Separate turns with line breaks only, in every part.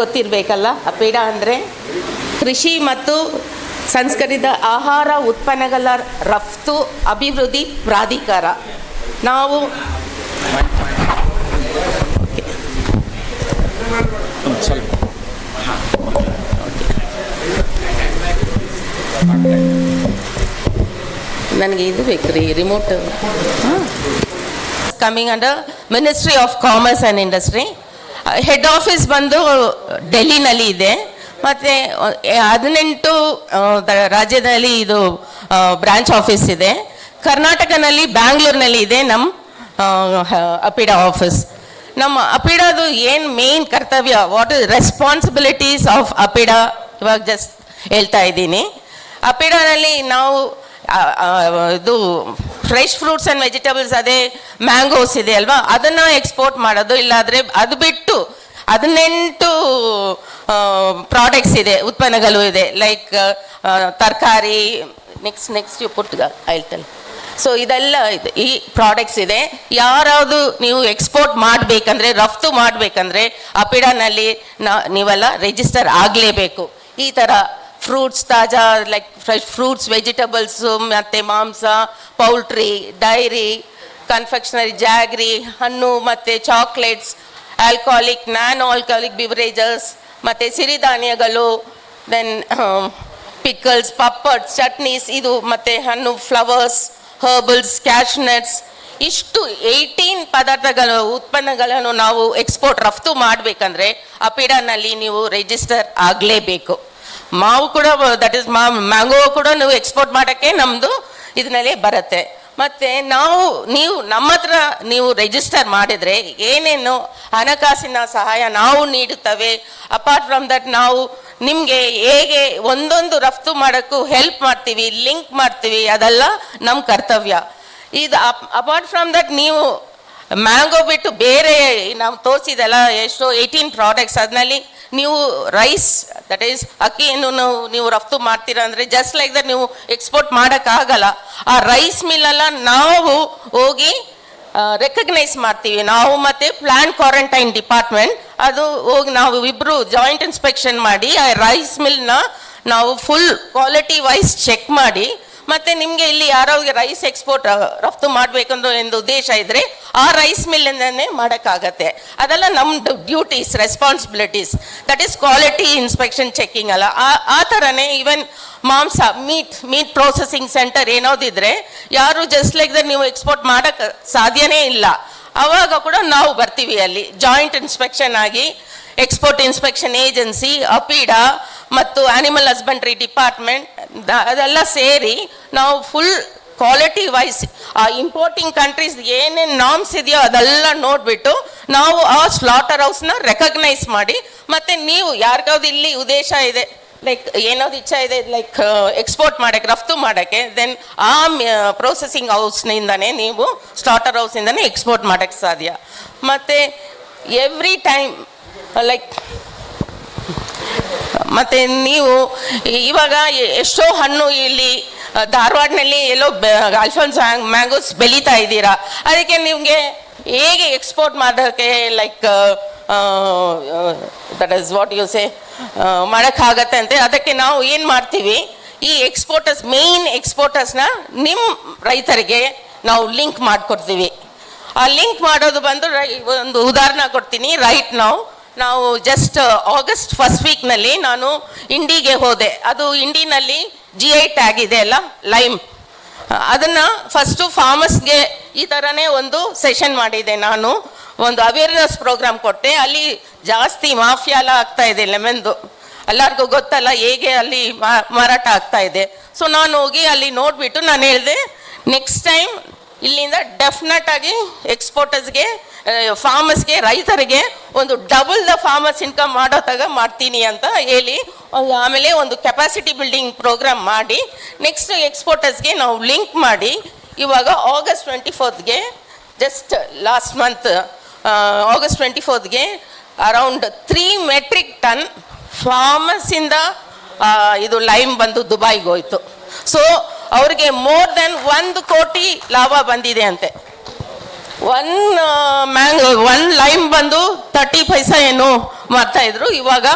ಗೊತ್ತಿರಬೇಕಲ್ಲ. ಅಪೇಡ ಅಂದರೆ ಕೃಷಿ ಮತ್ತು ಸಂಸ್ಕರಿತ ಆಹಾರ ಉತ್ಪನ್ನಗಳ ರಫ್ತು ಅಭಿವೃದ್ಧಿ ಪ್ರಾಧಿಕಾರ. ನಾವು ನನಗೆ ಇದು ಬೇಕು ರೀ remote. Coming under ministry of commerce and industry. Head office ಬಂದು ಡೆಲ್ಲಿನಲ್ಲಿ ಇದೆ. ಮತ್ತು 18 ರಾಜ್ಯದಲ್ಲಿ ಇದು ಬ್ರಾಂಚ್ ಆಫೀಸ್ ಇದೆ. ಕರ್ನಾಟಕನಲ್ಲಿ ಬ್ಯಾಂಗ್ಳೂರಿನಲ್ಲಿ ಇದೆ ನಮ್ಮ ಅಪಿಡಾ ಆಫೀಸ್. ನಮ್ಮ ಅಪಿಡಾದು ಏನು ಮೇನ್ ಕರ್ತವ್ಯ, what is responsibilities of APEDA ಇವಾಗ ಜಸ್ಟ್ ಹೇಳ್ತಾ ಇದ್ದೀನಿ. ಅಪಿಡಾನಲ್ಲಿ ನಾವು ಇದು ಫ್ರೆಶ್ ಫ್ರೂಟ್ಸ್ ಆ್ಯಂಡ್ ವೆಜಿಟೇಬಲ್ಸ್, ಅದೇ ಮ್ಯಾಂಗೋಸ್ ಇದೆ ಅಲ್ವಾ, ಅದನ್ನು ಎಕ್ಸ್ಪೋರ್ಟ್ ಮಾಡೋದು. ಇಲ್ಲಾದರೆ ಅದು ಬಿಟ್ಟು 18 ಪ್ರಾಡಕ್ಟ್ಸ್ ಇದೆ, ಉತ್ಪನ್ನಗಳು ಇದೆ. ಲೈಕ್ ತರಕಾರಿ, ನೆಕ್ಸ್ಟ್ ಯು ಪುಟ್ ಹೇಳ್ತಲ್ಲ. ಸೊ ಇದೆಲ್ಲ ಇದೆ, ಈ ಪ್ರಾಡಕ್ಟ್ಸ್ ಇದೆ. ಯಾರಾವುದು ನೀವು ಎಕ್ಸ್ಪೋರ್ಟ್ ಮಾಡಬೇಕಂದ್ರೆ, ರಫ್ತು ಮಾಡಬೇಕಂದ್ರೆ ಅಪಿಡಾನಲ್ಲಿ ನೀವೆಲ್ಲ ರಿಜಿಸ್ಟರ್ ಆಗಲೇಬೇಕು. ಈ ಥರ ಫ್ರೂಟ್ಸ್, ತಾಜಾ ಲೈಕ್ ಫ್ರೆಶ್ ಫ್ರೂಟ್ಸ್, ವೆಜಿಟೇಬಲ್ಸು, ಮತ್ತು ಮಾಂಸ, ಪೌಲ್ಟ್ರಿ, ಡೈರಿ, ಕನ್ಫೆಕ್ಷನರಿ, ಜಾಗ್ರಿ, ಹಣ್ಣು ಮತ್ತು chocolates, alcoholic, non alcoholic beverages, ಮತ್ತು ಸಿರಿಧಾನ್ಯಗಳು, ದೆನ್ ಪಿಕಲ್ಸ್, ಪಪ್ಪರ್ಸ್, ಚಟ್ನೀಸ್, ಇದು ಮತ್ತು ಹಣ್ಣು, ಫ್ಲವರ್ಸ್, ಹರ್ಬಲ್ಸ್, ಕ್ಯಾಶ್ನಟ್ಸ್, ಇಷ್ಟು 18 ಪದಾರ್ಥಗಳು, ಉತ್ಪನ್ನಗಳನ್ನು ನಾವು ಎಕ್ಸ್ಪೋರ್ಟ್ ರಫ್ತು ಮಾಡಬೇಕಂದ್ರೆ ಅಪಿಡಾನಲ್ಲಿ ನೀವು ರಿಜಿಸ್ಟರ್ ಆಗಲೇಬೇಕು. ಮಾವು ಕೂಡ, ದಟ್ ಇಸ್ ಮ್ಯಾಂಗೋ ಕೂಡ ನೀವು ಎಕ್ಸ್ಪೋರ್ಟ್ ಮಾಡೋಕ್ಕೆ ನಮ್ಮದು ಇದನ್ನಲ್ಲೇ ಬರುತ್ತೆ. ಮತ್ತು ನೀವು ನಮ್ಮ ಹತ್ರ ನೀವು ರಿಜಿಸ್ಟರ್ ಮಾಡಿದರೆ ಏನೇನು ಹಣಕಾಸಿನ ಸಹಾಯ ನಾವು ನೀಡುತ್ತವೆ. ಅಪಾರ್ಟ್ ಫ್ರಮ್ ದಟ್ ನಾವು ನಿಮಗೆ ಹೇಗೆ ಒಂದೊಂದು ರಫ್ತು ಮಾಡೋಕ್ಕೂ ಹೆಲ್ಪ್ ಮಾಡ್ತೀವಿ, ಲಿಂಕ್ ಮಾಡ್ತೀವಿ, ಅದೆಲ್ಲ ನಮ್ಮ ಕರ್ತವ್ಯ. ಇದು ಅಪಾರ್ಟ್ ಫ್ರಮ್ ದಟ್ ನೀವು ಮ್ಯಾಂಗೋ ಬಿಟ್ಟು ಬೇರೆ ನಾವು ತೋರಿಸಿದೆಲ್ಲ ಎಷ್ಟೋ 18 ಪ್ರಾಡಕ್ಟ್ಸ್, ಅದರಲ್ಲಿ ನೀವು ರೈಸ್, ದಟ್ ಈಸ್ ಅಕ್ಕಿಯನ್ನು ನೀವು ರಫ್ತು ಮಾಡ್ತೀರಾ ಅಂದರೆ ಜಸ್ಟ್ ಲೈಕ್ ದಟ್ ನೀವು ಎಕ್ಸ್ಪೋರ್ಟ್ ಮಾಡೋಕ್ಕಾಗಲ್ಲ. ಆ ರೈಸ್ ಮಿಲ್ಲೆಲ್ಲ ನಾವು ಹೋಗಿ ರೆಕಗ್ನೈಸ್ ಮಾಡ್ತೀವಿ, ನಾವು ಮತ್ತು ಪ್ಲಾಂಟ್ ಕ್ವಾರಂಟೈನ್ ಡಿಪಾರ್ಟ್ಮೆಂಟ್. ಅದು ಹೋಗಿ ನಾವು ಇಬ್ಬರು ಜಾಯಿಂಟ್ ಇನ್ಸ್ಪೆಕ್ಷನ್ ಮಾಡಿ ಆ ರೈಸ್ ಮಿಲ್ನ ನಾವು ಫುಲ್ ಕ್ವಾಲಿಟಿ ವೈಸ್ ಚೆಕ್ ಮಾಡಿ, ಮತ್ತು ನಿಮಗೆ ಇಲ್ಲಿ ಯಾರಿಗೆ ರೈಸ್ ಎಕ್ಸ್ಪೋರ್ಟ್ ರಫ್ತು ಮಾಡಬೇಕಂದು ಒಂದು ಉದ್ದೇಶ ಇದ್ದರೆ ಆ ರೈಸ್ ಮಿಲ್ಲಿಂದನೇ ಮಾಡೋಕ್ಕಾಗತ್ತೆ. ಅದೆಲ್ಲ ನಮ್ಮದು duties, responsibilities, that is quality inspection checking ಅಲ್ಲ. ಆ ಥರನೇ ಈವನ್ ಮಾಂಸ, ಮೀಟ್ ಪ್ರೊಸೆಸಿಂಗ್ ಸೆಂಟರ್ ಏನೋದಿದ್ರೆ ಯಾರು ಜಸ್ಟ್ ಲೈಕ್ ದಟ್ ನೀವು ಎಕ್ಸ್ಪೋರ್ಟ್ ಮಾಡೋಕ್ಕೆ ಸಾಧ್ಯನೇ ಇಲ್ಲ. ಆವಾಗ ಕೂಡ ನಾವು ಬರ್ತೀವಿ ಅಲ್ಲಿ ಜಾಯಿಂಟ್ ಇನ್ಸ್ಪೆಕ್ಷನ್ ಆಗಿ. ಎಕ್ಸ್ಪೋರ್ಟ್ ಇನ್ಸ್ಪೆಕ್ಷನ್ ಏಜೆನ್ಸಿ, ಅಪಿಡಾ ಮತ್ತು ಆನಿಮಲ್ ಹಸ್ಬೆಂಡ್ರಿ ಡಿಪಾರ್ಟ್ಮೆಂಟ್ ಅದೆಲ್ಲ ಸೇರಿ ನಾವು ಫುಲ್ ಕ್ವಾಲಿಟಿ ವೈಸ್ ಆ ಇಂಪೋರ್ಟಿಂಗ್ ಕಂಟ್ರೀಸ್ ಏನೇನು ನಾರ್ಮ್ಸ್ ಇದೆಯೋ ಅದೆಲ್ಲ ನೋಡಿಬಿಟ್ಟು ನಾವು ಆ ಸ್ಲಾಟರ್ ಹೌಸ್ನ ರೆಕಗ್ನೈಸ್ ಮಾಡಿ, ಮತ್ತು ನೀವು ಯಾರಿಗಾವ್ದು ಇಲ್ಲಿ ಉದ್ದೇಶ ಇದೆ, ಲೈಕ್ ಏನಾದ್ರು ಇಚ್ಛೆ ಇದೆ ಲೈಕ್ ಎಕ್ಸ್ಪೋರ್ಟ್ ಮಾಡೋಕ್ಕೆ, ರಫ್ತು ಮಾಡೋಕ್ಕೆ, ದೆನ್ ಆ ಪ್ರೊಸೆಸಿಂಗ್ ಹೌಸ್ನಿಂದನೇ ನೀವು ಸ್ಲಾಟರ್ ಹೌಸಿಂದನೇ ಎಕ್ಸ್ಪೋರ್ಟ್ ಮಾಡೋಕ್ಕೆ ಸಾಧ್ಯ. ಮತ್ತು ಎವ್ರಿ ಟೈಮ್ ಲೈಕ್ ಮತ್ತು ನೀವು ಇವಾಗ ಎಷ್ಟೋ ಹಣ್ಣು ಇಲ್ಲಿ ಧಾರವಾಡನಲ್ಲಿ ಎಲ್ಲೋ ಅಲ್ಫೋನ್ಸ್ ಮ್ಯಾಂಗೋಸ್ ಬೆಳೀತಾ ಇದ್ದೀರಾ, ಅದಕ್ಕೆ ನಿಮಗೆ ಹೇಗೆ ಎಕ್ಸ್ಪೋರ್ಟ್ ಮಾಡೋಕ್ಕೆ like that is what you say ಮಾಡೋಕ್ಕಾಗತ್ತೆ ಅಂತ. ಅದಕ್ಕೆ ನಾವು ಏನು ಮಾಡ್ತೀವಿ, ಈ ಎಕ್ಸ್ಪೋರ್ಟರ್ಸ್, ಮೇಯ್ನ್ ಎಕ್ಸ್ಪೋರ್ಟರ್ಸ್ನ ನಿಮ್ಮ ರೈತರಿಗೆ ನಾವು ಲಿಂಕ್ ಮಾಡಿಕೊಡ್ತೀವಿ. ಆ ಲಿಂಕ್ ಮಾಡೋದು ಬಂದು ಒಂದು ಉದಾಹರಣೆ ಕೊಡ್ತೀನಿ. ರೈಟ್ ನಾವು ಜಸ್ಟ್ ಆಗಸ್ಟ್ ಫಸ್ಟ್ ವೀಕ್ನಲ್ಲಿ ನಾನು ಇಂಡಿಗೆ ಹೋದೆ. ಅದು ಇಂಡಿನಲ್ಲಿ GI ಟ್ಯಾಗ್ ಇದೆ ಅಲ್ಲ, ಲೈಮ್, ಅದನ್ನು ಫಸ್ಟು ಫಾರ್ಮರ್ಸ್ಗೆ ಈ ಥರನೇ ಒಂದು ಸೆಷನ್ ಮಾಡಿದೆ. ನಾನು ಒಂದು ಅವೇರ್ನೆಸ್ ಪ್ರೋಗ್ರಾಮ್ ಕೊಟ್ಟೆ. ಅಲ್ಲಿ ಜಾಸ್ತಿ ಮಾಫಿಯಾ ಎಲ್ಲ ಆಗ್ತಾ ಇದೆ ಲೆಮನ್ದು, ಎಲ್ಲರಿಗೂ ಗೊತ್ತಲ್ಲ ಹೇಗೆ ಅಲ್ಲಿ ಮಾರಾಟ ಆಗ್ತಾ ಇದೆ. ಸೊ ನಾನು ಹೋಗಿ ಅಲ್ಲಿ ನೋಡಿಬಿಟ್ಟು ನಾನು ಹೇಳಿದೆ, ನೆಕ್ಸ್ಟ್ ಟೈಮ್ ಇಲ್ಲಿಂದ ಡೆಫಿನೆಟ್ ಆಗಿ ಎಕ್ಸ್ಪೋರ್ಟರ್ಸ್ಗೆ, ಫಾರ್ಮರ್ಸ್ಗೆ, ರೈತರಿಗೆ ಒಂದು ಡಬಲ್ ದ ಫಾರ್ಮರ್ಸ್ ಇನ್ಕಮ್ ಮಾಡ್ತೀನಿ ಅಂತ ಹೇಳಿ, ಆಮೇಲೆ ಒಂದು ಕೆಪಾಸಿಟಿ ಬಿಲ್ಡಿಂಗ್ ಪ್ರೋಗ್ರಾಮ್ ಮಾಡಿ ನೆಕ್ಸ್ಟ್ ಎಕ್ಸ್ಪೋರ್ಟರ್ಸ್ಗೆ ನಾವು ಲಿಂಕ್ ಮಾಡಿ, ಇವಾಗ ಆಗಸ್ಟ್ 24ಗೆ, ಜಸ್ಟ್ ಲಾಸ್ಟ್ ಮಂತ್ ಆಗಸ್ಟ್ 24ಗೆ ಅರೌಂಡ್ 3 ಮೆಟ್ರಿಕ್ ಟನ್ ಫಾರ್ಮರ್ಸಿಂದ ಇದು ಲೈಮ್ ಬಂದು ದುಬೈಗೆ ಹೋಯ್ತು. ಸೊ ಅವ್ರಿಗೆ ಮೋರ್ ದೆನ್ 1 ಕೋಟಿ ಲಾಭ ಬಂದಿದೆ ಅಂತೆ. ಒನ್ ಲೈಮ್ ಬಂದು 30 ಪೈಸಾ ಏನು ಮಾಡ್ತಾ ಇದ್ರು, ಇವಾಗ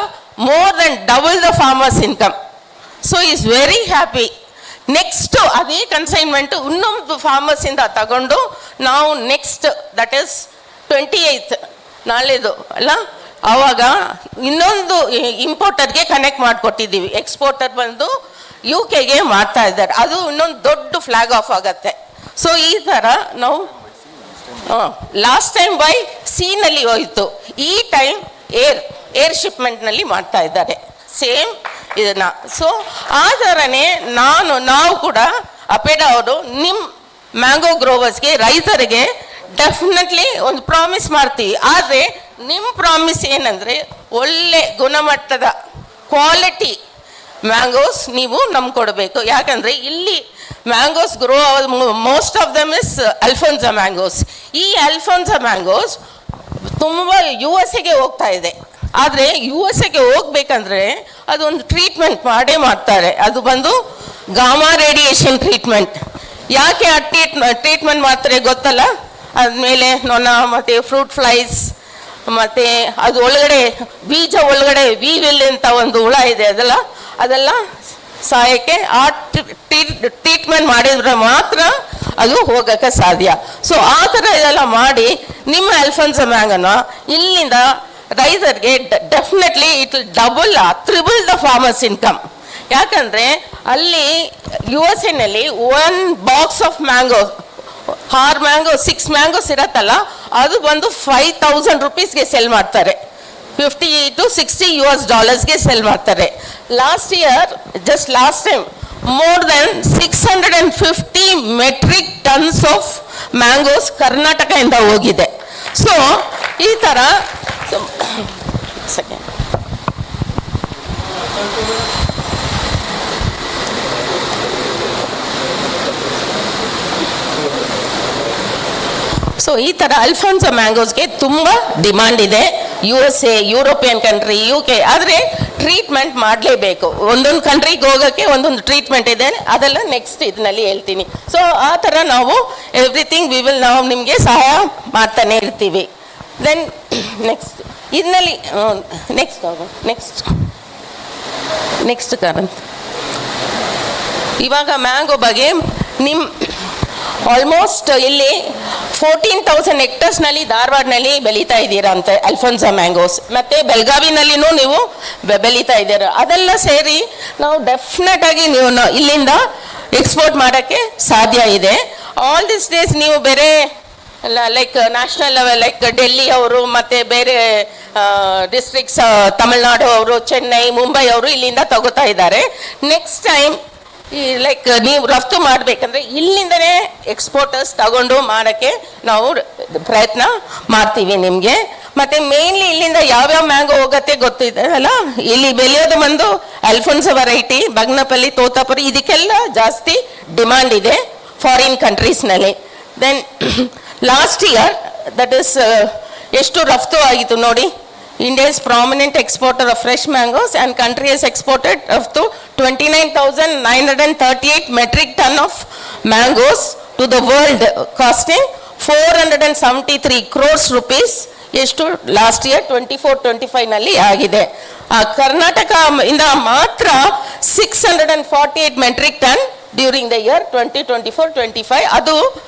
more than double the farmers income. So is very happy. Next ಅದೇ ಕನ್ಸೈನ್ಮೆಂಟ್ ಇನ್ನೊಂದು ಫಾರ್ಮರ್ಸ್ ಇಂದ ತಗೊಂಡು ನಾವು ನೆಕ್ಸ್ಟ್ ದಟ್ ಈಸ್ 28th ನಾಳೆದು ಅಲ್ಲ, ಆವಾಗ ಇನ್ನೊಂದು ಇಂಪೋರ್ಟರ್ಗೆ ಕನೆಕ್ಟ್ ಮಾಡಿಕೊಟ್ಟಿದ್ದೀವಿ. ಎಕ್ಸ್ಪೋರ್ಟರ್ ಬಂದು UK ಮಾಡ್ತಾ ಇದ್ದಾರೆ, ಅದು ಇನ್ನೊಂದು ದೊಡ್ಡ ಫ್ಲಾಗ್ ಆಫ್ ಆಗತ್ತೆ. ಸೊ ಈ ಥರ ನಾವು ಲಾಸ್ಟ್ ಟೈಮ್ ಬೈ ಸೀನಲ್ಲಿ ಹೋಯಿತು, ಈ ಟೈಮ್ ಏರ್ ಶಿಪ್ಮೆಂಟ್ನಲ್ಲಿ ಮಾಡ್ತಾ ಇದ್ದಾರೆ ಸೇಮ್ ಇದನ್ನ. ಸೊ ಆ ಥರನೇ ನಾವು ಕೂಡ ಅಪೇಡಾ ಅವರು ನಿಮ್ಮ ಮ್ಯಾಂಗೋ ಗ್ರೋವರ್ಸ್ಗೆ, ರೈತರಿಗೆ ಡೆಫಿನೆಟ್ಲಿ ಒಂದು ಪ್ರಾಮಿಸ್ ಮಾಡ್ತೀವಿ. ಆದರೆ ನಿಮ್ಮ ಪ್ರಾಮಿಸ್ ಏನಂದರೆ ಒಳ್ಳೆ ಗುಣಮಟ್ಟದ ಕ್ವಾಲಿಟಿ ಮ್ಯಾಂಗೋಸ್ ನೀವು ನಮ್ಗೆ ಕೊಡಬೇಕು. ಯಾಕಂದರೆ ಇಲ್ಲಿ mangoes grow most of them is Alphonso mangoes. ಈ ಅಲ್ಫೋನ್ಸಾ ಮ್ಯಾಂಗೋಸ್ ತುಂಬ USA ಹೋಗ್ತಾ ಇದೆ. ಆದರೆ USA ಹೋಗ್ಬೇಕಂದ್ರೆ ಅದೊಂದು ಟ್ರೀಟ್ಮೆಂಟ್ ಮಾಡೇ ಮಾಡ್ತಾರೆ, ಅದು ಬಂದು ಗಾಮಾ ರೇಡಿಯೇಷನ್ ಟ್ರೀಟ್ಮೆಂಟ್. ಯಾಕೆ ಆ ಟ್ರೀಟ್ಮೆಂಟ್ ಮಾಡ್ತಾರೆ ಗೊತ್ತಲ್ಲ? ಆದಮೇಲೆ ನೊಣ ಮತ್ತು ಫ್ರೂಟ್ ಫ್ಲೈಸ್ ಮತ್ತು ಅದು ಒಳಗಡೆ ಬೀಜ ಒಳಗಡೆ ವಿವಿಲ್ ಅಂತ ಒಂದು ಹುಳ ಇದೆ, ಅದೆಲ್ಲ ಸಾಯಕ್ಕೆ ಆ ಟ್ರೀಟ್ಮೆಂಟ್ ಮಾಡಿದ್ರೆ ಮಾತ್ರ ಅದು ಹೋಗೋಕ್ಕೆ ಸಾಧ್ಯ. ಸೊ ಆ ಥರ ಇದೆಲ್ಲ ಮಾಡಿ ನಿಮ್ಮ ಅಲ್ಫೋನ್ಸಾ ಮ್ಯಾಂಗೋನ ಇಲ್ಲಿಂದ ರೈತರಿಗೆ definitely it will double triple the farmers income. ಯಾಕಂದರೆ ಅಲ್ಲಿ USA one box of mango 6 mangoes ಇರತ್ತಲ್ಲ, ಅದು ಬಂದು $5,000 ಸೆಲ್ ಮಾಡ್ತಾರೆ, $50 to $60 ಸೆಲ್ ಮಾಡ್ತಾರೆ. Last time more than 650 metric tons of mangoes ಕರ್ನಾಟಕದಿಂದ ಹೋಗಿದೆ. ಸೊ ಈ ಥರ ಸೆಕೆಂಡ್ ಸೊ ಈ ಥರ ಅಲ್ಫೋನ್ಸಾ ಮ್ಯಾಂಗೋಸ್ಗೆ ತುಂಬ ಡಿಮಾಂಡ್ ಇದೆ. USA, European country, UK. ಆದರೆ ಟ್ರೀಟ್ಮೆಂಟ್ ಮಾಡಲೇಬೇಕು. ಒಂದೊಂದು ಕಂಟ್ರಿಗೆ ಹೋಗೋಕ್ಕೆ ಒಂದೊಂದು ಟ್ರೀಟ್ಮೆಂಟ್ ಇದೆ, ಅದೆಲ್ಲ ನೆಕ್ಸ್ಟ್ ಇದರಲ್ಲಿ ಹೇಳ್ತೀನಿ. ಸೊ ಆ ಥರ ನಾವು ಎವ್ರಿಥಿಂಗ್ ನಾವು ನಿಮಗೆ ಸಹಾಯ ಮಾಡ್ತಾನೆ ಇರ್ತೀವಿ. ದೆನ್ ನೆಕ್ಸ್ಟ್ ಇದರಲ್ಲಿ ನೆಕ್ಸ್ಟ್ ಕಾರಂತ್ ಇವಾಗ ಮ್ಯಾಂಗೋ ಬಗ್ಗೆ ಆಲ್ಮೋಸ್ಟ್ ಇಲ್ಲಿ 14,000 ಹೆಕ್ಟರ್ಸ್ನಲ್ಲಿ ಧಾರವಾಡನಲ್ಲಿ ಬೆಳೀತಾ ಇದ್ದೀರಂತೆ ಅಲ್ಫೋನ್ಸಾ ಮ್ಯಾಂಗೋಸ್. ಮತ್ತು ಬೆಳಗಾವಿನಲ್ಲಿನೂ ನೀವು ಬೆಳೀತಾ ಇದ್ದೀರ. ಅದೆಲ್ಲ ಸೇರಿ ನಾವು ಡೆಫಿನೆಟ್ ಆಗಿ ನೀವು ಇಲ್ಲಿಂದ ಎಕ್ಸ್ಪೋರ್ಟ್ ಮಾಡೋಕ್ಕೆ ಸಾಧ್ಯ ಇದೆ. ಆಲ್ ದಿಸ್ ಡೇಸ್ ನೀವು ಬೇರೆ like national level like Delhi ಅವರು ಮತ್ತು ಬೇರೆ ಡಿಸ್ಟ್ರಿಕ್ಟ್ಸ್ ತಮಿಳ್ನಾಡು ಅವರು, ಚೆನ್ನೈ, ಮುಂಬೈ ಅವರು ಇಲ್ಲಿಂದ ತಗೋತಾ ಇದ್ದಾರೆ. ನೆಕ್ಸ್ಟ್ ಟೈಮ್ ಈ ಲೈಕ್ ನೀವು ರಫ್ತು ಮಾಡಬೇಕಂದ್ರೆ ಇಲ್ಲಿಂದನೇ ಎಕ್ಸ್ಪೋರ್ಟರ್ಸ್ ತಗೊಂಡು ಮಾಡೋಕ್ಕೆ ನಾವು ಪ್ರಯತ್ನ ಮಾಡ್ತೀವಿ ನಿಮಗೆ. ಮತ್ತು ಮೇನ್ಲಿ ಇಲ್ಲಿಂದ ಯಾವ್ಯಾವ ಮ್ಯಾಂಗೋ ಹೋಗುತ್ತೆ ಗೊತ್ತಿದೆ ಅಲ್ಲ, ಇಲ್ಲಿ ಬೆಳೆಯೋದು ಬಂದು ಅಲ್ಫೋನ್ಸಾ ವೆರೈಟಿ, ಬಗ್ನಪಲ್ಲಿ, ತೋತಾಪುರಿ, ಇದಕ್ಕೆಲ್ಲ ಜಾಸ್ತಿ ಡಿಮಾಂಡ್ ಇದೆ ಫಾರಿನ್ ಕಂಟ್ರೀಸ್ನಲ್ಲಿ. Then last year that is ಎಷ್ಟು ರಫ್ತು ಆಗಿತ್ತು ನೋಡಿ. India is prominent exporter of fresh mangoes and country has exported up to 29,938 metric ton of mangoes to the world costing 473 crores rupees. ಎಷ್ಟು last year 24-25 ನಲ್ಲಿ ಆಗಿದೆ. ಕರ್ನಾಟಕ ಇಂದ ಮಾತ್ರ 648 metric ton during the year 2024-25. ಅದು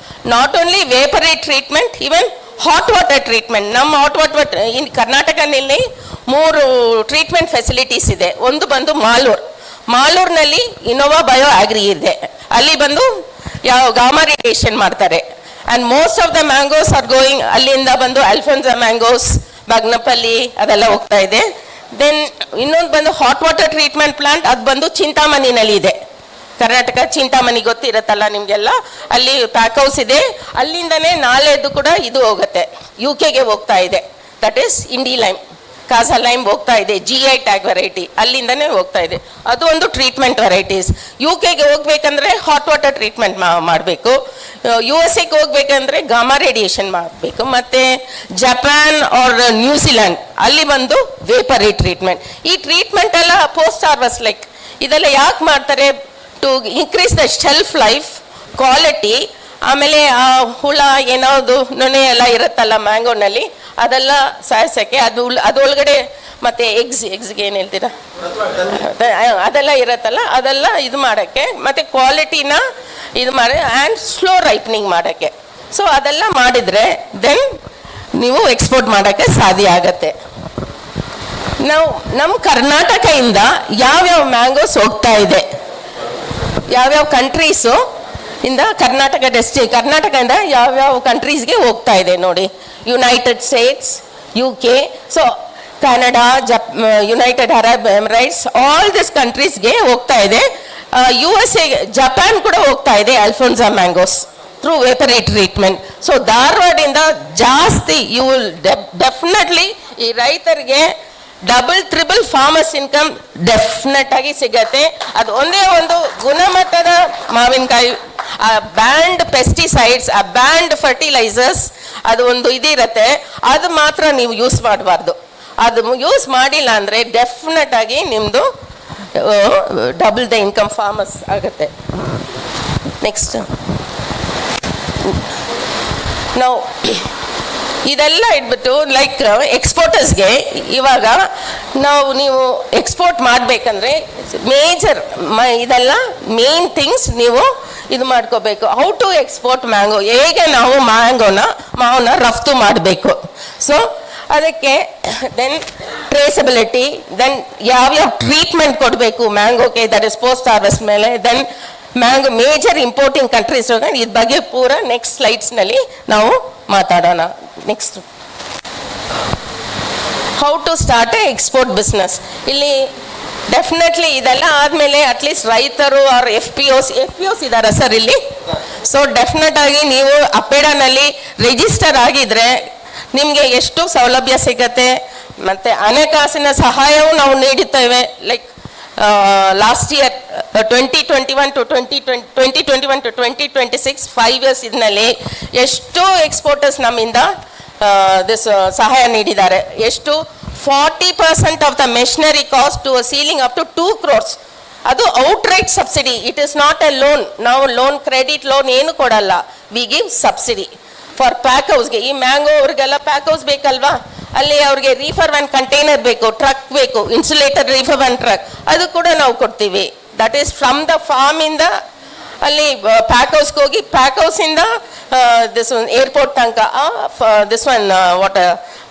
not only vapour treatment, even hot water treatment. ನಮ್ಮ hot water in ಕರ್ನಾಟಕದಲ್ಲಿ 3 treatment facilities ಇದೆ. ಒಂದು ಬಂದು ಮಾಲೂರಿನಲ್ಲಿ ಇನ್ನೋವಾ ಬಯೋ ಆಗ್ರಿ ಇದೆ, ಅಲ್ಲಿ ಬಂದು ಗಾಮಾ ರೇಡಿಯೇಷನ್ ಮಾಡ್ತಾರೆ. And most of the mangoes are going ಅಲ್ಲಿಂದ ಬಂದು ಅಲ್ಫೋನ್ಸಾ ಮ್ಯಾಂಗೋಸ್, ಬಗ್ನಪಲ್ಲಿ ಅದೆಲ್ಲ ಹೋಗ್ತಾ ಇದೆ. ದೆನ್ ಇನ್ನೊಂದು ಬಂದು ಹಾಟ್ ವಾಟರ್ ಟ್ರೀಟ್ಮೆಂಟ್ ಪ್ಲಾಂಟ್, ಅದು ಬಂದು ಚಿಂತಾಮಣಿನಲ್ಲಿ ಇದೆ. ಕರ್ನಾಟಕ ಚಿಂತಾಮಣಿ ಗೊತ್ತಿರತ್ತಲ್ಲ ನಿಮಗೆಲ್ಲ, ಅಲ್ಲಿ ಪ್ಯಾಕ್ ಹೌಸ್ ಇದೆ. ಅಲ್ಲಿಂದನೇ ನಾಳೆದು ಕೂಡ ಇದು ಹೋಗುತ್ತೆ, UK ಹೋಗ್ತಾ ಇದೆ. ದಟ್ ಈಸ್ ಇಂಡಿ ಲೈಮ್, ಕಾಸಾ ಲೈಮ್ ಹೋಗ್ತಾ ಇದೆ, GI ಟ್ಯಾಗ್ ವೆರೈಟಿ ಅಲ್ಲಿಂದನೇ ಹೋಗ್ತಾ ಇದೆ. ಅದು ಒಂದು ಟ್ರೀಟ್ಮೆಂಟ್ ವೆರೈಟೀಸ್. UK ಹೋಗ್ಬೇಕಂದ್ರೆ ಹಾಟ್ ವಾಟರ್ ಟ್ರೀಟ್ಮೆಂಟ್ ಮಾಡಬೇಕು. USA ಹೋಗ್ಬೇಕಂದ್ರೆ ಗಾಮಾ ರೇಡಿಯೇಷನ್ ಮಾಡಬೇಕು. ಮತ್ತು ಜಪಾನ್ ಆರ್ ನ್ಯೂಜಿಲ್ಯಾಂಡ್ ಅಲ್ಲಿ ಬಂದು ವೇಪರಿ ಟ್ರೀಟ್ಮೆಂಟ್. ಈ ಟ್ರೀಟ್ಮೆಂಟ್ ಎಲ್ಲ ಪೋಸ್ಟ್ ಹಾರ್ವೆಸ್ಟ್ ಲೈಕ್ ಇದೆಲ್ಲ ಯಾಕೆ ಮಾಡ್ತಾರೆ? To increase the shelf life, quality ಆಮೇಲೆ ಆ ಹುಳ ಏನಾವುದು ನೊಣೆ ಎಲ್ಲ ಇರುತ್ತಲ್ಲ ಮ್ಯಾಂಗೋನಲ್ಲಿ, ಅದೆಲ್ಲ ಸಾಯಿಸೋಕ್ಕೆ ಅದರೊಳಗಡೆ ಮತ್ತು ಎಗ್ಸ್ಗೆ ಏನು ಹೇಳ್ತೀರಾ, ಅದೆಲ್ಲ ಇರುತ್ತಲ್ಲ ಅದೆಲ್ಲ ಇದು ಮಾಡೋಕ್ಕೆ, ಮತ್ತು ಕ್ವಾಲಿಟಿನ ಇದು ಮಾಡಿ ಆ್ಯಂಡ್ ಸ್ಲೋ ರೈಪನಿಂಗ್ ಮಾಡೋಕ್ಕೆ. ಸೊ ಅದೆಲ್ಲ ಮಾಡಿದರೆ ದೆನ್ ನೀವು ಎಕ್ಸ್ಪೋರ್ಟ್ ಮಾಡೋಕ್ಕೆ ಸಾಧ್ಯ ಆಗತ್ತೆ. ನಾವು ನಮ್ಮ ಕರ್ನಾಟಕದಿಂದ ಯಾವ್ಯಾವ ಮ್ಯಾಂಗೋಸ್ ಹೋಗ್ತಾ ಇದೆ, ಯಾವ್ಯಾವ ಕಂಟ್ರೀಸು ಇಂದ ಕರ್ನಾಟಕದಿಂದ ಯಾವ್ಯಾವ ಕಂಟ್ರೀಸ್ಗೆ ಹೋಗ್ತಾ ಇದೆ ನೋಡಿ. United states, UK, so Canada, united Arab Emirates, all this ಕಂಟ್ರೀಸ್ಗೆ ಹೋಗ್ತಾ ಇದೆ. USA, ಜಪಾನ್ ಕೂಡ ಹೋಗ್ತಾ ಇದೆ Alphonso mangoes through vapour treatment. So ಧಾರವಾಡದಿಂದ ಜಾಸ್ತಿ ಯು ವಿಲ್ ಡೆಫಿನೆಟ್ಲಿ ಈ ರೈತರಿಗೆ double triple farmers income definite ಆಗಿ ಸಿಗತ್ತೆ. ಅದು ಒಂದೇ ಒಂದು ಗುಣಮಟ್ಟದ ಮಾವಿನಕಾಯಿ, ಆ ಬ್ಯಾಂಡ್ ಪೆಸ್ಟಿಸೈಡ್ಸ್, ಆ ಬ್ಯಾಂಡ್ ಫರ್ಟಿಲೈಸರ್ಸ್, ಅದು ಒಂದು ಇದಿರತ್ತೆ, ಅದು ಮಾತ್ರ ನೀವು ಯೂಸ್ ಮಾಡಬಾರ್ದು. ಅದು ಯೂಸ್ ಮಾಡಿಲ್ಲ ಅಂದರೆ ಡೆಫಿನೆಟ್ ಆಗಿ ನಿಮ್ಮದು ಡಬಲ್ ದ ಇನ್ಕಮ್ ಫಾರ್ಮರ್ಸ್ ಆಗುತ್ತೆ. ನೆಕ್ಸ್ಟ್ ನಾವು ಇದೆಲ್ಲ ಇಟ್ಬಿಟ್ಟು ಲೈಕ್ ಎಕ್ಸ್ಪೋರ್ಟರ್ಸ್ಗೆ ಇವಾಗ ನೀವು ಎಕ್ಸ್ಪೋರ್ಟ್ ಮಾಡಬೇಕಂದ್ರೆ ಮೇಜರ್ ಇದೆಲ್ಲ ಮೇನ್ ಥಿಂಗ್ಸ್ ನೀವು ಇದು ಮಾಡ್ಕೋಬೇಕು. ಹೌ ಟು ಎಕ್ಸ್ಪೋರ್ಟ್ ಮ್ಯಾಂಗೋ, ಹೇಗೆ ನಾವು ಮಾವನ್ನ ರಫ್ತು ಮಾಡಬೇಕು. ಸೊ ಅದಕ್ಕೆ ದೆನ್ ಟ್ರೇಸಬಿಲಿಟಿ, ದೆನ್ ಯಾವ್ಯಾವ ಟ್ರೀಟ್ಮೆಂಟ್ ಕೊಡಬೇಕು ಮ್ಯಾಂಗೋಗೆ, ದಟ್ ಇಸ್ ಪೋಸ್ಟ್ ಹಾರ್ವೆಸ್ಟ್ ಮೇಲೆ, then mango major importing countries ಇದ್ರ ಬಗ್ಗೆ ಪೂರ ನೆಕ್ಸ್ಟ್ ಸ್ಲೈಡ್ಸ್ನಲ್ಲಿ ನಾವು ಮಾತಾಡೋಣ. Next how to start a export business. ಇಲ್ಲಿ ಡೆಫಿನೆಟ್ಲಿ ಇದೆಲ್ಲ ಆದಮೇಲೆ ಅಟ್ಲೀಸ್ಟ್ ರೈತರು ಅವ್ರ ಎಫ್ ಪಿ ಒಸ್ ಇದ್ದಾರಾ ಸರ್ ಇಲ್ಲಿ? ಸೊ ಡೆಫಿನೆಟ್ ಆಗಿ ನೀವು ಅಪೇಡಾನಲ್ಲಿ ರಿಜಿಸ್ಟರ್ ಆಗಿದ್ರೆ ನಿಮಗೆ ಎಷ್ಟು ಸೌಲಭ್ಯ ಸಿಗತ್ತೆ, ಮತ್ತು ಹಣಕಾಸಿನ ಸಹಾಯವೂ ನಾವು ನೀಡುತ್ತೇವೆ. Like last year 2021 to 2026 5 years ಇದರಲ್ಲಿ ಎಷ್ಟೋ ಎಕ್ಸ್ಪೋರ್ಟರ್ಸ್ ನಮ್ಮಿಂದ ಸಹಾಯ ನೀಡಿದ್ದಾರೆ. ಎಷ್ಟು 40% of the machinery cost to ceiling up to 2 crores. ಅದು outright subsidy, it is not a loan. ನಾವು ಲೋನ್, ಕ್ರೆಡಿಟ್ ಲೋನ್ ಏನು ಕೊಡಲ್ಲ, we give subsidy for pack ಹೌಸ್ಗೆ. ಈ ಮ್ಯಾಂಗೋ ಅವ್ರಿಗೆಲ್ಲ ಪ್ಯಾಕ್ ಹೌಸ್ ಬೇಕಲ್ವಾ, ಅಲ್ಲಿ ಅವ್ರಿಗೆ ರೀಫರ್ ವ್ಯಾನ್ ಕಂಟೈನರ್ ಬೇಕು, ಟ್ರಕ್ ಬೇಕು, ಇನ್ಸುಲೇಟರ್ ರೀಫರ್ ವ್ಯಾನ್ ಟ್ರಕ್, ಅದು ಕೂಡ ನಾವು ಕೊಡ್ತೀವಿ. ದಟ್ ಈಸ್ ಫ್ರಮ್ ದ ಫಾರ್ಮಿಂದ ಅಲ್ಲಿ ಪ್ಯಾಕ್ ಹೌಸ್ಗೆ ಹೋಗಿ, ಪ್ಯಾಕ್ ಹೌಸಿಂದ ದಿಸ್ ಒನ್ ಏರ್ಪೋರ್ಟ್ ತನಕ this one what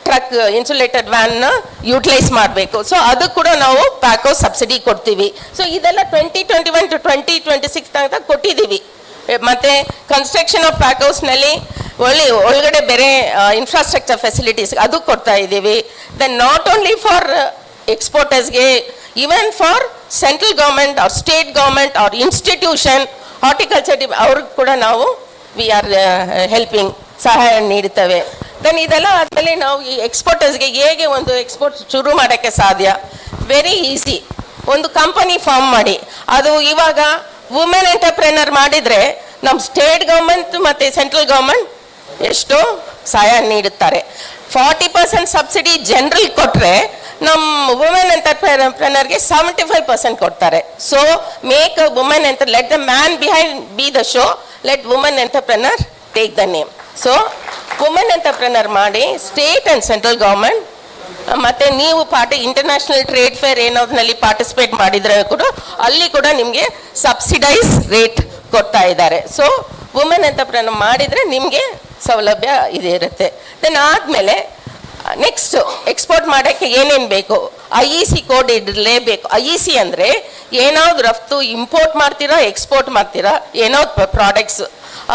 truck insulated ವ್ಯಾನ್ನ ಯೂಟಿಲೈಸ್ ಮಾಡಬೇಕು. ಸೊ ಅದು ಕೂಡ ನಾವು ಪ್ಯಾಕ್ ಹೌಸ್ ಸಬ್ಸಿಡಿ ಕೊಡ್ತೀವಿ. ಸೊ ಇದೆಲ್ಲ 2021 to 2026 ತನಕ ಕೊಟ್ಟಿದ್ದೀವಿ. ಮತ್ತು ಕನ್ಸ್ಟ್ರಕ್ಷನ್ ಆಫ್ ಪ್ಯಾಕ್ ಹೌಸ್ನಲ್ಲಿ ಒಳಗಡೆ ಬೇರೆ ಇನ್ಫ್ರಾಸ್ಟ್ರಕ್ಚರ್ ಫೆಸಿಲಿಟೀಸ್ ಅದು ಕೊಡ್ತಾ ಇದ್ದೀವಿ. ದೆನ್ ನಾಟ್ ಓನ್ಲಿ ಫಾರ್ ಎಕ್ಸ್ಪೋರ್ಟರ್ಸ್ಗೆ, even for central government or state government or institution, horticulture ಅವ್ರಿಗೆ ಕೂಡ ನಾವು ವಿ ಆರ್ ಹೆಲ್ಪಿಂಗ್, ಸಹಾಯ ನೀಡುತ್ತೇವೆ. ದೆನ್ ಇದೆಲ್ಲ ಆದಮೇಲೆ ನಾವು ಈ ಎಕ್ಸ್ಪೋರ್ಟರ್ಸ್ಗೆ ಹೇಗೆ ಒಂದು ಎಕ್ಸ್ಪೋರ್ಟ್ ಶುರು ಮಾಡೋಕ್ಕೆ ಸಾಧ್ಯ, ವೆರಿ ಈಸಿ. ಒಂದು ಕಂಪನಿ ಫಾರ್ಮ್ ಮಾಡಿ, ಅದು ಇವಾಗ ವುಮೆನ್ ಎಂಟರ್ಪ್ರೆನರ್ ಮಾಡಿದರೆ ನಮ್ಮ ಸ್ಟೇಟ್ ಗೌರ್ಮೆಂಟ್ ಮತ್ತು ಸೆಂಟ್ರಲ್ ಗೌರ್ಮೆಂಟ್ ಎಷ್ಟು ಸಹಾಯ ನೀಡುತ್ತಾರೆ. 40% ಸಬ್ಸಿಡಿ ಜನರಲ್ ಕೊಟ್ಟರೆ ನಮ್ಮ ವುಮೆನ್ ಎಂಟರ್ಪ್ರೆನರ್ಗೆ 75% ಕೊಡ್ತಾರೆ. So make a women let the man behind be the show, let women entrepreneur take the name. So women entrepreneur ಮಾಡಿ ಸ್ಟೇಟ್ ಆ್ಯಂಡ್ ಸೆಂಟ್ರಲ್ ಗೌರ್ಮೆಂಟ್, ಮತ್ತು ನೀವು ಇಂಟರ್ನ್ಯಾಷನಲ್ ಟ್ರೇಡ್ ಫೇರ್ ಏನಾದ್ರಲ್ಲಿ ಪಾರ್ಟಿಸಿಪೇಟ್ ಮಾಡಿದರೆ ಕೂಡ ಅಲ್ಲಿ ಕೂಡ ನಿಮಗೆ ಸಬ್ಸಿಡೈಸ್ ರೇಟ್ ಕೊಡ್ತಾ ಇದ್ದಾರೆ. ಸೊ ವುಮೆನ್ ಎಂಟರ್ಪ್ರೆನರ್ ಮಾಡಿದರೆ ನಿಮಗೆ ಸೌಲಭ್ಯ ಇದೇ ಇರುತ್ತೆ. ದೆನ್ ಆದಮೇಲೆ ನೆಕ್ಸ್ಟ್ ಎಕ್ಸ್ಪೋರ್ಟ್ ಮಾಡೋಕ್ಕೆ ಏನೇನು ಬೇಕು, IEC ಕೋಡ್ ಇಡಲೇಬೇಕು. IEC ಅಂದರೆ ಏನಾದ್ರು ರಫ್ತು ಇಂಪೋರ್ಟ್ ಮಾಡ್ತೀರಾ, ಎಕ್ಸ್ಪೋರ್ಟ್ ಮಾಡ್ತೀರಾ, ಏನೋ ಪ್ರಾಡಕ್ಟ್ಸ್,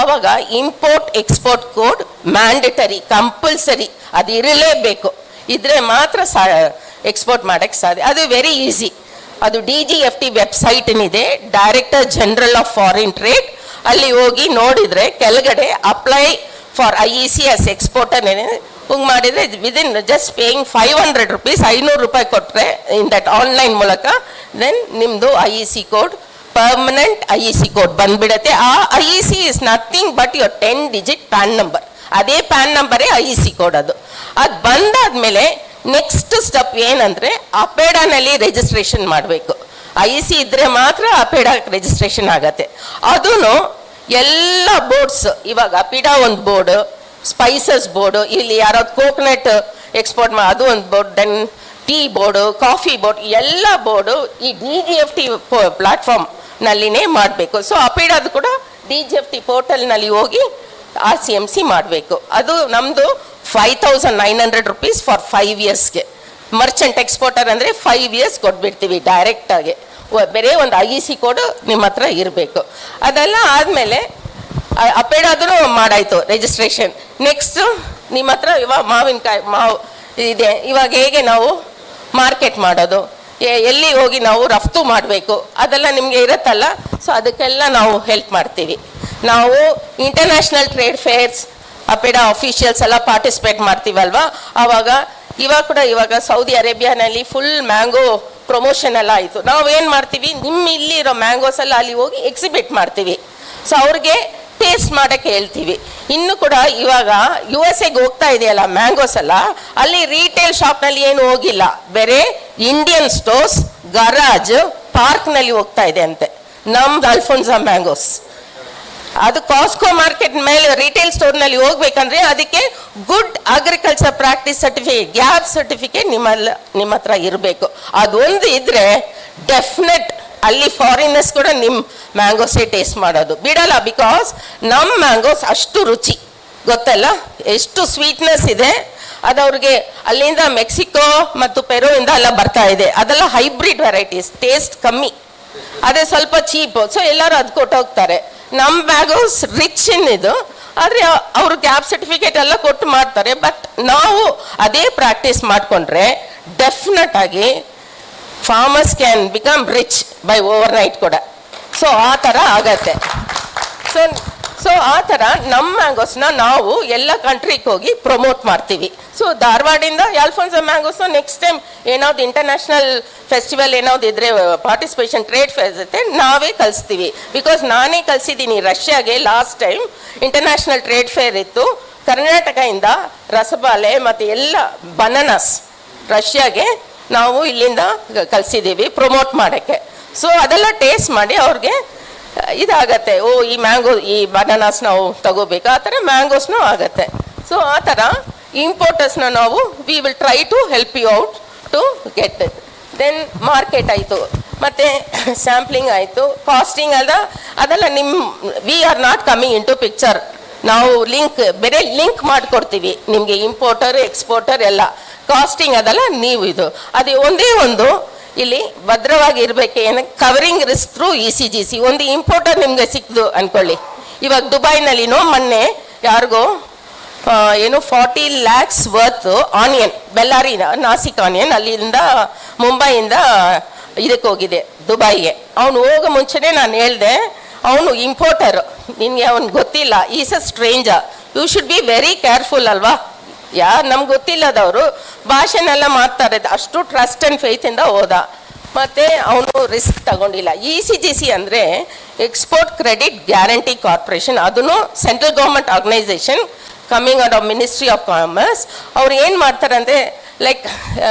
ಆವಾಗ import export code mandatory, compulsory, ಅದು ಇರಲೇಬೇಕು. ಇದ್ರೆ ಮಾತ್ರ ಎಕ್ಸ್ಪೋರ್ಟ್ ಮಾಡೋಕ್ಕೆ ಸಾಧ್ಯ. ಅದು ವೆರಿ ಈಸಿ. ಅದು DGFT ವೆಬ್ಸೈಟ್ನಿದೆ, director general of foreign trade. ಅಲ್ಲಿ ಹೋಗಿ ನೋಡಿದರೆ ಕೆಳಗಡೆ apply for IEC as exporter ಹಿಂಗೆ ಮಾಡಿದರೆ ವಿದಿನ್ ಜಸ್ಟ್ ಪೇಯಿಂಗ್ 500 rupees, 500 ರೂಪಾಯಿ ಕೊಟ್ಟರೆ ಇನ್ ದಟ್ ಆನ್ಲೈನ್ ಮೂಲಕ, ದೆನ್ ನಿಮ್ಮದು IEC code, permanent IEC code ಬಂದ್ಬಿಡತ್ತೆ. ಆ IEC is nothing but your 10-digit PAN number. ಅದೇ ಪ್ಯಾನ್ ನಂಬರೇ IEC ಕೋಡ್. ಅದು ಬಂದಾದ್ಮೇಲೆ ನೆಕ್ಸ್ಟ್ ಸ್ಟೆಪ್ ಏನಂದರೆ ಅಪೇಡಾನಲ್ಲಿ ರಿಜಿಸ್ಟ್ರೇಷನ್ ಮಾಡಬೇಕು. IEC ಇದ್ದರೆ ಮಾತ್ರ ಅಪೇಡಾ ರಿಜಿಸ್ಟ್ರೇಷನ್ ಆಗತ್ತೆ. ಅದೂ ಎಲ್ಲ ಬೋರ್ಡ್ಸ್ ಇವಾಗ ಪಿಡಾ ಒಂದು ಬೋರ್ಡ್, ಸ್ಪೈಸಸ್ ಬೋರ್ಡು, ಇಲ್ಲಿ ಯಾರಾದ್ರು ಕೋಕೋನಟ್ ಎಕ್ಸ್ಪೋರ್ಟ್ ಅದು ಒಂದು board, then tea board, coffee board, ಎಲ್ಲ ಬೋರ್ಡು ಈ DGFT ಪ್ಲಾಟ್ಫಾರ್ಮ್ನಲ್ಲಿನೇ ಮಾಡಬೇಕು. ಸೊ ಅಪಿಡಾದು ಕೂಡ DGFT ಪೋರ್ಟಲ್ನಲ್ಲಿ ಹೋಗಿ RCMC ಮಾಡಬೇಕು. ಅದು ನಮ್ಮದು 5,900 rupees ಫಾರ್ 5 yearsಗೆ. ಮರ್ಚೆಂಟ್ ಎಕ್ಸ್ಪೋರ್ಟರ್ ಅಂದರೆ 5 years ಕೊಟ್ಬಿಡ್ತೀವಿ ಡೈರೆಕ್ಟಾಗಿ. ಬೇರೆ ಒಂದು IEC ಕೋಡು ನಿಮ್ಮ ಹತ್ರ ಇರಬೇಕು. ಅದೆಲ್ಲ ಆದಮೇಲೆ ಅಪೇಡಾದ್ರೂ ಮಾಡಾಯಿತು ರಿಜಿಸ್ಟ್ರೇಷನ್. ನೆಕ್ಸ್ಟು ನಿಮ್ಮ ಹತ್ರ ಇವಾಗ ಮಾವು ಇದೆ. ಇವಾಗ ಹೇಗೆ ನಾವು ಮಾರ್ಕೆಟ್ ಮಾಡೋದು, ಎಲ್ಲಿ ಹೋಗಿ ನಾವು ರಫ್ತು ಮಾಡಬೇಕು, ಅದೆಲ್ಲ ನಿಮಗೆ ಇರುತ್ತಲ್ಲ. ಸೊ ಅದಕ್ಕೆಲ್ಲ ನಾವು ಹೆಲ್ಪ್ ಮಾಡ್ತೀವಿ. ನಾವು international trade fairs APEDA officials ಎಲ್ಲ ಪಾರ್ಟಿಸಿಪೇಟ್ ಮಾಡ್ತೀವಲ್ವಾ. ಇವಾಗ ಸೌದಿ ಅರೇಬಿಯಾನಲ್ಲಿ ಫುಲ್ ಮ್ಯಾಂಗೋ ಪ್ರಮೋಷನ್ ಎಲ್ಲ ಆಯಿತು. ನಾವೇನು ಮಾಡ್ತೀವಿ, ನಿಮ್ಮ ಇಲ್ಲಿರೋ ಮ್ಯಾಂಗೋಸ್ ಎಲ್ಲ ಅಲ್ಲಿ ಹೋಗಿ ಎಕ್ಸಿಬಿಟ್ ಮಾಡ್ತೀವಿ. ಸೊ ಅವ್ರಿಗೆ ಟೇಸ್ಟ್ ಮಾಡೋಕ್ಕೆ ಹೇಳ್ತೀವಿ. ಇನ್ನು ಕೂಡ ಇವಾಗ USA ಹೋಗ್ತಾ ಇದೆಯಲ್ಲ ಮ್ಯಾಂಗೋಸ್ ಎಲ್ಲ, ಅಲ್ಲಿ ರೀಟೇಲ್ ಶಾಪ್ನಲ್ಲಿ ಏನು ಹೋಗಿಲ್ಲ, ಬೇರೆ ಇಂಡಿಯನ್ ಸ್ಟೋರ್ಸ್, ಗರಾಜ್, ಪಾರ್ಕ್ನಲ್ಲಿ ಹೋಗ್ತಾ ಇದೆ ಅಂತೆ ನಮ್ದು ಅಲ್ಫೋನ್ಸಾ ಮ್ಯಾಂಗೋಸ್. ಅದು ಕಾಸ್ಕೋ ಮಾರ್ಕೆಟ್ ಮೇಲೆ ರಿಟೇಲ್ ಸ್ಟೋರ್ನಲ್ಲಿ ಹೋಗ್ಬೇಕಂದ್ರೆ ಅದಕ್ಕೆ good agriculture practice certificate, gap certificate ನಿಮ್ಮ ಹತ್ರ ಇರಬೇಕು. ಅದೊಂದು ಇದ್ರೆ ಡೆಫಿನೆಟ್ ಅಲ್ಲಿ ಫಾರಿನರ್ಸ್ ಕೂಡ ನಿಮ್ಮ ಮ್ಯಾಂಗೋಸೇ ಟೇಸ್ಟ್ ಮಾಡೋದು ಬಿಡಲ್ಲ. ಬಿಕಾಸ್ ನಮ್ಮ ಮ್ಯಾಂಗೋಸ್ ಅಷ್ಟು ರುಚಿ ಗೊತ್ತಲ್ಲ, ಎಷ್ಟು ಸ್ವೀಟ್ನೆಸ್ ಇದೆ. ಅದವ್ರಿಗೆ ಅಲ್ಲಿಂದ ಮೆಕ್ಸಿಕೋ ಮತ್ತು ಪೆರು ಇಂದ ಎಲ್ಲ ಬರ್ತಾ ಇದೆ. ಅದೆಲ್ಲ ಹೈಬ್ರಿಡ್ ವೆರೈಟೀಸ್, ಟೇಸ್ಟ್ ಕಮ್ಮಿ, ಅದೇ ಸ್ವಲ್ಪ ಚೀಪು. ಸೊ ಎಲ್ಲರೂ ಅದು ಕೊಟ್ಟೋಗ್ತಾರೆ. ನಮ್ಮ ಮ್ಯಾಂಗೋಸ್ ರಿಚ್ ಇದು, ಆದರೆ ಅವರು ಗ್ಯಾಪ್ ಸರ್ಟಿಫಿಕೇಟ್ ಎಲ್ಲ ಕೊಟ್ಟು ಮಾಡ್ತಾರೆ. ಬಟ್ ನಾವು ಅದೇ ಪ್ರಾಕ್ಟೀಸ್ ಮಾಡಿಕೊಂಡ್ರೆ ಡೆಫಿನೆಟ್ ಆಗಿ farmers can become rich by over night ಕೂಡ. ಸೊ ಆ ಥರ ಆಗತ್ತೆ. ಸೊ ಆ ಥರ ನಮ್ಮ ಮ್ಯಾಂಗೋಸ್ನ ನಾವು ಎಲ್ಲ ಕಂಟ್ರಿಗೆ ಹೋಗಿ ಪ್ರಮೋಟ್ ಮಾಡ್ತೀವಿ. ಸೊ ಧಾರವಾಡಿಂದ ಅಲ್ಫೋನ್ಸಾ ಮ್ಯಾಂಗೋಸ್ನ ನೆಕ್ಸ್ಟ್ ಟೈಮ್ ಏನಾದ್ರು ಇಂಟರ್ನ್ಯಾಷನಲ್ ಫೆಸ್ಟಿವಲ್ ಏನಾದ್ರು ಇದ್ರೆ ಪಾರ್ಟಿಸಿಪೇಷನ್ ಟ್ರೇಡ್ ಫೇರ್ ಜೊತೆ ನಾವೇ ಕಲಿಸ್ತೀವಿ. ಬಿಕಾಸ್ ನಾನೇ ಕಲಿಸಿದ್ದೀನಿ ರಷ್ಯಾಗೆ. Last time international trade fair ಇತ್ತು, ಕರ್ನಾಟಕದಿಂದ ರಸಬಾಲೆ ಮತ್ತು ಎಲ್ಲ ಬನಾನಸ್ ರಷ್ಯಾಗೆ ನಾವು ಇಲ್ಲಿಂದ ಕಲಿಸಿದ್ದೀವಿ ಪ್ರಮೋಟ್ ಮಾಡೋಕ್ಕೆ. ಸೊ ಅದೆಲ್ಲ ಟೇಸ್ಟ್ ಮಾಡಿ ಅವ್ರಿಗೆ ಇದಾಗತ್ತೆ, ಓ ಈ ಮ್ಯಾಂಗೋ ಈ ಬನಾನಾಸ್ ನಾವು ತಗೋಬೇಕು, ಆ ಥರ ಮ್ಯಾಂಗೋಸ್ನೂ ಆಗತ್ತೆ. ಸೊ ಆ ಥರ ಇಂಪೋರ್ಟರ್ಸ್ನ ನಾವು we will try to help you out to get it. Then market ಆಯಿತು, ಮತ್ತು ಸ್ಯಾಂಪ್ಲಿಂಗ್ ಆಯಿತು, ಕಾಸ್ಟಿಂಗ್ ಅದೆಲ್ಲ we are not coming in to picture. ನಾವು ಬೇರೆ ಲಿಂಕ್ ಮಾಡಿಕೊಡ್ತೀವಿ ನಿಮಗೆ, ಇಂಪೋರ್ಟರ್ ಎಕ್ಸ್ಪೋರ್ಟರ್ ಎಲ್ಲ ಕಾಸ್ಟಿಂಗ್ ಅದೆಲ್ಲ ನೀವು ಅದು ಒಂದೇ ಒಂದು ಇಲ್ಲಿ ಭದ್ರವಾಗಿ ಇರಬೇಕು. ಏನಕ್ಕೆ ಕವರಿಂಗ್ ರಿಸ್ಕ್ ಥ್ರೂ ECGC. ಒಂದು ಇಂಪೋರ್ಟರ್ ನಿಮಗೆ ಸಿಕ್ತು ಅಂದ್ಕೊಳ್ಳಿ. ಇವಾಗ ದುಬೈನಲ್ಲಿನೋ ಮೊನ್ನೆ ಯಾರಿಗೋ 40 lakhs worth onion, Bellary Nashik onion ಅಲ್ಲಿಂದ ಮುಂಬೈಯಿಂದ ಇದಕ್ಕೆ ಹೋಗಿದೆ ದುಬೈಗೆ. ಅವನು ಹೋಗೋ ಮುಂಚೆನೇ ನಾನು ಹೇಳಿದೆ, ಅವನು ಇಂಪೋರ್ಟರ್, ನಿನಗೆ ಅವ್ನು ಗೊತ್ತಿಲ್ಲ, is a stranger, you should be very careful ಅಲ್ವಾ. ನಮ್ಗೆ ಗೊತ್ತಿಲ್ಲದವರು ಭಾಷೆನೆಲ್ಲ ಮಾತಾಡ್ತಾರೆ. ಅಷ್ಟು ಟ್ರಸ್ಟ್ ಆ್ಯಂಡ್ ಫೇತಿಂದ ಹೋದ, ಮತ್ತು ಅವನು ರಿಸ್ಕ್ ತಗೊಂಡಿಲ್ಲ. ECGC ಅಂದರೆ ಎಕ್ಸ್ಪೋರ್ಟ್ ಕ್ರೆಡಿಟ್ ಗ್ಯಾರಂಟಿ ಕಾರ್ಪೊರೇಷನ್. ಅದನ್ನು central government organisation coming out of ministry of commerce. ಅವ್ರು ಏನು ಮಾಡ್ತಾರೆ ಅಂದರೆ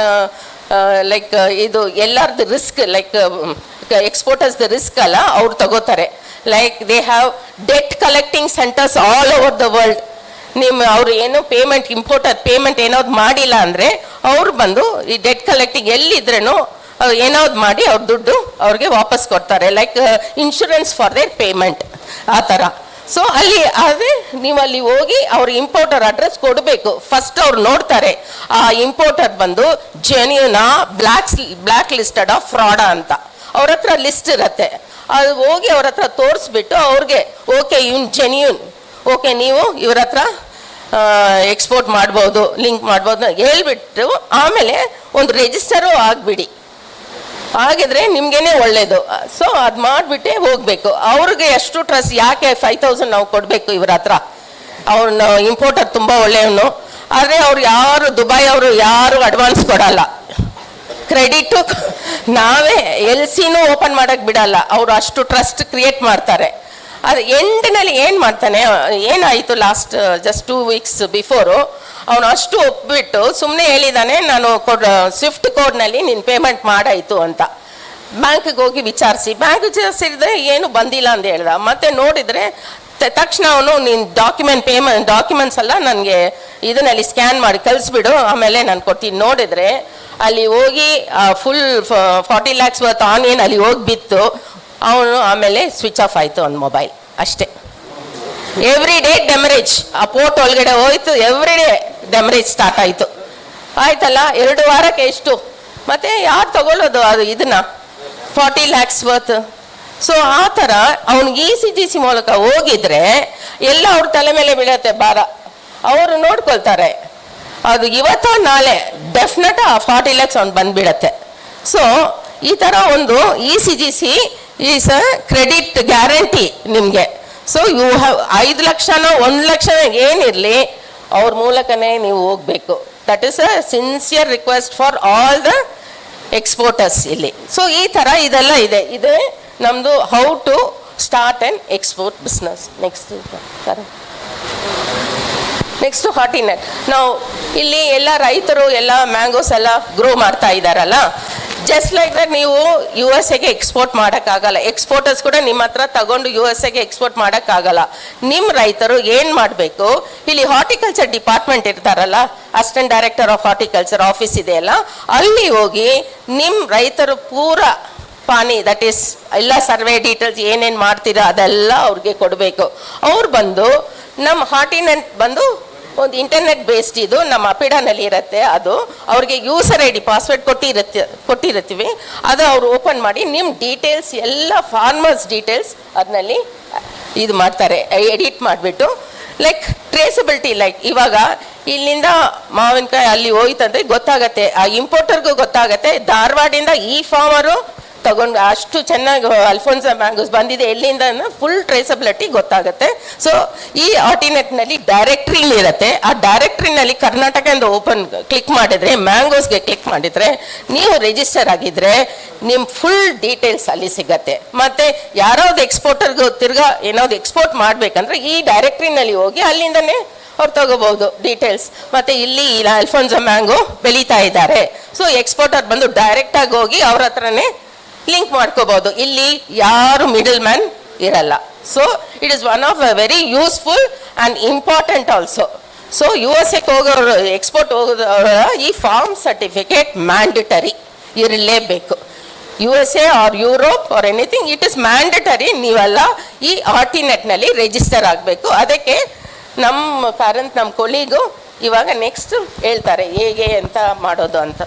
ಲೈಕ್ ಇದು ಎಲ್ಲರದ್ದು ರಿಸ್ಕ್, ಲೈಕ್ ಎಕ್ಸ್ಪೋರ್ಟರ್ಸ್ದು ರಿಸ್ಕ್ ಅಲ್ಲ ಅವ್ರು ತಗೋತಾರೆ. Like they have debt collecting centres all over the world. ಅವರು ಏನು ಪೇಮೆಂಟ್, ಇಂಪೋರ್ಟರ್ ಪೇಮೆಂಟ್ ಏನಾದ್ರು ಮಾಡಿಲ್ಲ ಅಂದರೆ ಅವ್ರು ಬಂದು ಈ ಡೆಟ್ ಕಲೆಕ್ಟಿಂಗ್ ಎಲ್ಲಿದ್ರೂ ಏನಾದ್ರು ಮಾಡಿ ಅವ್ರ ದುಡ್ಡು ಅವ್ರಿಗೆ ವಾಪಸ್ ಕೊಡ್ತಾರೆ. Like insurance for there payment ಆ ಥರ. ಸೊ ಆದರೆ ನೀವು ಅಲ್ಲಿ ಹೋಗಿ ಅವ್ರ ಇಂಪೋರ್ಟರ್ ಅಡ್ರೆಸ್ ಕೊಡಬೇಕು. ಫಸ್ಟ್ ಅವ್ರು ನೋಡ್ತಾರೆ ಆ ಇಂಪೋರ್ಟರ್ ಬಂದು ಜೆನ್ಯೂನಾ, ಬ್ಲ್ಯಾಕ್ ಲಿಸ್ಟೆಡ್ ಆಫ್ ಫ್ರಾಡಾ ಅಂತ ಅವ್ರ ಹತ್ರ ಲಿಸ್ಟ್ ಇರುತ್ತೆ. ಅದು ಹೋಗಿ ಅವ್ರ ಹತ್ರ ತೋರಿಸ್ಬಿಟ್ಟು ಅವ್ರಿಗೆ ಓಕೆ ಇವ್ನು ಜೆನ್ಯೂನ್, ಓಕೆ ನೀವು ಇವ್ರ ಹತ್ರ ಎಕ್ಸ್ಪೋರ್ಟ್ ಮಾಡ್ಬೋದು, ಲಿಂಕ್ ಮಾಡ್ಬೋದು ಹೇಳ್ಬಿಟ್ಟು ಆಮೇಲೆ ಒಂದು ರಿಜಿಸ್ಟರು ಆಗಿಬಿಡಿ. ಹಾಗಿದ್ರೆ ನಿಮಗೇನೆ ಒಳ್ಳೇದು. ಸೊ ಅದು ಮಾಡಿಬಿಟ್ಟೆ ಹೋಗಬೇಕು. ಅವ್ರಿಗೆ ಎಷ್ಟು ಟ್ರಸ್ಟ್, ಯಾಕೆ 5,000 ನಾವು ಕೊಡಬೇಕು ಇವ್ರ ಹತ್ರ? ಅವ್ರನ್ನ ಇಂಪೋರ್ಟರ್ ತುಂಬ ಒಳ್ಳೆಯವನು, ಆದರೆ ಅವ್ರು ಯಾರು ದುಬೈ ಅವರು ಯಾರು ಅಡ್ವಾನ್ಸ್ ಕೊಡಲ್ಲ. ಕ್ರೆಡಿಟು ನಾವೇ LCನೂ ಓಪನ್ ಮಾಡೋಕ್ಕೆ ಬಿಡಲ್ಲ. ಅವರು ಅಷ್ಟು ಟ್ರಸ್ಟ್ ಕ್ರಿಯೇಟ್ ಮಾಡ್ತಾರೆ. ಅದು ಎಂಡಿನಲ್ಲಿ ಏನು ಮಾಡ್ತಾನೆ, ಏನಾಯಿತು ಲಾಸ್ಟ್ ಜಸ್ಟ್ 2 weeks ಬಿಫೋರು, ಅವನು ಅಷ್ಟು ಒಪ್ಪಿಬಿಟ್ಟು ಸುಮ್ಮನೆ ಹೇಳಿದ್ದಾನೆ, ನಾನು ಸ್ವಿಫ್ಟ್ ಕೋಡ್ನಲ್ಲಿ ನಿನ್ನ ಪೇಮೆಂಟ್ ಮಾಡಾಯಿತು ಅಂತ. ಬ್ಯಾಂಕಿಗೆ ಹೋಗಿ ವಿಚಾರಿಸಿದ್ರೆ ಏನು ಬಂದಿಲ್ಲ ಅಂತ ಹೇಳ್ದ. ಮತ್ತೆ ನೋಡಿದರೆ ತಕ್ಷಣ ಅವನು ನೀನು ಡಾಕ್ಯುಮೆಂಟ್ಸ್ ಎಲ್ಲ ನನಗೆ ಇದನ್ನಲ್ಲಿ ಸ್ಕ್ಯಾನ್ ಮಾಡಿ ಕಳಿಸ್ಬಿಡು, ಆಮೇಲೆ ನಾನು ಕೊಡ್ತೀನಿ. ನೋಡಿದ್ರೆ ಅಲ್ಲಿ ಹೋಗಿ ಫುಲ್ 40 lakhs ವರ್ತ್ ಆನ್ ಅಲ್ಲಿ ಹೋಗಿ ಬಿತ್ತು. ಅವನು ಆಮೇಲೆ ಸ್ವಿಚ್ ಆಫ್ ಆಯಿತು ಒಂದು ಮೊಬೈಲ್ ಅಷ್ಟೇ. ಎವ್ರಿ ಡೇ ಡೆಮರೇಜ್, ಆ ಪೋರ್ಟ್ ಒಳಗಡೆ ಹೋಯ್ತು, ಎವ್ರಿ ಡೇ ಡೆಮರೇಜ್ ಸ್ಟಾರ್ಟ್ ಆಯಿತು. ಆಯ್ತಲ್ಲ, 2 ವಾರಕ್ಕೆ ಎಷ್ಟು? ಮತ್ತೆ ಯಾರು ತಗೊಳ್ಳೋದು ಅದು ಇದನ್ನ 40 lakhs ವರ್ತ್? ಸೊ ಆ ಥರ ಅವ್ನಿಗೆ ECGC ಮೂಲಕ ಹೋಗಿದ್ರೆ ಎಲ್ಲ ಅವ್ರ ತಲೆ ಮೇಲೆ ಬೀಳತ್ತೆ ಭಾರ, ಅವರು ನೋಡ್ಕೊಳ್ತಾರೆ. ಅದು ಇವತ್ತೋ ನಾಳೆ ಡೆಫಿನೆಟ್ ಆ 40 lakhs ಅವ್ನು ಬಂದ್ಬಿಡತ್ತೆ. ಸೊ ಈ ಥರ ಒಂದು ECGC is a credit guarantee ನಿಮಗೆ. ಸೊ ಯು ಹ್ಯಾವ್ 5 ಲಕ್ಷನೋ 1 ಲಕ್ಷ ಏನಿರಲಿ ಅವ್ರ ಮೂಲಕನೇ ನೀವು ಹೋಗಬೇಕು. That is a sincere request for all the exporters ಇಲ್ಲಿ. ಸೊ ಈ ಥರ ಇದೆಲ್ಲ ಇದೆ. ಇದೇ ನಮ್ಮದು how to start and export business. Next Hortinet. ನಾವು ಇಲ್ಲಿ ಎಲ್ಲ ರೈತರು ಎಲ್ಲ ಮ್ಯಾಂಗೋಸ್ ಎಲ್ಲ ಗ್ರೋ ಮಾಡ್ತಾ ಇದ್ದಾರಲ್ಲ, ಜಸ್ಟ್ ಲೈಕ್ ದಟ್ ನೀವು USA ಎಕ್ಸ್ಪೋರ್ಟ್ ಮಾಡೋಕ್ಕಾಗಲ್ಲ. ಎಕ್ಸ್ಪೋರ್ಟರ್ಸ್ ಕೂಡ ನಿಮ್ಮ ಹತ್ರ ತಗೊಂಡು USA ಎಕ್ಸ್ಪೋರ್ಟ್ ಮಾಡೋಕ್ಕಾಗಲ್ಲ. ನಿಮ್ಮ ರೈತರು ಏನು ಮಾಡಬೇಕು, ಇಲ್ಲಿ ಹಾರ್ಟಿಕಲ್ಚರ್ ಡಿಪಾರ್ಟ್ಮೆಂಟ್ ಇರ್ತಾರಲ್ಲ, assistant director of horticulture office ಇದೆಯಲ್ಲ, ಅಲ್ಲಿ ಹೋಗಿ ನಿಮ್ಮ ರೈತರು ಪೂರ ಪಾನಿ, ದಟ್ ಈಸ್ ಎಲ್ಲ ಸರ್ವೆ ಡೀಟೇಲ್ಸ್ ಏನೇನು ಮಾಡ್ತೀರಾ ಅದೆಲ್ಲ ಅವ್ರಿಗೆ ಕೊಡಬೇಕು. ಅವ್ರು ಬಂದು ನಮ್ಮ ಹಾರ್ಟಿನೆಟ್ ಬಂದು ಒಂದು ಇಂಟರ್ನೆಟ್ ಬೇಸ್ಡ್ ಇದು ನಮ್ಮ ಅಪಿಡಾನಲ್ಲಿ ಇರುತ್ತೆ. ಅದು ಅವ್ರಿಗೆ ಯೂಸರ್ ID ಪಾಸ್ವರ್ಡ್ ಕೊಟ್ಟಿರ್ತೀವಿ. ಅದು ಅವರು ಓಪನ್ ಮಾಡಿ ನಿಮ್ಮ ಡೀಟೇಲ್ಸ್ ಎಲ್ಲ ಫಾರ್ಮರ್ಸ್ ಡೀಟೇಲ್ಸ್ ಅದರಲ್ಲಿ ಇದು ಮಾಡ್ತಾರೆ, ಎಡಿಟ್ ಮಾಡಿಬಿಟ್ಟು ಲೈಕ್ ಟ್ರೇಸಬಿಲಿಟಿ. ಲೈಕ್ ಇವಾಗ ಇಲ್ಲಿಂದ ಮಾವಿನಕಾಯಿ ಅಲ್ಲಿ ಹೋಯ್ತಂದ್ರೆ ಗೊತ್ತಾಗತ್ತೆ, ಆ ಇಂಪೋರ್ಟರ್ಗೂ ಗೊತ್ತಾಗತ್ತೆ, ಧಾರವಾಡಿಂದ ಈ ಫಾರ್ಮರು ತಗೊಂಡು ಅಷ್ಟು ಚೆನ್ನಾಗಿ ಅಲ್ಫೋನ್ಸಾ ಮ್ಯಾಂಗೋಸ್ ಬಂದಿದೆ ಎಲ್ಲಿಂದ ಫುಲ್ ಟ್ರೇಸಬಿಲಿಟಿ ಗೊತ್ತಾಗುತ್ತೆ. ಸೊ ಈ ಹಾರ್ಟಿನೆಟ್ನಲ್ಲಿ ಡೈರೆಕ್ಟ್ರಿ ಇರುತ್ತೆ. ಆ ಡೈರೆಕ್ಟ್ರಿನಲ್ಲಿ ಕರ್ನಾಟಕ ಎಂದು ಓಪನ್ ಕ್ಲಿಕ್ ಮಾಡಿದ್ರೆ, ಮ್ಯಾಂಗೋಸ್ಗೆ ಕ್ಲಿಕ್ ಮಾಡಿದರೆ ನೀವು ರಿಜಿಸ್ಟರ್ ಆಗಿದ್ರೆ ನಿಮ್ಮ ಫುಲ್ ಡೀಟೇಲ್ಸ್ ಅಲ್ಲಿ ಸಿಗತ್ತೆ. ಮತ್ತು ಯಾರಾவது ಎಕ್ಸ್ಪೋರ್ಟರ್ಗೂ ತಿರ್ಗಾ ಏನಾದ್ರು ಎಕ್ಸ್ಪೋರ್ಟ್ ಮಾಡಬೇಕಂದ್ರೆ ಈ ಡೈರೆಕ್ಟ್ರಿನಲ್ಲಿ ಹೋಗಿ ಅಲ್ಲಿಂದನೇ ಅವ್ರು ತಗೋಬಹುದು ಡೀಟೇಲ್ಸ್. ಮತ್ತು ಇಲ್ಲಿ ಅಲ್ಫೋನ್ಸಾ ಮ್ಯಾಂಗೋ ಬೆಳೀತಾ ಇದ್ದಾರೆ, ಸೊ ಎಕ್ಸ್ಪೋರ್ಟರ್ ಬಂದು ಡೈರೆಕ್ಟಾಗಿ ಹೋಗಿ ಅವ್ರ ಹತ್ರನೇ ಲಿಂಕ್ ಮಾಡ್ಕೋಬಹುದು. ಇಲ್ಲಿ ಯಾರು ಮಿಡಲ್ ಮ್ಯಾನ್ ಇರಲ್ಲ. So it is one of a very useful and important also. So USA ಹೋಗೋರು, ಎಕ್ಸ್ಪೋರ್ಟ್ ಹೋಗೋದವರ ಈ ಫಾರ್ಮ್ ಸರ್ಟಿಫಿಕೇಟ್ ಮ್ಯಾಂಡೇಟರಿ ಇರಲೇಬೇಕು. USA or Europe or anything, it is mandatory. ನೀವೆಲ್ಲ ಈ ಹಾರ್ಟಿನೆಟ್ನಲ್ಲಿ ರಿಜಿಸ್ಟರ್ ಆಗಬೇಕು. ಅದಕ್ಕೆ ನಮ್ಮ ಕೊಲೀಗು ಇವಾಗ ನೆಕ್ಸ್ಟ್ ಹೇಳ್ತಾರೆ ಹೇಗೆ ಅಂತ ಮಾಡೋದು ಅಂತ.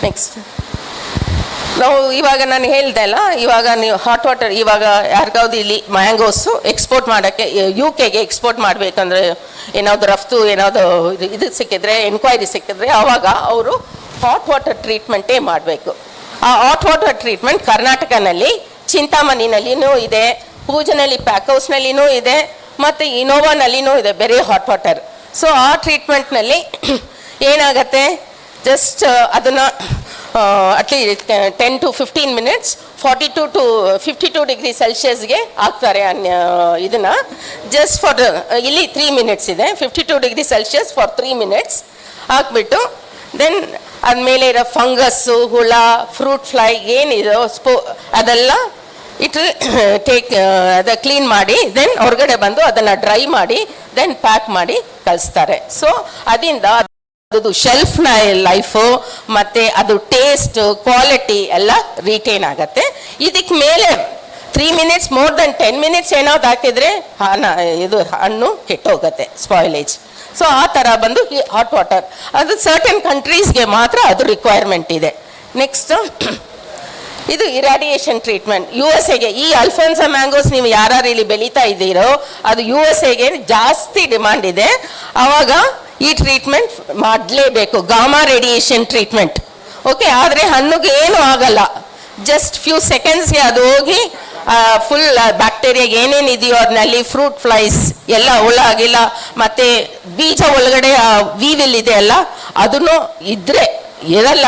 ನೆಕ್ಸ್ಟ್ ನಾವು ಇವಾಗ ನಾನು ಹೇಳ್ದೆ ಅಲ್ಲ, ಇವಾಗ ನೀವು ಹಾಟ್ ವಾಟರ್ ಇವಾಗ ಯಾರಿಗಾವ್ದು ಇಲ್ಲಿ ಮ್ಯಾಂಗೋಸು ಎಕ್ಸ್ಪೋರ್ಟ್ ಮಾಡೋಕ್ಕೆ UK ಎಕ್ಸ್ಪೋರ್ಟ್ ಮಾಡಬೇಕಂದ್ರೆ ಏನಾದ್ರು ರಫ್ತು ಏನಾದ್ರು ಇದು ಸಿಕ್ಕಿದ್ರೆ, ಎನ್ಕ್ವೈರಿ ಸಿಕ್ಕಿದ್ರೆ ಆವಾಗ ಅವರು ಹಾಟ್ ವಾಟರ್ ಟ್ರೀಟ್ಮೆಂಟೇ ಮಾಡಬೇಕು. ಆ ಹಾಟ್ ವಾಟರ್ ಟ್ರೀಟ್ಮೆಂಟ್ ಕರ್ನಾಟಕನಲ್ಲಿ ಚಿಂತಾಮಣಿನಲ್ಲಿನೂ ಇದೆ, ಪೂಜನಲ್ಲಿ ಪ್ಯಾಕ್ ಹೌಸ್ನಲ್ಲಿನೂ ಇದೆ, ಮತ್ತು ಇನೋವಾನಲ್ಲಿನೂ ಇದೆ ಬೇರೆ ಹಾಟ್ ವಾಟರ್. ಸೊ ಆ ಟ್ರೀಟ್ಮೆಂಟ್ನಲ್ಲಿ ಏನಾಗತ್ತೆ, ಜಸ್ಟ್ ಅದನ್ನು at least 10 to 15 minutes 42 to 52 degrees Celsiusಗೆ ಹಾಕ್ತಾರೆ ಇದನ್ನು. ಜಸ್ಟ್ ಫಾರ್ ಇಲ್ಲಿ 3 minutes ಇದೆ, 52 degrees Celsius ಫಾರ್ 3 minutes ಹಾಕ್ಬಿಟ್ಟು ದೆನ್ ಅದ್ಮೇಲೆ ಇರೋ ಫಂಗಸ್ಸು, ಹುಳ, ಫ್ರೂಟ್ ಫ್ಲೈ ಏನಿದೋ ಅದೆಲ್ಲ ಇಟ್ ಟೇಕ್ ಅದು ಕ್ಲೀನ್ ಮಾಡಿ ದೆನ್ ಹೊರಗಡೆ ಬಂದು ಅದನ್ನು ಡ್ರೈ ಮಾಡಿ ದೆನ್ ಪ್ಯಾಕ್ ಮಾಡಿ ಕಳಿಸ್ತಾರೆ. ಸೊ ಅದರಿಂದ ಅದು ಶೆಲ್ಫ್ ಲೈಫು ಮತ್ತು ಅದು ಟೇಸ್ಟ್ ಕ್ವಾಲಿಟಿ ಎಲ್ಲ ರಿಟೈನ್ ಆಗುತ್ತೆ. ಇದಕ್ಕೆ ಮೇಲೆ 3 minutes ಮೋರ್ ದೆನ್ 10 minutes ಏನಾದ್ರು ಹಾಕಿದರೆ ಇದು ಹಣ್ಣು ಕೆಟ್ಟೋಗುತ್ತೆ, ಸ್ಪಾಯ್ಲೇಜ್. ಸೊ ಆ ಥರ ಬಂದು ಈ ಹಾಟ್ ವಾಟರ್ ಅದು ಸರ್ಟನ್ ಕಂಟ್ರೀಸ್ಗೆ ಮಾತ್ರ ಅದು ರಿಕ್ವೈರ್ಮೆಂಟ್ ಇದೆ. ನೆಕ್ಸ್ಟ್ ಇದು ಇರಾಡಿಯೇಷನ್ ಟ್ರೀಟ್ಮೆಂಟ್. USA ಈ ಅಲ್ಫೋನ್ಸಾ ಮ್ಯಾಂಗೋಸ್ ನೀವು ಯಾರು ಇಲ್ಲಿ ಬೆಳೀತಾ ಇದ್ದೀರೋ ಅದು USA ಜಾಸ್ತಿ ಡಿಮಾಂಡ್ ಇದೆ. ಆವಾಗ ಈ ಟ್ರೀಟ್ಮೆಂಟ್ ಮಾಡಲೇಬೇಕು, ಗಾಮಾ ರೇಡಿಯೇಷನ್ ಟ್ರೀಟ್ಮೆಂಟ್. ಓಕೆ, ಆದರೆ ಹಣ್ಣುಗೆ ಏನೂ ಆಗಲ್ಲ, ಜಸ್ಟ್ ಫ್ಯೂ ಸೆಕೆಂಡ್ಸ್ಗೆ ಅದು ಹೋಗಿ ಫುಲ್ ಬ್ಯಾಕ್ಟೀರಿಯಾ ಏನೇನಿದೆಯೋ ಅದನ್ನಲ್ಲಿ ಫ್ರೂಟ್ ಫ್ಲೈಸ್ ಎಲ್ಲ ಹುಳ ಆಗಿಲ್ಲ, ಮತ್ತು ಬೀಜ ಒಳಗಡೆ ವೀವಿಲ್ ಇದೆ ಅಲ್ಲ ಅದನ್ನು ಇರಲ್ಲ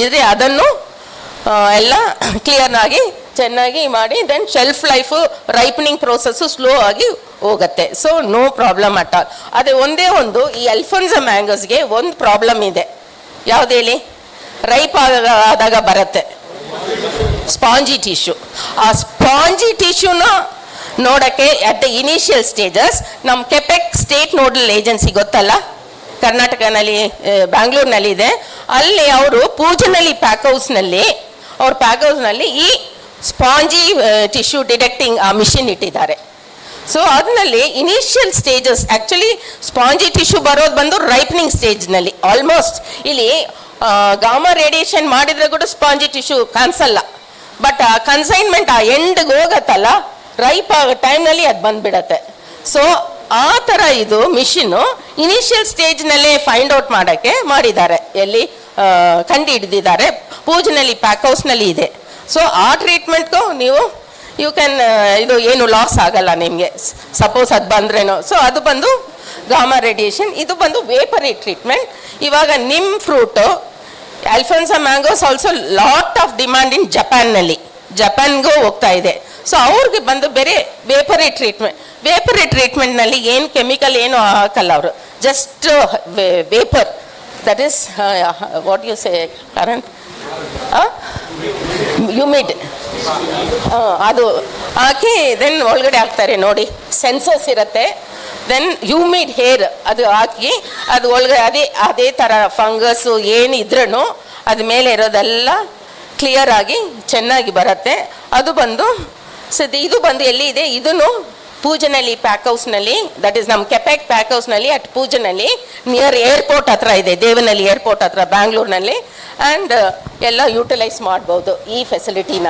ಇದ್ರೆ ಅದನ್ನು ಎಲ್ಲ ಕ್ಲಿಯರ್ ಆಗಿ ಚೆನ್ನಾಗಿ ಮಾಡಿ then shelf life ripening process slow ಆಗಿ ಹೋಗುತ್ತೆ. So no problem at all. ಅದೇ ಒಂದೇ ಒಂದು ಈ ಅಲ್ಫೋನ್ಸಾ ಮ್ಯಾಂಗೋಸ್ಗೆ ಒಂದು ಪ್ರಾಬ್ಲಮ್ ಇದೆ. ಯಾವುದು ಹೇಳಿ? ರೈಪ್ ಆದಾಗ ಬರುತ್ತೆ ಸ್ಪಾಂಜಿ ಟಿಶ್ಯೂ. ಆ ಸ್ಪಾಂಜಿ ಟಿಶ್ಯೂನ ನೋಡೋಕ್ಕೆ ಅಟ್ ದ ಇನಿಷಿಯಲ್ ಸ್ಟೇಜಸ್ ನಮ್ಮ ಕೆಪೆಕ್ ಸ್ಟೇಟ್ ನೋಡಲ್ ಏಜೆನ್ಸಿ ಗೊತ್ತಲ್ಲ, ಕರ್ನಾಟಕನಲ್ಲಿ ಬ್ಯಾಂಗ್ಳೂರ್ನಲ್ಲಿ ಇದೆ. ಅಲ್ಲಿ ಅವರು ಪೂಜನಳ್ಳಿ ಪ್ಯಾಕ್ ಹೌಸ್ನಲ್ಲಿ ಈ ಸ್ಪಾಂಜಿ ಟಿಶ್ಯೂ ಡಿಟೆಕ್ಟಿಂಗ್ ಆ ಮಿಷಿನ್ ಇಟ್ಟಿದ್ದಾರೆ. ಸೊ ಅದರಲ್ಲಿ initial stages actually spongy tissue ಬರೋದು ಬಂದು ರೈಪನಿಂಗ್ ಸ್ಟೇಜ್ನಲ್ಲಿ. ಆಲ್ಮೋಸ್ಟ್ ಇಲ್ಲಿ ಗಾಮಾ ರೇಡಿಯೇಷನ್ ಮಾಡಿದ್ರೆ ಕೂಡ ಸ್ಪಾಂಜಿ ಟಿಶ್ಯೂ ಕಾಣಿಸಲ್ಲ, ಬಟ್ ಆ ಕನ್ಸೈನ್ಮೆಂಟ್ ಆ ಎಂಡ್ಗೆ ಹೋಗತ್ತಲ್ಲ, ರೈಪ್ ಆಗೋ ಟೈಮ್ನಲ್ಲಿ ಅದು ಬಂದ್ಬಿಡತ್ತೆ. ಸೊ ಆ ಥರ ಇದು ಮಿಷಿನ್ನು ಇನಿಷಿಯಲ್ ಸ್ಟೇಜ್ನಲ್ಲೇ ಫೈಂಡ್ ಔಟ್ ಮಾಡೋಕ್ಕೆ ಮಾಡಿದ್ದಾರೆ, ಎಲ್ಲಿ ಕಂಡು ಹಿಡಿದಿದ್ದಾರೆ, ಪೂಜನಲ್ಲಿ ಪ್ಯಾಕ್ ಹೌಸ್ನಲ್ಲಿ ಇದೆ. ಸೊ ಆ ಟ್ರೀಟ್ಮೆಂಟ್ಗೂ ಯು ಕ್ಯಾನ್ ಇದು ಏನು ಲಾಸ್ ಆಗಲ್ಲ ನಿಮಗೆ, ಸಪೋಸ್ ಅದು ಬಂದ್ರೇನೋ. ಸೊ ಅದು ಬಂದು ಗಾಮಾ ರೇಡಿಯೇಷನ್, ಇದು ಬಂದು ವೇಪರಿ ಟ್ರೀಟ್ಮೆಂಟ್. ಇವಾಗ ನಿಮ್ fruit Alphonso mangoes also lot of demand in ಜಪಾನ್ಗೂ ಹೋಗ್ತಾ ಇದೆ. ಸೊ ಅವ್ರಿಗೆ ಬಂದು ಬೇರೆ ವೇಪರಿ ಟ್ರೀಟ್ಮೆಂಟ್ನಲ್ಲಿ ಏನು ಕೆಮಿಕಲ್ ಏನು ಹಾಕಲ್ಲ ಅವರು, just vapour, that is what you say Karan, humid, ಅದು ಹಾಕಿ ದೆನ್ ಒಳಗಡೆ ಹಾಕ್ತಾರೆ ನೋಡಿ, ಸೆನ್ಸರ್ಸ್ ಇರುತ್ತೆ, ದೆನ್ ಹ್ಯೂಮಿಡ್ ಹೇರ್ ಅದು ಹಾಕಿ ಅದು ಒಳಗಡೆ ಅದೇ ಥರ ಫಂಗಸ್ಸು ಏನಿದ್ರೂ ಅದು ಮೇಲೆ ಇರೋದೆಲ್ಲ ಕ್ಲಿಯರ್ ಆಗಿ ಚೆನ್ನಾಗಿ ಬರುತ್ತೆ. ಅದು ಬಂದು ಇದು ಬಂದು ಎಲ್ಲಿ ಇದೆ, ಇದನ್ನು ಪೂಜನಲ್ಲಿ ಪ್ಯಾಕ್ ಹೌಸ್ನಲ್ಲಿ, ದಟ್ ಈಸ್ ನಮ್ಮ ಕೆಪೆಕ್ ಪ್ಯಾಕ್ ಹೌಸ್ನಲ್ಲಿ ಅಟ್ ಪೂಜನಲ್ಲಿ ನಿಯರ್ ಏರ್ಪೋರ್ಟ್ ಹತ್ರ ಇದೆ, ದೇವನಹಳ್ಳಿ ಏರ್ಪೋರ್ಟ್ ಹತ್ರ ಬ್ಯಾಂಗ್ಳೂರ್ನಲ್ಲಿ. ಆ್ಯಂಡ್ ಎಲ್ಲ ಯೂಟಿಲೈಸ್ ಮಾಡ್ಬೋದು ಈ ಫೆಸಿಲಿಟಿನ.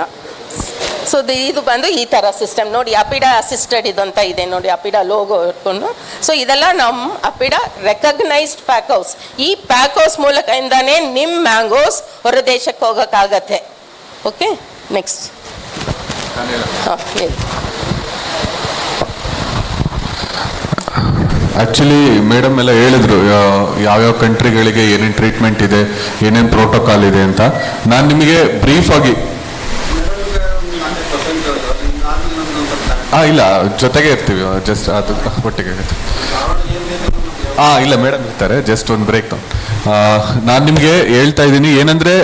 ಸೊ ಇದು ಬಂದು ಈ ಥರ ಸಿಸ್ಟಮ್ ನೋಡಿ, ಅಪಿಡಾ ಅಸಿಸ್ಟೆಡ್ ಇದು ಅಂತ ಇದೆ ನೋಡಿ, ಅಪಿಡಾ ಲೋಗೋ ಇಟ್ಕೊಂಡು. ಸೊ ಇದೆಲ್ಲ ನಮ್ಮ ಅಪಿಡಾ ರೆಕಗ್ನೈಸ್ಡ್ ಪ್ಯಾಕ್ ಹೌಸ್. ಈ ಪ್ಯಾಕ್ ಹೌಸ್ ಮೂಲಕದಿಂದಾನೇ ನಿಮ್ಮ ಮ್ಯಾಂಗೋಸ್ ಹೊರ ದೇಶಕ್ಕೆ ಹೋಗೋಕ್ಕಾಗತ್ತೆ. Okay, next.
ಆ್ಯಕ್ಚುಲಿ ಮೇಡಮ್ ಎಲ್ಲ ಹೇಳಿದ್ರು ಯಾವ್ಯಾವ ಕಂಟ್ರಿಗಳಿಗೆ ಏನೇನು ಟ್ರೀಟ್ಮೆಂಟ್ ಇದೆ, ಏನೇನು ಪ್ರೋಟೋಕಾಲ್ ಇದೆ ಅಂತ. ನಾನು ನಿಮಗೆ ಬ್ರೀಫ್ ಆಗಿ ಇಲ್ಲ ಜೊತೆಗೆ ಇರ್ತೀವಿ, ಜಸ್ಟ್ ಅದು ಒಟ್ಟಿಗೆ ಇಲ್ಲ ಮೇಡಮ್ ಇರ್ತಾರೆ, ಜಸ್ಟ್ ಒಂದು ಬ್ರೇಕ್. ನಾನು ನಿಮಗೆ ಹೇಳ್ತಾ ಇದ್ದೀನಿ ಏನಂದ್ರೆ,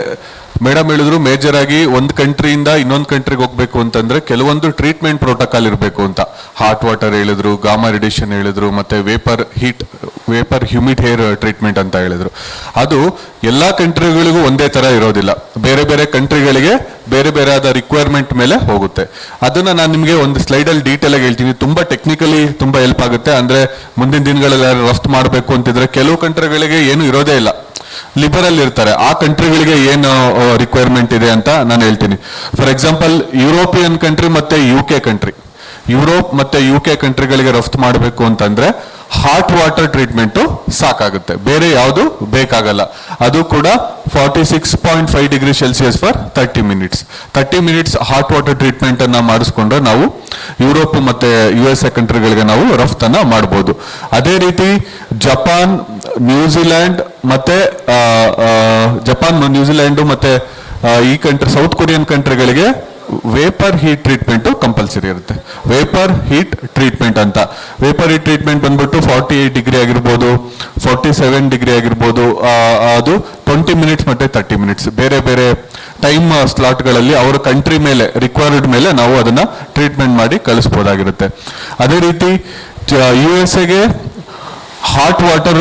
ಮೇಡಮ್ ಹೇಳಿದ್ರು ಮೇಜರ್ ಆಗಿ ಒಂದು ಕಂಟ್ರಿಯಿಂದ ಇನ್ನೊಂದು ಕಂಟ್ರಿಗೆ ಹೋಗ್ಬೇಕು ಅಂತಂದ್ರೆ ಕೆಲವೊಂದು ಟ್ರೀಟ್ಮೆಂಟ್ ಪ್ರೋಟೋಕಾಲ್ ಇರಬೇಕು ಅಂತ. ಹಾಟ್ ವಾಟರ್ ಹೇಳಿದ್ರು, ಗಾಮಾ ರೇಡಿಯೇಷನ್ ಹೇಳಿದ್ರು, ಮತ್ತೆ ವೇಪರ್ ಹ್ಯೂಮಿಡ್ ಹೇರ್ ಟ್ರೀಟ್ಮೆಂಟ್ ಅಂತ ಹೇಳಿದ್ರು. ಅದು ಎಲ್ಲಾ ಕಂಟ್ರಿಗಳಿಗೂ ಒಂದೇ ತರ ಇರೋದಿಲ್ಲ, ಬೇರೆ ಬೇರೆ ಕಂಟ್ರಿಗಳಿಗೆ ಬೇರೆ ಬೇರೆ ಆದ ರಿಕ್ವೈರ್ಮೆಂಟ್ ಮೇಲೆ ಹೋಗುತ್ತೆ. ಅದನ್ನ ನಾನು ನಿಮಗೆ ಒಂದು ಸ್ಲೈಡಲ್ಲಿ ಡೀಟೇಲ್ ಆಗಿ ಹೇಳ್ತೀನಿ, ತುಂಬಾ ಟೆಕ್ನಿಕಲಿ ತುಂಬಾ ಹೆಲ್ಪ್ ಆಗುತ್ತೆ. ಅಂದ್ರೆ ಮುಂದಿನ ದಿನಗಳಲ್ಲಿ ಯಾರು ರಫ್ತು ಮಾಡಬೇಕು ಅಂತಿದ್ರೆ ಕೆಲವು ಕಂಟ್ರಿಗಳಿಗೆ ಏನು ಇರೋದೇ ಇಲ್ಲ, ಲಿಬರಲ್ ಇರ್ತಾರೆ, ಆ ಕಂಟ್ರಿಗಳಿಗೆ ಏನು ರಿಕ್ವೈರ್ಮೆಂಟ್ ಇದೆ ಅಂತ ನಾನು ಹೇಳ್ತೀನಿ. ಫಾರ್ ಎಕ್ಸಾಂಪಲ್ ಯುರೋಪಿಯನ್ ಕಂಟ್ರಿ ಮತ್ತೆ ಯುರೋಪ್ ಮತ್ತೆ UK ಕಂಟ್ರಿಗಳಿಗೆ ರಫ್ತು ಮಾಡಬೇಕು ಅಂತಂದ್ರೆ ಹಾಟ್ ವಾಟರ್ ಟ್ರೀಟ್ಮೆಂಟು ಸಾಕಾಗುತ್ತೆ, ಬೇರೆ ಯಾವುದು ಬೇಕಾಗಲ್ಲ. ಅದು ಕೂಡ 46.5 degree Celsius for 30 minutes hot water treatment ಅನ್ನ ಮಾಡಿಸ್ಕೊಂಡ್ರೆ ನಾವು ಯುರೋಪ್ ಮತ್ತೆ USA ಕಂಟ್ರಿಗಳಿಗೆ ನಾವು ರಫ್ತನ್ನ ಮಾಡ್ಬೋದು. ಅದೇ ರೀತಿ ಜಪಾನ್, ನ್ಯೂಜಿಲ್ಯಾಂಡ್ ಮತ್ತೆ ಈ ಕಂಟ್ರಿ ಸೌತ್ ಕೊರಿಯನ್ ಕಂಟ್ರಿಗಳಿಗೆ ವೇಪರ್ ಹೀಟ್ ಟ್ರೀಟ್ಮೆಂಟ್ ಕಂಪಲ್ಸರಿ ಇರುತ್ತೆ. ವೇಪರ್ ಹೀಟ್ ಟ್ರೀಟ್ಮೆಂಟ್ ಅಂತ, ವೇಪರ್ ಹೀಟ್ ಟ್ರೀಟ್ಮೆಂಟ್ ಬಂದ್ಬಿಟ್ಟು 48 ಡಿಗ್ರಿ ಆಗಿರ್ಬೋದು, 47 ಡಿಗ್ರಿ ಆಗಿರ್ಬೋದು, ಅದು 20 ಮಿನಿಟ್ಸ್ ಮತ್ತೆ 30 ಮಿನಿಟ್ಸ್ ಬೇರೆ ಬೇರೆ ಟೈಮ್ ಸ್ಲಾಟ್ಗಳಲ್ಲಿ ಅವರ ಕಂಟ್ರಿ ಮೇಲೆ ರಿಕ್ವೈರ್ಡ್ ಮೇಲೆ ನಾವು ಅದನ್ನ ಟ್ರೀಟ್ಮೆಂಟ್ ಮಾಡಿ ಕಳಿಸ್ಬೋದಾಗಿರುತ್ತೆ. ಅದೇ ರೀತಿ USA ಹಾಟ್ ವಾಟರ್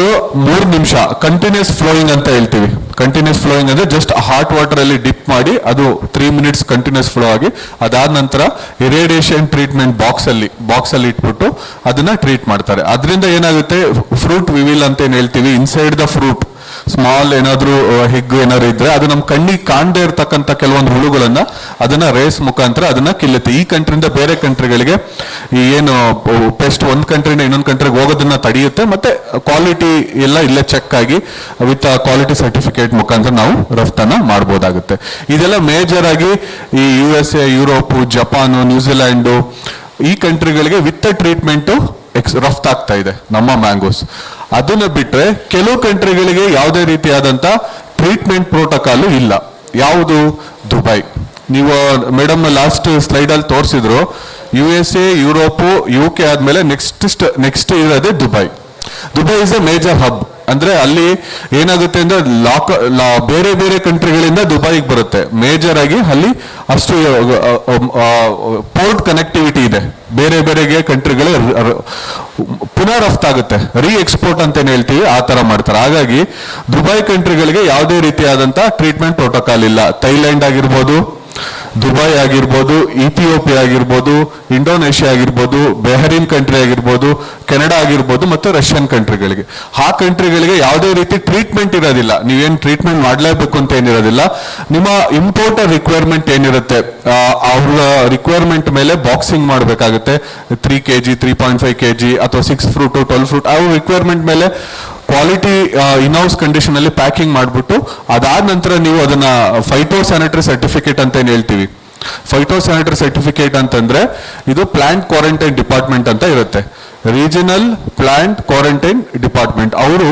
3 ನಿಮಿಷ ಕಂಟಿನ್ಯೂಸ್ ಫ್ಲೋಯಿಂಗ್ ಅಂತ ಹೇಳ್ತೀವಿ. ಕಂಟಿನ್ಯೂಸ್ ಫ್ಲೋಯಿಂಗ್ ಅಂದ್ರೆ ಜಸ್ಟ್ ಹಾಟ್ ವಾಟರ್ ಅಲ್ಲಿ ಡಿಪ್ ಮಾಡಿ ಅದು 3 ಮಿನಿಟ್ಸ್ ಕಂಟಿನ್ಯೂಸ್ ಫ್ಲೋ ಆಗಿ ಅದಾದ ನಂತರ ಇರೇಡಿಯೇಷನ್ ಟ್ರೀಟ್ಮೆಂಟ್ ಬಾಕ್ಸ್ ಅಲ್ಲಿ ಇಟ್ಬಿಟ್ಟು ಅದನ್ನ ಟ್ರೀಟ್ ಮಾಡ್ತಾರೆ. ಅದರಿಂದ ಏನಾಗುತ್ತೆ, ಫ್ರೂಟ್ ವಿವಿಲ್ ಅಂತ ಏನ್ ಹೇಳ್ತೀವಿ, ಇನ್ಸೈಡ್ ದ ಫ್ರೂಟ್ ಸ್ಮಾಲ್ ಏನಾದ್ರು ಹಿಗ್ಗು ಏನಾದ್ರು ಇದ್ರೆ ಅದು ನಮ್ಮ ಕಣ್ಣಿಗೆ ಕಾಣದೇ ಇರ್ತಕ್ಕಂಥ ಕೆಲವೊಂದು ಹುಳುಗಳನ್ನ ಅದನ್ನ ರೇಸ್ ಮುಖಾಂತರ ಅದನ್ನ ಕಿಲ್ಲುತ್ತೆ. ಈ ಕಂಟ್ರಿಯಿಂದ ಬೇರೆ ಕಂಟ್ರಿಗಳಿಗೆ ಏನು ಪೆಸ್ಟ್ ಒಂದ್ ಕಂಟ್ರಿಯಿಂದ ಇನ್ನೊಂದು ಕಂಟ್ರಿಗೆ ಹೋಗೋದನ್ನ ತಡೆಯುತ್ತೆ. ಮತ್ತೆ ಕ್ವಾಲಿಟಿ ಎಲ್ಲ ಇಲ್ಲೇ ಚೆಕ್ ಆಗಿ ವಿತ್ ಕ್ವಾಲಿಟಿ ಸರ್ಟಿಫಿಕೇಟ್ ಮುಖಾಂತರ ನಾವು ರಫ್ತನ್ನ ಮಾಡಬಹುದಾಗುತ್ತೆ. ಇದೆಲ್ಲ ಮೇಜರ್ ಆಗಿ ಈ USA, ಯುರೋಪ್, ಜಪಾನ್, ನ್ಯೂಜಿಲ್ಯಾಂಡ್ ಈ ಕಂಟ್ರಿಗಳಿಗೆ ವಿತ್ ಟ್ರೀಟ್ಮೆಂಟ್ ರಫ್ತಾಗ್ತಾ ಇದೆ ನಮ್ಮ ಮ್ಯಾಂಗೋಸ್. ಅದನ್ನ ಬಿಟ್ರೆ ಕೆಲವು ಕಂಟ್ರಿಗಳಿಗೆ ಯಾವುದೇ ರೀತಿಯಾದಂತ ಟ್ರೀಟ್ಮೆಂಟ್ ಪ್ರೋಟೋಕಾಲ್ ಇಲ್ಲ. ಯಾವುದು? ದುಬೈ. ನೀವು ಮೇಡಮ್ ಲಾಸ್ಟ್ ಸ್ಲೈಡ್ ಅಲ್ಲಿ ತೋರಿಸಿದ್ರು, USA, ಯುರೋಪ್, UK ಆದ್ಮೇಲೆ ನೆಕ್ಸ್ಟ್ ಇರೋದೇ Dubai. Dubai is A major hub. ಅಂದ್ರೆ ಅಲ್ಲಿ ಏನಾಗುತ್ತೆ ಅಂದ್ರೆ ಬೇರೆ ಬೇರೆ ಕಂಟ್ರಿಗಳಿಂದ ದುಬೈಗೆ ಬರುತ್ತೆ ಮೇಜರ್ ಆಗಿ ಅಲ್ಲಿ ಅಷ್ಟು ಪೋರ್ಟ್ ಕನೆಕ್ಟಿವಿಟಿ ಇದೆ, ಬೇರೆ ಬೇರೆಗೆ ಕಂಟ್ರಿಗಳೇ ಪುನಃ ರಫ್ತಾಗುತ್ತೆ, ರೀ ಎಕ್ಸ್ಪೋರ್ಟ್ ಅಂತ ಏನ್ ಹೇಳ್ತೀವಿ ಆ ತರ ಮಾಡ್ತಾರೆ. ಹಾಗಾಗಿ ದುಬೈ ಕಂಟ್ರಿಗಳಿಗೆ ಯಾವುದೇ ರೀತಿಯಾದಂತ ಟ್ರೀಟ್ಮೆಂಟ್ ಪ್ರೋಟೋಕಾಲ್ ಇಲ್ಲ. ಥೈಲ್ಯಾಂಡ್ ಆಗಿರ್ಬೋದು, ದುಬೈ ಆಗಿರ್ಬೋದು, ಇಥಿಯೋಪಿಯಾ ಆಗಿರ್ಬೋದು, ಇಂಡೋನೇಷ್ಯಾ ಆಗಿರ್ಬೋದು, ಬೆಹರಿನ್ ಕಂಟ್ರಿ ಆಗಿರ್ಬೋದು, ಕೆನಡಾ ಆಗಿರ್ಬೋದು ಮತ್ತು ರಷ್ಯನ್ ಕಂಟ್ರಿಗಳಿಗೆ, ಆ ಕಂಟ್ರಿಗಳಿಗೆ ಯಾವುದೇ ರೀತಿ ಟ್ರೀಟ್ಮೆಂಟ್ ಇರೋದಿಲ್ಲ. ನೀವೇನು ಟ್ರೀಟ್ಮೆಂಟ್ ಮಾಡಲೇಬೇಕು ಅಂತ ಏನಿರೋದಿಲ್ಲ. ನಿಮ್ಮ ಇಂಪೋರ್ಟರ್ ರಿಕ್ವೈರ್ಮೆಂಟ್ ಏನಿರುತ್ತೆ ಅವ್ರ ರಿಕ್ವೈರ್ಮೆಂಟ್ ಮೇಲೆ ಬಾಕ್ಸಿಂಗ್ ಮಾಡಬೇಕಾಗುತ್ತೆ. 3 kg 3.5 kg ಅಥವಾ 6 ಫ್ರೂಟ್ 12 ಫ್ರೂಟ್ ಅವ್ರ ರಿಕ್ವೈರ್ಮೆಂಟ್ ಮೇಲೆ ಕ್ವಾಲಿಟಿ ಇನ್ಹೌಸ್ ಕಂಡೀಷನ್ ಅಲ್ಲಿ ಪ್ಯಾಕಿಂಗ್ ಮಾಡಿಬಿಟ್ಟು ಅದಾದ ನಂತರ ನೀವು ಅದನ್ನ ಫೈಟೋ ಸ್ಯಾನಿಟರಿ ಸರ್ಟಿಫಿಕೇಟ್ ಅಂತ ಏನ್ ಹೇಳ್ತೀವಿ. ಫೈಟೋ ಸ್ಯಾನಿಟರಿ ಸರ್ಟಿಫಿಕೇಟ್ ಅಂತಂದ್ರೆ ಇದು ಪ್ಲಾಂಟ್ ಕ್ವಾರಂಟೈನ್ ಡಿಪಾರ್ಟ್ಮೆಂಟ್ ಅಂತ ಇರುತ್ತೆ. ರೀಜನಲ್ ಪ್ಲಾಂಟ್ ಕ್ವಾರಂಟೈನ್ ಡಿಪಾರ್ಟ್ಮೆಂಟ್ ಅವರು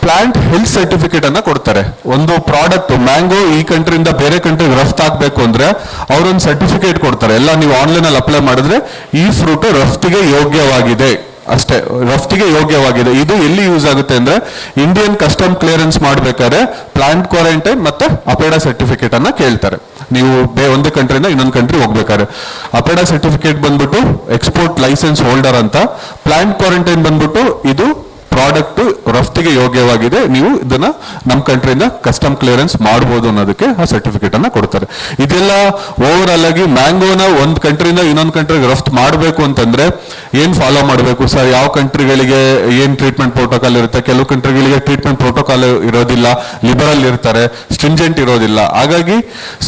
ಪ್ಲಾಂಟ್ ಹೆಲ್ತ್ ಸರ್ಟಿಫಿಕೇಟ್ ಅನ್ನ ಕೊಡ್ತಾರೆ. ಒಂದು ಪ್ರಾಡಕ್ಟ್ ಮ್ಯಾಂಗೋ ಈ ಕಂಟ್ರಿಯಿಂದ ಬೇರೆ ಕಂಟ್ರಿಗೆ ರಫ್ತಾಗಬೇಕು ಅಂದ್ರೆ ಅವರೊಂದು ಸರ್ಟಿಫಿಕೇಟ್ ಕೊಡ್ತಾರೆ. ಎಲ್ಲ ನೀವು ಆನ್ಲೈನ್ ಅಲ್ಲಿ ಅಪ್ಲೈ ಮಾಡಿದ್ರೆ ಈ ಫ್ರೂಟ್ ರಫ್ತಿಗೆ ಯೋಗ್ಯವಾಗಿದೆ, ಅಷ್ಟೇ ರಫ್ತಿಗೆ ಯೋಗ್ಯವಾಗಿದೆ. ಇದು ಎಲ್ಲಿ ಯೂಸ್ ಆಗುತ್ತೆ ಅಂದ್ರೆ ಇಂಡಿಯನ್ ಕಸ್ಟಮ್ ಕ್ಲಿಯರೆನ್ಸ್ ಮಾಡ್ಬೇಕಾದ್ರೆ ಪ್ಲಾಂಟ್ ಕ್ವಾರಂಟೈನ್ ಮತ್ತೆ ಅಪೆಡಾ ಸರ್ಟಿಫಿಕೇಟ್ ಅನ್ನ ಕೇಳ್ತಾರೆ. ನೀವು ಒಂದು ಕಂಟ್ರಿಯಿಂದ ಇನ್ನೊಂದು ಕಂಟ್ರಿ ಹೋಗ್ಬೇಕಾದ್ರೆ ಅಪೆಡಾ ಸರ್ಟಿಫಿಕೇಟ್ ಬಂದ್ಬಿಟ್ಟು ಎಕ್ಸ್ಪೋರ್ಟ್ ಲೈಸೆನ್ಸ್ ಹೋಲ್ಡರ್ ಅಂತ, ಪ್ಲಾಂಟ್ ಕ್ವಾರಂಟೈನ್ ಬಂದ್ಬಿಟ್ಟು ಇದು ಪ್ರಾಡಕ್ಟ್ ರಫ್ತಿಗೆ ಯೋಗ್ಯವಾಗಿದೆ, ನೀವು ಇದನ್ನ ನಮ್ಮ ಕಂಟ್ರಿಯಿಂದ ಕಸ್ಟಮ್ ಕ್ಲಿಯರೆನ್ಸ್ ಮಾಡಬಹುದು ಅನ್ನೋದಕ್ಕೆ ಆ ಸರ್ಟಿಫಿಕೇಟ್ ಅನ್ನ ಕೊಡ್ತಾರೆ. ಇದೆಲ್ಲ ಓವರ್ ಆಲ್ ಆಗಿ ಮ್ಯಾಂಗೋನ ಒಂದು ಕಂಟ್ರಿಯಿಂದ ಇನ್ನೊಂದು ಕಂಟ್ರಿಗೆ ರಫ್ತು ಮಾಡಬೇಕು ಅಂತಂದ್ರೆ ಏನ್ ಫಾಲೋ ಮಾಡಬೇಕು ಸರ್, ಯಾವ ಕಂಟ್ರಿಗಳಿಗೆ ಏನ್ ಟ್ರೀಟ್ಮೆಂಟ್ ಪ್ರೋಟೋಕಾಲ್ ಇರುತ್ತೆ. ಕೆಲವು ಕಂಟ್ರಿಗಳಿಗೆ ಟ್ರೀಟ್ಮೆಂಟ್ ಪ್ರೋಟೋಕಾಲ್ ಇರೋದಿಲ್ಲ, ಲಿಬರಲ್ ಇರ್ತಾರೆ, ಸ್ಟ್ರಿಂಜೆಂಟ್ ಇರೋದಿಲ್ಲ. ಹಾಗಾಗಿ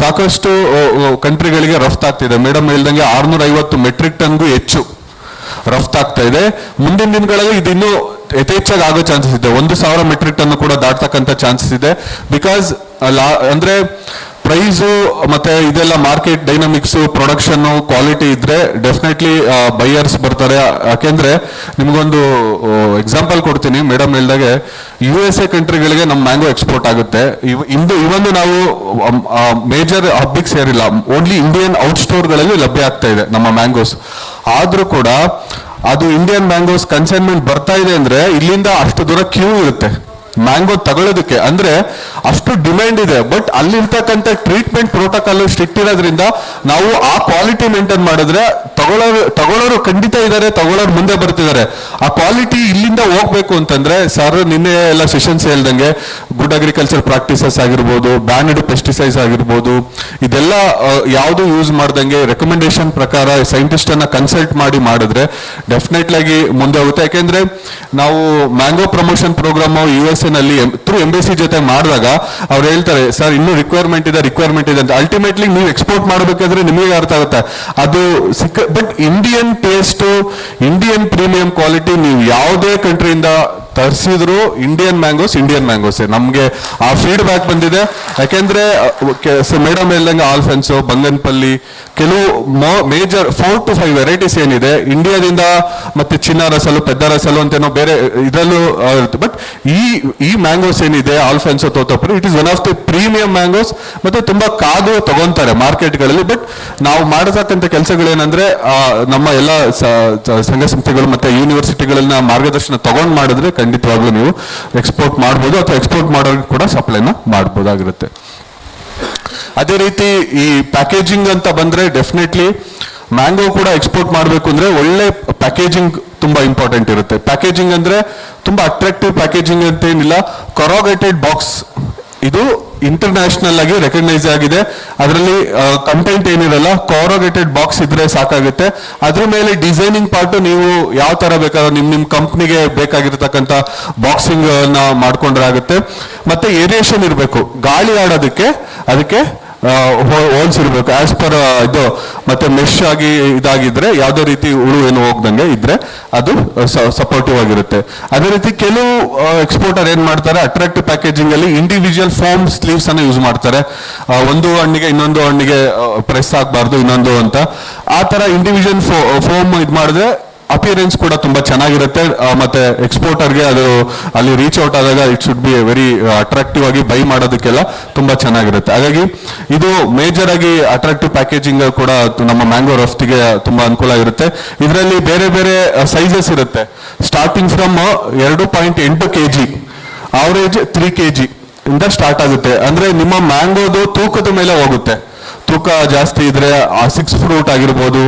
ಸಾಕಷ್ಟು ಕಂಟ್ರಿಗಳಿಗೆ ರಫ್ತಾಗ್ತಿದೆ. ಮೇಡಮ್ ಹೇಳ್ದಂಗೆ 650 ಮೆಟ್ರಿಕ್ ಟನ್ಗೂ ಹೆಚ್ಚು ರಫ್ತಾಗ್ತಾ ಇದೆ. ಮುಂದಿನ ದಿನಗಳಲ್ಲಿ ಇದು ಇನ್ನೂ ಯಥೇಚ್ಛಾಗಿ ಆಗೋ ಚಾನ್ಸಸ್ ಇದೆ. 1,000 ಮೆಟ್ರಿಕ್ ಟನ್ ಕೂಡ ದಾಟ್ತಕ್ಕಂಥ ಚಾನ್ಸಸ್ ಇದೆ. ಬಿಕಾಸ್ ಅಂದ್ರೆ ಪ್ರೈಸು ಮತ್ತೆ ಇದೆಲ್ಲ ಮಾರ್ಕೆಟ್ ಡೈನಮಿಕ್ಸ್, ಪ್ರೊಡಕ್ಷನ್ ಕ್ವಾಲಿಟಿ ಇದ್ರೆ ಡೆಫಿನೆಟ್ಲಿ ಬೈಯರ್ಸ್ ಬರ್ತಾರೆ. ಯಾಕೆಂದ್ರೆ ನಿಮ್ಗೊಂದು ಎಕ್ಸಾಂಪಲ್ ಕೊಡ್ತೀನಿ. ಮೇಡಮ್ ಹೇಳ್ದಾಗೆ USA ಕಂಟ್ರಿಗಳಿಗೆ ನಮ್ಮ ಮ್ಯಾಂಗೋ ಎಕ್ಸ್ಪೋರ್ಟ್ ಆಗುತ್ತೆ. ಇವೊಂದು ನಾವು ಮೇಜರ್ ಹಬ್ಬಿಗೆ ಸೇರಿಲ್ಲ, ಓನ್ಲಿ ಇಂಡಿಯನ್ ಔಟ್ ಸ್ಟೋರ್ಗಳಲ್ಲಿ ಲಭ್ಯ ಆಗ್ತಾ ಇದೆ ನಮ್ಮ ಮ್ಯಾಂಗೋಸ್. ಆದ್ರೂ ಕೂಡ ಅದು ಇಂಡಿಯನ್ ಮ್ಯಾಂಗೋಸ್ ಕನ್ಸೈನ್ಮೆಂಟ್ ಬರ್ತಾ ಇದೆ ಅಂದ್ರೆ ಇಲ್ಲಿಂದ ಅಷ್ಟು ದೂರ ಕ್ಯೂ ಇರುತ್ತೆ ಮ್ಯಾಂಗೋ ತಗೊಳ್ಳೋದಕ್ಕೆ. ಅಂದ್ರೆ ಅಷ್ಟು ಡಿಮ್ಯಾಂಡ್ ಇದೆ. ಬಟ್ ಅಲ್ಲಿರ್ತಕ್ಕಂಥ ಟ್ರೀಟ್ಮೆಂಟ್ ಪ್ರೋಟೋಕಾಲ್ ಸ್ಟ್ರಿಕ್ಟ್ ಇರೋದ್ರಿಂದ ನಾವು ಆ ಕ್ವಾಲಿಟಿ ಮೇಂಟೈನ್ ಮಾಡಿದ್ರೆ ತಗೊಳ್ಳೋರು ಖಂಡಿತ ಇದ್ದಾರೆ, ತಗೊಳ್ಳೋರು ಮುಂದೆ ಬರ್ತಿದ್ದಾರೆ. ಆ ಕ್ವಾಲಿಟಿ ಇಲ್ಲಿಂದ ಹೋಗ್ಬೇಕು ಅಂತಂದ್ರೆ ಸರ್ ನಿನ್ನೆ ಎಲ್ಲ ಸೆಷನ್ಸ್ ಹೇಳ್ದಂಗೆ ಗುಡ್ ಅಗ್ರಿಕಲ್ಚರ್ ಪ್ರಾಕ್ಟೀಸಸ್ ಆಗಿರ್ಬೋದು, ಬ್ಯಾನ್ಡ್ ಪೆಸ್ಟಿಸೈಡ್ಸ್ ಆಗಿರ್ಬೋದು, ಇದೆಲ್ಲ ಯಾವುದು ಯೂಸ್ ಮಾಡ್ದಂಗೆ ರೆಕಮೆಂಡೇಶನ್ ಪ್ರಕಾರ ಸೈಂಟಿಸ್ಟ್ ಅನ್ನ ಕನ್ಸಲ್ಟ್ ಮಾಡಿ ಮಾಡಿದ್ರೆ ಡೆಫಿನೆಟ್ಲಿ ಆಗಿ ಮುಂದೆ ಹೋಗುತ್ತೆ. ಯಾಕೆಂದ್ರೆ ನಾವು ಮ್ಯಾಂಗೋ ಪ್ರಮೋಷನ್ ಪ್ರೋಗ್ರಾಮ್ USA ನಲ್ಲಿ ಥ್ರೂ ಎಂಬೆಸಿ ಜೊತೆ ಮಾಡಿದಾಗ ಅವ್ರು ಹೇಳ್ತಾರೆ ಸರ್ ಇನ್ನೂ ರಿಕ್ವೈರ್ಮೆಂಟ್ ಇದೆ ಅಂತ. ಅಲ್ಟಿಮೇಟ್ಲಿ ನೀವು ಎಕ್ಸ್ಪೋರ್ಟ್ ಮಾಡಬೇಕಾದ್ರೆ ನಿಮಗೆ ಅರ್ಥ ಆಗುತ್ತೆ ಅದು but Indian taste, Indian premium quality ನೀವು ಯಾವುದೇ ಕಂಟ್ರಿಯಿಂದ ತರಿಸಿದ್ರು ಇಂಡಿಯನ್ ಮ್ಯಾಂಗೋಸ್ ನಮ್ಗೆ ಆ ಫೀಡ್ಬ್ಯಾಕ್ ಬಂದಿದೆ. ಯಾಕೆಂದ್ರೆ ಮೇಡಮ್ ಹೇಳ್ದಂಗೆ ಆಲ್ಫೆನ್ಸೋ, ಬಂಗನ್ಪಲ್ಲಿ ಕೆಲವು ಮೇಜರ್ 4 to 5 ವೆರೈಟೀಸ್ ಏನಿದೆ ಇಂಡಿಯಾದಿಂದ, ಮತ್ತೆ ಚಿನ್ನ ರಸಲು, ಪೆದ್ದ ರಸಲು ಅಂತೇನೋ ಬೇರೆ ಇದರಲ್ಲೂ ಇರುತ್ತೆ. ಬಟ್ ಈ ಮ್ಯಾಂಗೋಸ್ ಏನಿದೆ Alfonso, Totapuri, it is one of the premium mangoes. ಮತ್ತೆ ತುಂಬಾ ಕಾದು ತಗೊಂತಾರೆ ಮಾರ್ಕೆಟ್ಗಳಲ್ಲಿ. ಬಟ್ ನಾವು ಮಾಡತಕ್ಕಂಥ ಕೆಲಸಗಳೇನಂದ್ರೆ ನಮ್ಮ ಎಲ್ಲ ಸಂಘ ಸಂಸ್ಥೆಗಳು ಮತ್ತೆ ಯೂನಿವರ್ಸಿಟಿಗಳನ್ನ ಮಾರ್ಗದರ್ಶನ ತಗೊಂಡ್ ಮಾಡಿದ್ರೆ ಖಂಡಿತವಾಗ್ಲೂ ನೀವು ಎಕ್ಸ್ಪೋರ್ಟ್ ಮಾಡ್ಬೋದು ಅಥವಾ ಎಕ್ಸ್ಪೋರ್ಟ್ ಮಾಡೋರಿಗೆ ಕೂಡ ಸಪ್ಲೈನ ಮಾಡ್ಬೋದಾಗಿರುತ್ತೆ. ಅದೇ ರೀತಿ ಈ ಪ್ಯಾಕೇಜಿಂಗ್ ಅಂತ ಬಂದ್ರೆ ಡೆಫಿನೆಟ್ಲಿ ಮ್ಯಾಂಗೋ ಕೂಡ ಎಕ್ಸ್ಪೋರ್ಟ್ ಮಾಡಬೇಕು ಅಂದ್ರೆ ಒಳ್ಳೆ ಪ್ಯಾಕೇಜಿಂಗ್ ತುಂಬಾ ಇಂಪಾರ್ಟೆಂಟ್ ಇರುತ್ತೆ. ಪ್ಯಾಕೇಜಿಂಗ್ ಅಂದ್ರೆ ತುಂಬಾ ಅಟ್ರಾಕ್ಟಿವ್ ಪ್ಯಾಕೇಜಿಂಗ್ ಅಂತ ಏನಿಲ್ಲ. ಕೊರೋಗೇಟೆಡ್ ಬಾಕ್ಸ್ ಇದು ಇಂಟರ್ನ್ಯಾಷನಲ್ ಆಗಿ ರೆಕಗ್ನೈಸ್ ಆಗಿದೆ. ಅದರಲ್ಲಿ ಕಂಟೆಂಟ್ ಏನಿರಲ್ಲ, ಕೊರೋಗೇಟೆಡ್ ಬಾಕ್ಸ್ ಇದ್ರೆ ಸಾಕಾಗುತ್ತೆ. ಅದ್ರ ಮೇಲೆ ಡಿಸೈನಿಂಗ್ ಪಾರ್ಟ್ ನೀವು ಯಾವ ತರ ಬೇಕಾದ್ರೂ ನಿಮ್ ಕಂಪ್ನಿಗೆ ಬೇಕಾಗಿರ್ತಕ್ಕಂಥ ಬಾಕ್ಸಿಂಗ್ ನ ಮಾಡ್ಕೊಂಡ್ರೆ ಆಗುತ್ತೆ. ಮತ್ತೆ ಏರಿಯೇಷನ್ ಇರಬೇಕು, ಗಾಳಿ ಆಡೋದಕ್ಕೆ ಅದಕ್ಕೆ ಹೋಲ್ಸ್ ಇರಬೇಕು ಆಸ್ ಪರ್ ಇದು. ಮತ್ತೆ ಮೆಶ್ ಆಗಿ ಇದಾಗಿದ್ರೆ ಯಾವುದೇ ರೀತಿ ಹುಳು ಏನು ಹೋಗ್ದಂಗೆ ಇದ್ರೆ ಅದು ಸಪೋರ್ಟಿವ್ ಆಗಿರುತ್ತೆ. ಅದೇ ರೀತಿ ಕೆಲವು ಎಕ್ಸ್ಪೋರ್ಟರ್ ಏನ್ ಮಾಡ್ತಾರೆ, ಅಟ್ರಾಕ್ಟಿವ್ ಪ್ಯಾಕೇಜಿಂಗ್ ಅಲ್ಲಿ ಇಂಡಿವಿಜುವಲ್ ಫೋಮ್ ಸ್ಲೀವ್ಸ್ ಅನ್ನ ಯೂಸ್ ಮಾಡ್ತಾರೆ. ಒಂದು ಹಣ್ಣಿಗೆ ಇನ್ನೊಂದು ಹಣ್ಣಿಗೆ ಪ್ರೆಸ್ ಆಗಬಾರ್ದು ಇನ್ನೊಂದು ಅಂತ. ಆ ತರ ಇಂಡಿವಿಜುವಲ್ ಫೋಮ್ ಇದು ಮಾಡಿದ್ರೆ ಅಪಿಯರೆನ್ಸ್ ಕೂಡ ತುಂಬಾ ಚೆನ್ನಾಗಿರುತ್ತೆ, ಮತ್ತೆ ಎಕ್ಸ್ಪೋರ್ಟರ್ಗೆ ಅದು ಅಲ್ಲಿ ರೀಚ್ ಔಟ್ ಆದಾಗ it should be very attractive ಆಗಿ ಬೈ ಮಾಡೋದಕ್ಕೆಲ್ಲ ತುಂಬಾ ಚೆನ್ನಾಗಿರುತ್ತೆ. ಹಾಗಾಗಿ ಇದು ಮೇಜರ್ ಆಗಿ ಅಟ್ರಾಕ್ಟಿವ್ ಪ್ಯಾಕೇಜಿಂಗ್ ಕೂಡ ನಮ್ಮ ಮ್ಯಾಂಗೋ ರಫ್ತಿಗೆ ತುಂಬಾ ಅನುಕೂಲ ಇರುತ್ತೆ. ಇದರಲ್ಲಿ ಬೇರೆ ಬೇರೆ ಸೈಜಸ್ ಇರುತ್ತೆ, starting from 2.8 kg, average 3 kg ಇಂದ ಸ್ಟಾರ್ಟ್ ಆಗುತ್ತೆ. ಅಂದ್ರೆ ನಿಮ್ಮ ಮ್ಯಾಂಗೋದು ತೂಕದ ಮೇಲೆ ಹೋಗುತ್ತೆ. ತೂಕ ಜಾಸ್ತಿ ಇದ್ರೆ 6 ಫ್ರೂಟ್ ಆಗಿರ್ಬೋದು,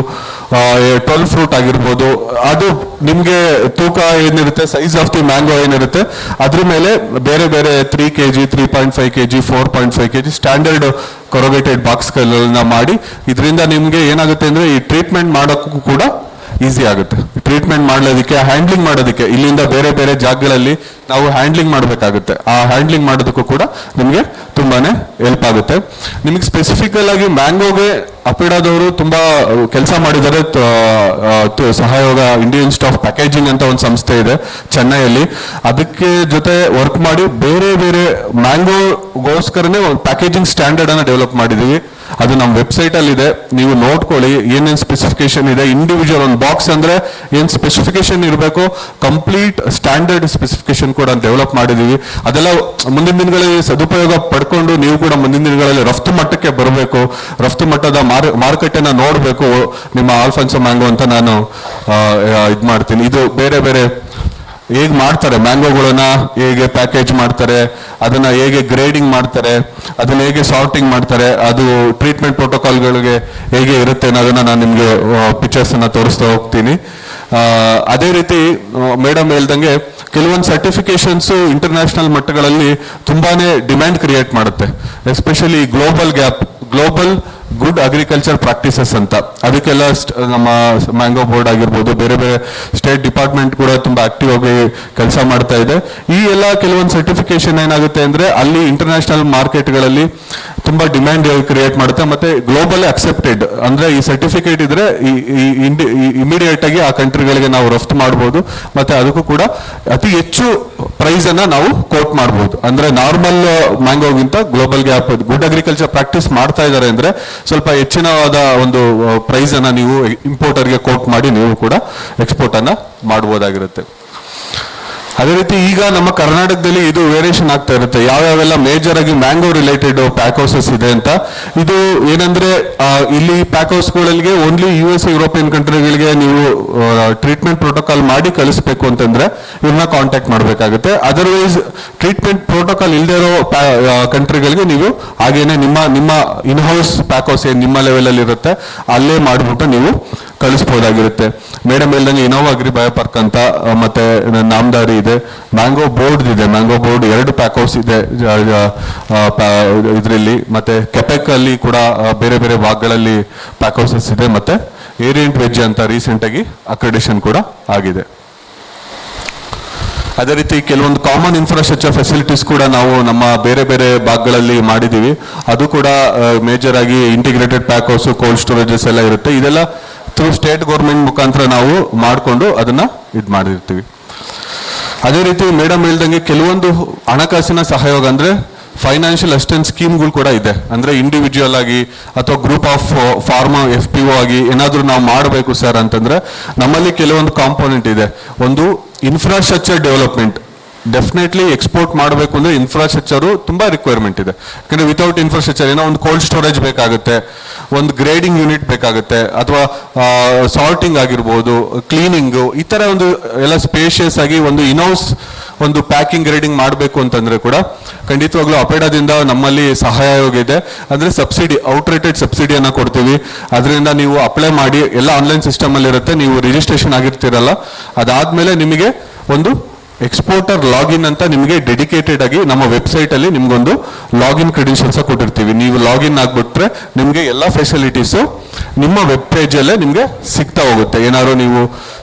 12 ಫ್ರೂಟ್ ಆಗಿರ್ಬೋದು, ಅದು ನಿಮ್ಗೆ ತೂಕ ಏನಿರುತ್ತೆ, ಸೈಜ್ ಆಫ್ ದಿ ಮ್ಯಾಂಗೋ ಏನಿರುತ್ತೆ ಅದ್ರ ಮೇಲೆ ಬೇರೆ ಬೇರೆ 3 kg, 3.5 kg, 4.5 kg ಸ್ಟ್ಯಾಂಡರ್ಡ್ ಕೊರೊಗೇಟೆಡ್ ಬಾಕ್ಸ್ಗಳನ್ನ ಮಾಡಿ, ಇದರಿಂದ ನಿಮ್ಗೆ ಏನಾಗುತ್ತೆ ಅಂದ್ರೆ ಈ ಟ್ರೀಟ್ಮೆಂಟ್ ಮಾಡೋಕ್ಕೂ ಕೂಡ ಈಸಿ ಆಗುತ್ತೆ. ಟ್ರೀಟ್ಮೆಂಟ್ ಮಾಡೋದಕ್ಕೆ, ಹ್ಯಾಂಡ್ಲಿಂಗ್ ಮಾಡೋದಕ್ಕೆ, ಇಲ್ಲಿಂದ ಬೇರೆ ಬೇರೆ ಜಾಗಗಳಲ್ಲಿ ನಾವು ಹ್ಯಾಂಡ್ಲಿಂಗ್ ಮಾಡಬೇಕಾಗುತ್ತೆ. ಆ ಹ್ಯಾಂಡ್ಲಿಂಗ್ ಮಾಡೋದಕ್ಕೂ ಕೂಡ ನಿಮಗೆ ತುಂಬಾನೇ ಹೆಲ್ಪ್ ಆಗುತ್ತೆ. ನಿಮಗೆ ಸ್ಪೆಸಿಫಿಕಲ್ ಆಗಿ ಮ್ಯಾಂಗೋಗೆ ಅಪಿಡಾದವರು ತುಂಬಾ ಕೆಲಸ ಮಾಡಿದ್ದಾರೆ. ಸಹಯೋಗ ಇಂಡಿಯನ್ ಇನ್ಸ್ಟಿಟ್ಯೂಟ್ ಆಫ್ ಪ್ಯಾಕೇಜಿಂಗ್ ಅಂತ ಒಂದು ಸಂಸ್ಥೆ ಇದೆ ಚೆನ್ನೈಯಲ್ಲಿ, ಅದಕ್ಕೆ ಜೊತೆ ವರ್ಕ್ ಮಾಡಿ ಬೇರೆ ಬೇರೆ ಮ್ಯಾಂಗೋಗೋಸ್ಕರನೇ ಒಂದು ಪ್ಯಾಕೇಜಿಂಗ್ ಸ್ಟ್ಯಾಂಡರ್ಡ್ ಅನ್ನ ಡೆವಲಪ್ ಮಾಡಿದೀವಿ. ಅದು ನಮ್ಮ ವೆಬ್ಸೈಟ್ ಅಲ್ಲಿ ಇದೆ, ನೀವು ನೋಡ್ಕೊಳ್ಳಿ ಏನೇನು ಸ್ಪೆಸಿಫಿಕೇಶನ್ ಇದೆ. ಇಂಡಿವಿಜುವಲ್ ಒಂದು ಬಾಕ್ಸ್ ಅಂದ್ರೆ ಏನ್ ಸ್ಪೆಸಿಫಿಕೇಶನ್ ಇರಬೇಕು, ಕಂಪ್ಲೀಟ್ ಸ್ಟ್ಯಾಂಡರ್ಡ್ ಸ್ಪೆಸಿಫಿಕೇಶನ್ ಕೂಡ ಡೆವಲಪ್ ಮಾಡಿದೀವಿ. ಅದೆಲ್ಲ ಮುಂದಿನ ದಿನಗಳಲ್ಲಿ ಸದುಪಯೋಗ ಪಡ್ಕೊಂಡು ನೀವು ಕೂಡ ಮುಂದಿನ ದಿನಗಳಲ್ಲಿ ರಫ್ತು ಮಟ್ಟಕ್ಕೆ ಬರಬೇಕು, ರಫ್ತು ಮಟ್ಟದ ಮಾರುಕಟ್ಟೆನ ನೋಡಬೇಕು ನಿಮ್ಮ ಆಲ್ಫಾನ್ಸೋ ಮ್ಯಾಂಗೋ ಅಂತ ನಾನು ಇದು ಮಾಡ್ತೀನಿ. ಇದು ಬೇರೆ ಬೇರೆ ಹೇಗೆ ಮಾಡ್ತಾರೆ, ಮ್ಯಾಂಗೋಗಳನ್ನ ಹೇಗೆ ಪ್ಯಾಕೇಜ್ ಮಾಡ್ತಾರೆ, ಅದನ್ನ ಹೇಗೆ ಗ್ರೇಡಿಂಗ್ ಮಾಡ್ತಾರೆ, ಅದನ್ನ ಹೇಗೆ ಸಾರ್ಟಿಂಗ್ ಮಾಡ್ತಾರೆ, ಅದು ಟ್ರೀಟ್ಮೆಂಟ್ ಪ್ರೋಟೋಕಾಲ್ಗಳಿಗೆ ಹೇಗೆ ಇರುತ್ತೆ ಅನ್ನೋದನ್ನ ನಾನು ನಿಮಗೆ ಪಿಕ್ಚರ್ಸ್ ಅನ್ನ ತೋರಿಸ್ತಾ ಹೋಗ್ತೀನಿ. ಅದೇ ರೀತಿ ಮೇಡಮ್ ಹೇಳ್ದಂಗೆ ಕೆಲವೊಂದು ಸರ್ಟಿಫಿಕೇಶನ್ಸ್ ಇಂಟರ್ನ್ಯಾಷನಲ್ ಮಟ್ಟಗಳಲ್ಲಿ ತುಂಬಾನೇ ಡಿಮ್ಯಾಂಡ್ ಕ್ರಿಯೇಟ್ ಮಾಡುತ್ತೆ, especially global good agriculture practices ಅಂತ. ಅದಕ್ಕೆಲ್ಲ ನಮ್ಮ ಮ್ಯಾಂಗೋ ಬೋರ್ಡ್ ಆಗಿರ್ಬೋದು, ಬೇರೆ ಬೇರೆ ಸ್ಟೇಟ್ ಡಿಪಾರ್ಟ್ಮೆಂಟ್ ಕೂಡ ತುಂಬಾ ಆಕ್ಟಿವ್ ಆಗಿ ಕೆಲಸ ಮಾಡ್ತಾ ಇದೆ. ಈ ಎಲ್ಲ ಕೆಲವೊಂದು ಸರ್ಟಿಫಿಕೇಶನ್ ಏನಾಗುತ್ತೆ ಅಂದ್ರೆ ಅಲ್ಲಿ ಇಂಟರ್ನ್ಯಾಷನಲ್ ಮಾರ್ಕೆಟ್ಗಳಲ್ಲಿ ತುಂಬಾ ಡಿಮ್ಯಾಂಡ್ ಕ್ರಿಯೇಟ್ ಮಾಡುತ್ತೆ, ಮತ್ತೆ ಗ್ಲೋಬಲ್ ಅಕ್ಸೆಪ್ಟೆಡ್ ಅಂದ್ರೆ ಈ ಸರ್ಟಿಫಿಕೇಟ್ ಇದ್ರೆ ಇಮಿಡಿಯೇಟ್ ಆಗಿ ಆ ಕಂಟ್ರಿಗಳಿಗೆ ನಾವು ರಫ್ತು ಮಾಡಬಹುದು, ಮತ್ತೆ ಅದಕ್ಕೂ ಕೂಡ ಅತಿ ಹೆಚ್ಚು ಪ್ರೈಸ್ ಅನ್ನ ನಾವು ಕೋಟ್ ಮಾಡಬಹುದು. ಅಂದ್ರೆ ನಾರ್ಮಲ್ ಮ್ಯಾಂಗೋಗಿಂತ global GAP good agriculture practice ಮಾಡ್ತಾ ಇದ್ದಾರೆ ಅಂದ್ರೆ ಸ್ವಲ್ಪ ಹೆಚ್ಚಿನವಾದ ಒಂದು ಪ್ರೈಸ್ ಅನ್ನ ನೀವು ಇಂಪೋರ್ಟರ್ಗೆ ಕೋಟ್ ಮಾಡಿ ನೀವು ಕೂಡ ಎಕ್ಸ್ಪೋರ್ಟ್ ಅನ್ನ ಮಾಡಬಹುದಾಗಿರುತ್ತೆ. ಅದೇ ರೀತಿ ಈಗ ನಮ್ಮ ಕರ್ನಾಟಕದಲ್ಲಿ ಇದು ವೇರಿಯೇಷನ್ ಆಗ್ತಾ ಇರುತ್ತೆ, ಯಾವ್ಯಾವೆಲ್ಲ ಮೇಜರ್ ಆಗಿ ಮ್ಯಾಂಗೋ ರಿಲೇಟೆಡ್ ಪ್ಯಾಕ್ ಹೌಸಸ್ ಇದೆ ಅಂತ. ಇದು ಏನಂದ್ರೆ ಇಲ್ಲಿ ಪ್ಯಾಕ್ ಹೌಸ್ಗಳಿಗೆ ಓನ್ಲಿ US ಯುರೋಪಿಯನ್ ಕಂಟ್ರಿಗಳಿಗೆ ನೀವು ಟ್ರೀಟ್ಮೆಂಟ್ ಪ್ರೋಟೋಕಾಲ್ ಮಾಡಿ ಕಳಿಸ್ಬೇಕು ಅಂತಂದ್ರೆ ಇವ್ರನ್ನ ಕಾಂಟ್ಯಾಕ್ಟ್ ಮಾಡಬೇಕಾಗುತ್ತೆ. ಅದರ್ವೈಸ್ ಟ್ರೀಟ್ಮೆಂಟ್ ಪ್ರೋಟೋಕಾಲ್ ಇಲ್ಲದೆ ಇರೋ ಕಂಟ್ರಿಗಳಿಗೆ ನೀವು ಹಾಗೇನೆ ನಿಮ್ಮ ಇನ್ ಹೌಸ್ ಪ್ಯಾಕ್ ಹೌಸ್ ಏನ್ ನಿಮ್ಮ ಲೆವೆಲ್ ಅಲ್ಲಿ ಇರುತ್ತೆ ಅಲ್ಲೇ ಮಾಡ್ಬಿಟ್ಟು ನೀವು ಕಳಿಸ್ಬೋದಾಗಿರುತ್ತೆ. ಮೇಡಮ್ ಹೇಳ್ದಂಗೆ ಇನೋವಾ ಅಗ್ರಿ ಬಯೋ ಪಾರ್ಕ್ ಅಂತ ಮತ್ತೆ ನಾಮದಾರಿ ಇದೆ, ಮ್ಯಾಂಗೋ ಬೋರ್ಡ್ ಇದೆ, ಮ್ಯಾಂಗೋ ಬೋರ್ಡ್ 2 ಪ್ಯಾಕ್ ಹೌಸ್ ಇದೆ ಇದರಲ್ಲಿ, ಮತ್ತೆ ಕೆಪೆಕ್ ಅಲ್ಲಿ ಕೂಡ ಬೇರೆ ಬೇರೆ ಭಾಗಗಳಲ್ಲಿ ಪ್ಯಾಕ್ ಹೌಸಸ್ ಇದೆ, ಮತ್ತೆ ಏರಿಯಂಟ್ ವೆಜ್ ಅಂತ ರೀಸೆಂಟ್ ಆಗಿ ಅಕ್ರೆಡಿಷನ್ ಕೂಡ ಆಗಿದೆ. ಅದೇ ರೀತಿ ಕೆಲವೊಂದು ಕಾಮನ್ ಇನ್ಫ್ರಾಸ್ಟ್ರಕ್ಚರ್ ಫೆಸಿಲಿಟೀಸ್ ಕೂಡ ನಾವು ನಮ್ಮ ಬೇರೆ ಬೇರೆ ಭಾಗಗಳಲ್ಲಿ ಮಾಡಿದೀವಿ. ಅದು ಕೂಡ ಮೇಜರ್ ಆಗಿ integrated pack house, cold storages ಎಲ್ಲ ಇರುತ್ತೆ. ಇದೆಲ್ಲ ಥ್ರೂ ಸ್ಟೇಟ್ ಗೌರ್ಮೆಂಟ್ ಮುಖಾಂತರ ನಾವು ಮಾಡಿಕೊಂಡು ಅದನ್ನ ಇದು ಮಾಡಿರ್ತೀವಿ. ಅದೇ ರೀತಿ ಮೇಡಮ್ ಹೇಳ್ದಂಗೆ ಕೆಲವೊಂದು ಹಣಕಾಸಿನ ಸಹಯೋಗ ಅಂದ್ರೆ ಫೈನಾನ್ಷಿಯಲ್ ಅಸಿಸ್ಟೆನ್ಸ್ ಸ್ಕೀಮ್ಗಳು ಕೂಡ ಇದೆ. ಅಂದ್ರೆ ಇಂಡಿವಿಜುವಲ್ ಆಗಿ ಅಥವಾ ಗ್ರೂಪ್ ಆಫ್ ಫಾರ್ಮಾ FPO ಆಗಿ ಏನಾದರೂ ನಾವು ಮಾಡಬೇಕು ಸರ್ ಅಂತಂದ್ರೆ ನಮ್ಮಲ್ಲಿ ಕೆಲವೊಂದು ಕಾಂಪೋನೆಂಟ್ ಇದೆ. ಒಂದು ಇನ್ಫ್ರಾಸ್ಟ್ರಕ್ಚರ್ ಡೆವಲಪ್ಮೆಂಟ್, ಡೆಫಿನೆಟ್ಲಿ ಎಕ್ಸ್ಪೋರ್ಟ್ ಮಾಡಬೇಕು ಅಂದ್ರೆ ಇನ್ಫ್ರಾಸ್ಟ್ರಕ್ಚರ್ ತುಂಬಾ ರಿಕ್ವೈರ್ಮೆಂಟ್ ಇದೆ. ಯಾಕಂದ್ರೆ ವಿತೌಟ್ ಇನ್ಫ್ರಾಸ್ಟ್ರಕ್ಚರ್ ಏನೋ ಒಂದು ಕೋಲ್ಡ್ ಸ್ಟೋರೇಜ್ ಬೇಕಾಗುತ್ತೆ, ಒಂದು ಗ್ರೇಡಿಂಗ್ ಯೂನಿಟ್ ಬೇಕಾಗುತ್ತೆ, ಅಥವಾ ಸಾರ್ಟಿಂಗ್ ಆಗಿರ್ಬೋದು, ಕ್ಲೀನಿಂಗು, ಈ ತರ ಒಂದು ಎಲ್ಲ ಸ್ಪೇಷಿಯಸ್ ಆಗಿ ಒಂದು ಇನ್ಹೌಸ್ ಒಂದು ಪ್ಯಾಕಿಂಗ್ ಗ್ರೇಡಿಂಗ್ ಮಾಡಬೇಕು ಅಂತಂದ್ರೆ ಕೂಡ ಖಂಡಿತವಾಗ್ಲೂ ಅಪೇಡಾದಿಂದ ನಮ್ಮಲ್ಲಿ ಸಹಾಯಯೋಗ ಇದೆ. ಅಂದ್ರೆ ಸಬ್ಸಿಡಿ, ಔಟ್ರೇಟೆಡ್ ಸಬ್ಸಿಡಿಯನ್ನ ಕೊಡ್ತೀವಿ. ಅದರಿಂದ ನೀವು ಅಪ್ಲೈ ಮಾಡಿ, ಎಲ್ಲ ಆನ್ಲೈನ್ ಸಿಸ್ಟಮ್ ಅಲ್ಲಿ ಇರುತ್ತೆ, ನೀವು ರಿಜಿಸ್ಟ್ರೇಷನ್ ಆಗಿರ್ತೀರಲ್ಲ, ಅದಾದ್ಮೇಲೆ ನಿಮಗೆ ಒಂದು ಎಕ್ಸ್ಪೋರ್ಟರ್ ಲಾಗಿನ್ ಅಂತ ನಿಮಗೆ ಡೆಡಿಕೇಟೆಡ್ ಆಗಿ ನಮ್ಮ ವೆಬ್ಸೈಟ್ ಅಲ್ಲಿ ನಿಮ್ಗೊಂದು ಲಾಗಿನ್ ಕ್ರೆಡೆನ್ಷಿಯಲ್ಸ್ ಕೊಟ್ಟಿರ್ತೀವಿ. ನೀವು ಲಾಗಿನ್ ಆಗ್ಬಿಟ್ರೆ ನಿಮಗೆ ಎಲ್ಲ ಫೆಸಿಲಿಟೀಸು ನಿಮ್ಮ ವೆಬ್ ಪೇಜ್ ಅಲ್ಲೇ ನಿಮಗೆ ಸಿಗ್ತಾ ಹೋಗುತ್ತೆ. ಏನಾದ್ರು ನೀವು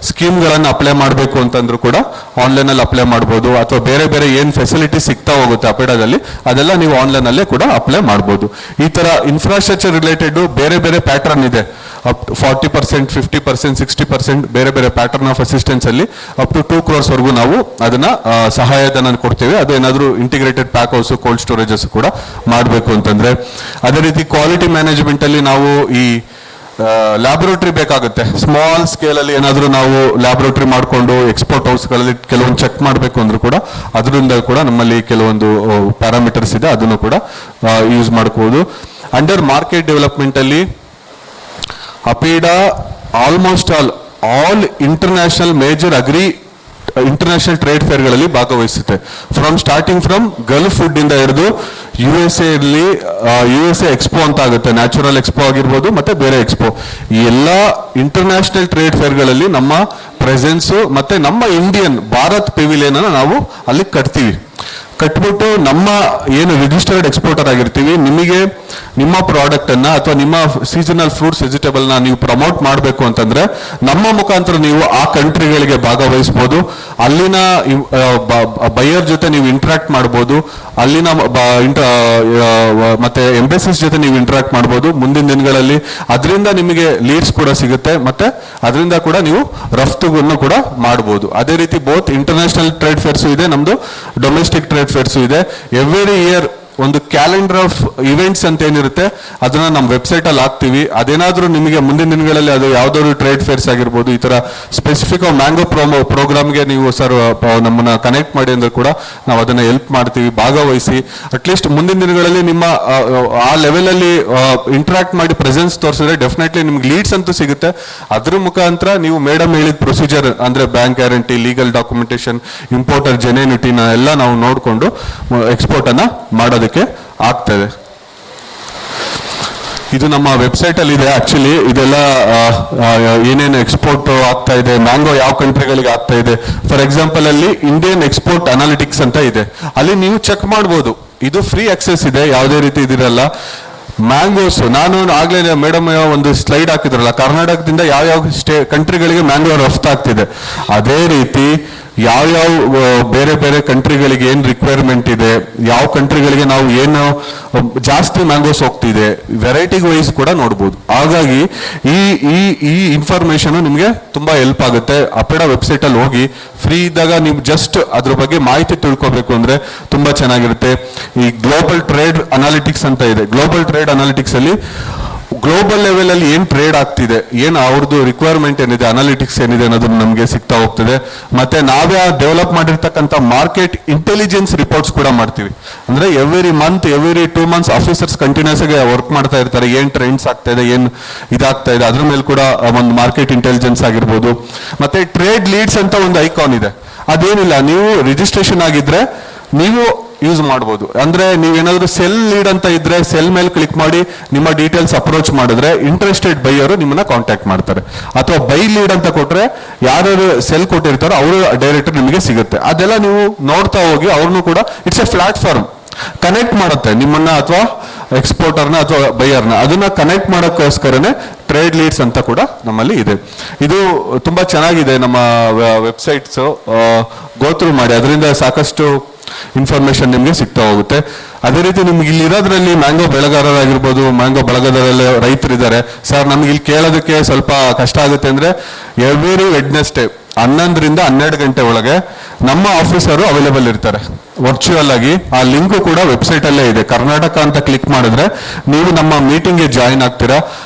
ಸ್ಕೀಮ್ಗಳನ್ನು ಅಪ್ಲೈ ಮಾಡಬೇಕು ಅಂತಂದ್ರೂ ಕೂಡ ಆನ್ಲೈನ್ ಅಲ್ಲಿ ಅಪ್ಲೈ ಮಾಡ್ಬೋದು, ಅಥವಾ ಬೇರೆ ಬೇರೆ ಏನ್ ಫೆಸಿಲಿಟಿ ಸಿಗ್ತಾ ಹೋಗುತ್ತೆ ಅಪೇಡಾದಲ್ಲಿ ಅದೆಲ್ಲ ನೀವು ಆನ್ಲೈನ್ ಅಲ್ಲೇ ಕೂಡ ಅಪ್ಲೈ ಮಾಡ್ಬೋದು. ಈ ತರ ಇನ್ಫ್ರಾಸ್ಟ್ರಕ್ಚರ್ ರಿಲೇಟೆಡ್ ಬೇರೆ ಬೇರೆ ಪ್ಯಾಟರ್ನ್ ಇದೆ. ಅಪ್ 40%, 50%, 60% ಬೇರೆ ಬೇರೆ ಪ್ಯಾಟರ್ನ್ ಆಫ್ ಅಸಿಸ್ಟೆನ್ಸ್ ಅಲ್ಲಿ ಅಪ್ ಟು 2 crores ವರೆಗೂ ನಾವು ಅದನ್ನ ಸಹಾಯಧನ ಕೊಡ್ತೇವೆ. ಅದೇನಾದ್ರೂ integrated pack house, cold storages ಕೂಡ ಮಾಡಬೇಕು ಅಂತಂದ್ರೆ. ಅದೇ ರೀತಿ ಕ್ವಾಲಿಟಿ ಮ್ಯಾನೇಜ್ಮೆಂಟ್ ಅಲ್ಲಿ ನಾವು ಈ ಲ್ಯಾಬೊರೇಟರಿ ಬೇಕಾಗುತ್ತೆ. ಸ್ಮಾಲ್ ಸ್ಕೇಲಲ್ಲಿ ಏನಾದರೂ ನಾವು ಲ್ಯಾಬೊರೇಟರಿ ಮಾಡಿಕೊಂಡು ಎಕ್ಸ್ಪೋರ್ಟ್ ಹೌಸ್ಗಳಲ್ಲಿ ಕೆಲವೊಂದು ಚೆಕ್ ಮಾಡಬೇಕು ಅಂದ್ರೂ ಕೂಡ ಅದರಿಂದ ಕೂಡ ನಮ್ಮಲ್ಲಿ ಕೆಲವೊಂದು ಪ್ಯಾರಾಮೀಟರ್ಸ್ ಇದೆ, ಅದನ್ನು ಕೂಡ ಯೂಸ್ ಮಾಡ್ಕೋಬೋದು. ಅಂಡರ್ ಮಾರ್ಕೆಟ್ ಡೆವಲಪ್ಮೆಂಟಲ್ಲಿ APEDA almost all international major international trade ಫೇರ್ಗಳಲ್ಲಿ ಭಾಗವಹಿಸುತ್ತೆ. ಸ್ಟಾರ್ಟಿಂಗ್ ಫ್ರಮ್ ಗಲ್ಫ್ ಫುಡ್ ಇಂದ ಹಿಡಿದು USA ಎಕ್ಸ್ಪೋ ಅಂತ ಆಗುತ್ತೆ, ನ್ಯಾಚುರಲ್ ಎಕ್ಸ್ಪೋ ಆಗಿರ್ಬೋದು ಮತ್ತೆ ಬೇರೆ ಎಕ್ಸ್ಪೋ, ಈ ಎಲ್ಲ ಇಂಟರ್ನ್ಯಾಷನಲ್ ಟ್ರೇಡ್ ಫೇರ್ಗಳಲ್ಲಿ ನಮ್ಮ ಪ್ರೆಸೆನ್ಸು ಮತ್ತೆ ನಮ್ಮ ಇಂಡಿಯನ್ ಭಾರತ್ ಪೆವಿಲಿಯನ್ ಅನ್ನು ನಾವು ಅಲ್ಲಿ ಕಟ್ಬಿಟ್ಟು ನಮ್ಮ ಏನು ರಿಜಿಸ್ಟರ್ಡ್ ಎಕ್ಸ್ಪೋರ್ಟರ್ ಆಗಿರ್ತೀವಿ, ನಿಮಗೆ ನಿಮ್ಮ ಪ್ರಾಡಕ್ಟ್ ಅನ್ನ ಅಥವಾ ನಿಮ್ಮ ಸೀಸನಲ್ ಫ್ರೂಟ್ಸ್ ವೆಜಿಟೇಬಲ್ ನ ನೀವು ಪ್ರಮೋಟ್ ಮಾಡಬೇಕು ಅಂತಂದ್ರೆ ನಮ್ಮ ಮುಖಾಂತರ ನೀವು ಆ ಕಂಟ್ರಿಗಳಿಗೆ ಭಾಗವಹಿಸಬಹುದು. ಅಲ್ಲಿನ ಬೈಯರ್ ಜೊತೆ ನೀವು ಇಂಟ್ರಾಕ್ಟ್ ಮಾಡ್ಬೋದು, ಅಲ್ಲಿನ ಮತ್ತೆ ಎಂಬೆಸಿಸ್ ಜೊತೆ ನೀವು ಇಂಟ್ರಾಕ್ಟ್ ಮಾಡ್ಬೋದು ಮುಂದಿನ ದಿನಗಳಲ್ಲಿ. ಅದರಿಂದ ನಿಮಗೆ ಲೀಡ್ಸ್ ಕೂಡ ಸಿಗುತ್ತೆ, ಮತ್ತೆ ಅದರಿಂದ ಕೂಡ ನೀವು ರಫ್ತುಗಳನ್ನು ಕೂಡ ಮಾಡ್ಬೋದು. ಅದೇ ರೀತಿ ಬೋತ್ ಇಂಟರ್ನ್ಯಾಷನಲ್ ಟ್ರೇಡ್ ಫೇರ್ಸ್ ಇದೆ, ನಮ್ದು ಡೊಮೆಸ್ಟಿಕ್ ಟ್ರೇಡ್ ಫೇರ್ಸ್ ಇದೆ. ಎವ್ರಿ ಇಯರ್ ಒಂದು ಕ್ಯಾಲೆಂಡರ್ ಆಫ್ ಇವೆಂಟ್ಸ್ ಅಂತ ಏನಿರುತ್ತೆ ಅದನ್ನ ನಮ್ಮ ವೆಬ್ಸೈಟ್ ಅಲ್ಲಿ ಹಾಕ್ತಿವಿ. ಅದೇನಾದ್ರೂ ನಿಮಗೆ ಮುಂದಿನ ದಿನಗಳಲ್ಲಿ ಅದು ಯಾವ್ದಾದ್ರು ಟ್ರೇಡ್ ಫೇರ್ಸ್ ಆಗಿರ್ಬೋದು, ಈ ತರ ಸ್ಪೆಸಿಫಿಕ್ ಮ್ಯಾಂಗೋ ಪ್ರೋಗ್ರಾಮ್ಗೆ ನೀವು ಸರ್ ನಮ್ಮನ್ನ ಕನೆಕ್ಟ್ ಮಾಡಿ ಅಂದ್ರೆ ಕೂಡ ನಾವು ಅದನ್ನ ಹೆಲ್ಪ್ ಮಾಡ್ತೀವಿ. ಭಾಗವಹಿಸಿ ಅಟ್ಲೀಸ್ಟ್ ಮುಂದಿನ ದಿನಗಳಲ್ಲಿ ನಿಮ್ಮ ಆ ಲೆವೆಲ್ ಅಲ್ಲಿ ಇಂಟ್ರಾಕ್ಟ್ ಮಾಡಿ ಪ್ರೆಸೆನ್ಸ್ ತೋರಿಸಿದ್ರೆ ಡೆಫಿನೆಟ್ಲಿ ನಿಮ್ಗೆ ಲೀಡ್ಸ್ ಅಂತೂ ಸಿಗುತ್ತೆ. ಅದ್ರ ಮುಖಾಂತರ ನೀವು ಮೇಡಮ್ ಹೇಳಿದ ಪ್ರೊಸೀಜರ್ ಅಂದ್ರೆ bank guarantee, legal documentation, importer ಜೆನ್ಯೂನಿಟಿನ ಎಲ್ಲ ನಾವು ನೋಡಿಕೊಂಡು ಎಕ್ಸ್ಪೋರ್ಟ್ ಅನ್ನ ಮಾಡೋದಕ್ಕೆ ಆಗ್ತದೆ. ಇದು ನಮ್ಮ ವೆಬ್ಸೈಟ್ ಅಲ್ಲಿ ಇದೆ. ಆಕ್ಚುಲಿ ಇದೆಲ್ಲ ಏನೇನು ಎಕ್ಸ್ಪೋರ್ಟ್ ಆಗ್ತಾ ಇದೆ, ಮ್ಯಾಂಗೋ ಯಾವ ಕಂಟ್ರಿಗಳಿಗೆ ಆಗ್ತಾ ಇದೆ. ಫಾರ್ ಎಕ್ಸಾಂಪಲ್ ಅಲ್ಲಿ ಇಂಡಿಯನ್ ಎಕ್ಸ್ಪೋರ್ಟ್ ಅನಾಲಿಟಿಕ್ಸ್ ಅಂತ ಇದೆ, ಅಲ್ಲಿ ನೀವು ಚೆಕ್ ಮಾಡ್ಬೋದು. ಇದು ಫ್ರೀ ಆಕ್ಸೆಸ್ ಇದೆ, ಯಾವುದೇ ರೀತಿ ಇದಿರಲ್ಲ. ಮ್ಯಾಂಗೋಸ್ ನಾನು ಆಗ್ಲೇ ಮೇಡಮ್ ಒಂದು ಸ್ಲೈಡ್ ಹಾಕಿದ್ರಲ್ಲ, ಕರ್ನಾಟಕದಿಂದ ಯಾವ ಕಂಟ್ರಿಗಳಿಗೆ ಮ್ಯಾಂಗೋ ರಫ್ತಾಗ್ತಿದೆ, ಅದೇ ರೀತಿ ಯಾವ್ಯಾವ ಬೇರೆ ಬೇರೆ ಕಂಟ್ರಿಗಳಿಗೆ ಏನು ರಿಕ್ವೈರ್ಮೆಂಟ್ ಇದೆ, ಯಾವ ಕಂಟ್ರಿಗಳಿಗೆ ನಾವು ಏನು ಜಾಸ್ತಿ ಮ್ಯಾಂಗೋಸ್ ಹೋಗ್ತಿದೆ, ವೆರೈಟಿ ವೈಸ್ ಕೂಡ ನೋಡ್ಬೋದು. ಹಾಗಾಗಿ ಈ ಈ ಈ ಇನ್ಫಾರ್ಮೇಶನ್ ನಿಮಗೆ ತುಂಬಾ ಹೆಲ್ಪ್ ಆಗುತ್ತೆ. ಅಪೆಡಾ ವೆಬ್ಸೈಟ್ ಅಲ್ಲಿ ಹೋಗಿ ಫ್ರೀ ಇದ್ದಾಗ ನೀವು ಜಸ್ಟ್ ಅದ್ರ ಬಗ್ಗೆ ಮಾಹಿತಿ ತಿಳ್ಕೊಬೇಕು ಅಂದ್ರೆ ತುಂಬಾ ಚೆನ್ನಾಗಿರುತ್ತೆ. ಈ ಗ್ಲೋಬಲ್ ಟ್ರೇಡ್ ಅನಾಲಿಟಿಕ್ಸ್ ಅಂತ ಇದೆ. ಗ್ಲೋಬಲ್ ಟ್ರೇಡ್ ಅನಾಲಿಟಿಕ್ಸ್ ಅಲ್ಲಿ ಗ್ಲೋಬಲ್ ಲೆವೆಲ್ ಅಲ್ಲಿ ಏನ್ ಟ್ರೇಡ್ ಆಗ್ತಿದೆ, ಏನು ಅವ್ರದ್ದು ರಿಕ್ವೈರ್ಮೆಂಟ್ ಏನಿದೆ, ಅನಾಲಿಟಿಕ್ಸ್ ಏನಿದೆ ಅನ್ನೋದು ನಮಗೆ ಸಿಗ್ತಾ ಹೋಗ್ತದೆ. ಮತ್ತೆ ನಾವೇ ಡೆವಲಪ್ ಮಾಡಿರ್ತಕ್ಕಂಥ ಮಾರ್ಕೆಟ್ ಇಂಟೆಲಿಜೆನ್ಸ್ ರಿಪೋರ್ಟ್ಸ್ ಕೂಡ ಮಾಡ್ತೀವಿ. ಅಂದ್ರೆ every month, every 2 months officers continuous ಆಗಿ ವರ್ಕ್ ಮಾಡ್ತಾ ಇರ್ತಾರೆ. ಏನ್ ಟ್ರೆಂಡ್ಸ್ ಆಗ್ತಾ ಇದೆ, ಏನ್ ಇದಾಗ್ತಾ ಇದೆ, ಅದ್ರ ಮೇಲೆ ಕೂಡ ಒಂದು ಮಾರ್ಕೆಟ್ ಇಂಟೆಲಿಜೆನ್ಸ್ ಆಗಿರ್ಬೋದು. ಮತ್ತೆ ಟ್ರೇಡ್ ಲೀಡ್ಸ್ ಅಂತ ಒಂದು ಐಕಾನ್ ಇದೆ. ಅದೇನಿಲ್ಲ, ನೀವು ರಿಜಿಸ್ಟ್ರೇಷನ್ ಆಗಿದ್ರೆ ನೀವು ಯೂಸ್ ಮಾಡ್ಬೋದು. ಅಂದ್ರೆ ನೀವೇನಾದ್ರೂ ಸೆಲ್ ಲೀಡ್ ಅಂತ ಇದ್ರೆ ಸೆಲ್ ಮೇಲೆ ಕ್ಲಿಕ್ ಮಾಡಿ ನಿಮ್ಮ ಡೀಟೇಲ್ಸ್ ಅಪ್ರೋಚ್ ಮಾಡಿದ್ರೆ ಇಂಟ್ರೆಸ್ಟೆಡ್ ಬೈಯರು ನಿಮ್ಮನ್ನ ಕಾಂಟ್ಯಾಕ್ಟ್ ಮಾಡ್ತಾರೆ. ಅಥವಾ ಬೈ ಲೀಡ್ ಅಂತ ಕೊಟ್ರೆ ಯಾರು ಸೆಲ್ ಕೊಟ್ಟಿರ್ತಾರೋ ಅವರು ಡೈರೆಕ್ಟ್ ನಿಮಗೆ ಸಿಗುತ್ತೆ. ಅದೆಲ್ಲ ನೀವು ನೋಡ್ತಾ ಹೋಗಿ ಅವ್ರನ್ನು ಕೂಡ ಇಟ್ಸ್ ಎ ಪ್ಲಾಟ್ಫಾರ್ಮ್ ಕನೆಕ್ಟ್ ಮಾಡುತ್ತೆ ನಿಮ್ಮನ್ನ ಅಥವಾ ಎಕ್ಸ್ಪೋರ್ಟರ್ನ ಅಥವಾ ಬೈಯರ್ನ. ಅದನ್ನ ಕನೆಕ್ಟ್ ಮಾಡೋಕ್ಕೋಸ್ಕರನೇ ಟ್ರೇಡ್ ಲೀಡ್ಸ್ ಅಂತ ಕೂಡ ನಮ್ಮಲ್ಲಿ ಇದೆ. ಇದು ತುಂಬಾ ಚೆನ್ನಾಗಿದೆ. ನಮ್ಮ ವೆಬ್ಸೈಟ್ಸ್ ಗೋತ್ರು ಮಾಡಿ, ಅದರಿಂದ ಸಾಕಷ್ಟು ಇನ್ಫಾರ್ಮೇಶನ್ ನಿಮಗೆ ಸಿಗ್ತಾ ಹೋಗುತ್ತೆ. ಅದೇ ರೀತಿ ನಿಮ್ಗೆ ಇಲ್ಲಿ ಇರೋದ್ರಲ್ಲಿ ಮ್ಯಾಂಗೋ ಬೆಳೆಗಾರರಾಗಿರ್ಬೋದು, ಮ್ಯಾಂಗೋ ಬಳಗದಲ್ಲಿ ರೈತರಿದ್ದಾರೆ. ಸರ್ ನಮ್ಗೆ ಇಲ್ಲಿ ಕೇಳೋದಕ್ಕೆ ಸ್ವಲ್ಪ ಕಷ್ಟ ಆಗುತ್ತೆ ಅಂದ್ರೆ ಎವ್ರಿ ವೆಡ್ನೆಸ್ಡೇ 11 ರಿಂದ 12 ಗಂಟೆ ಒಳಗೆ ನಮ್ಮ ಆಫೀಸರು ಅವೈಲೇಬಲ್ ಇರ್ತಾರೆ ವರ್ಚುವಲ್ ಆಗಿ. ಆ ಲಿಂಕು ಕೂಡ ವೆಬ್ಸೈಟ್ ಅಲ್ಲೇ ಇದೆ. ಕರ್ನಾಟಕ ಅಂತ ಕ್ಲಿಕ್ ಮಾಡಿದ್ರೆ ನೀವು ನಮ್ಮ ಮೀಟಿಂಗ್ಗೆ ಜಾಯಿನ್ ಆಗ್ತೀರಾ.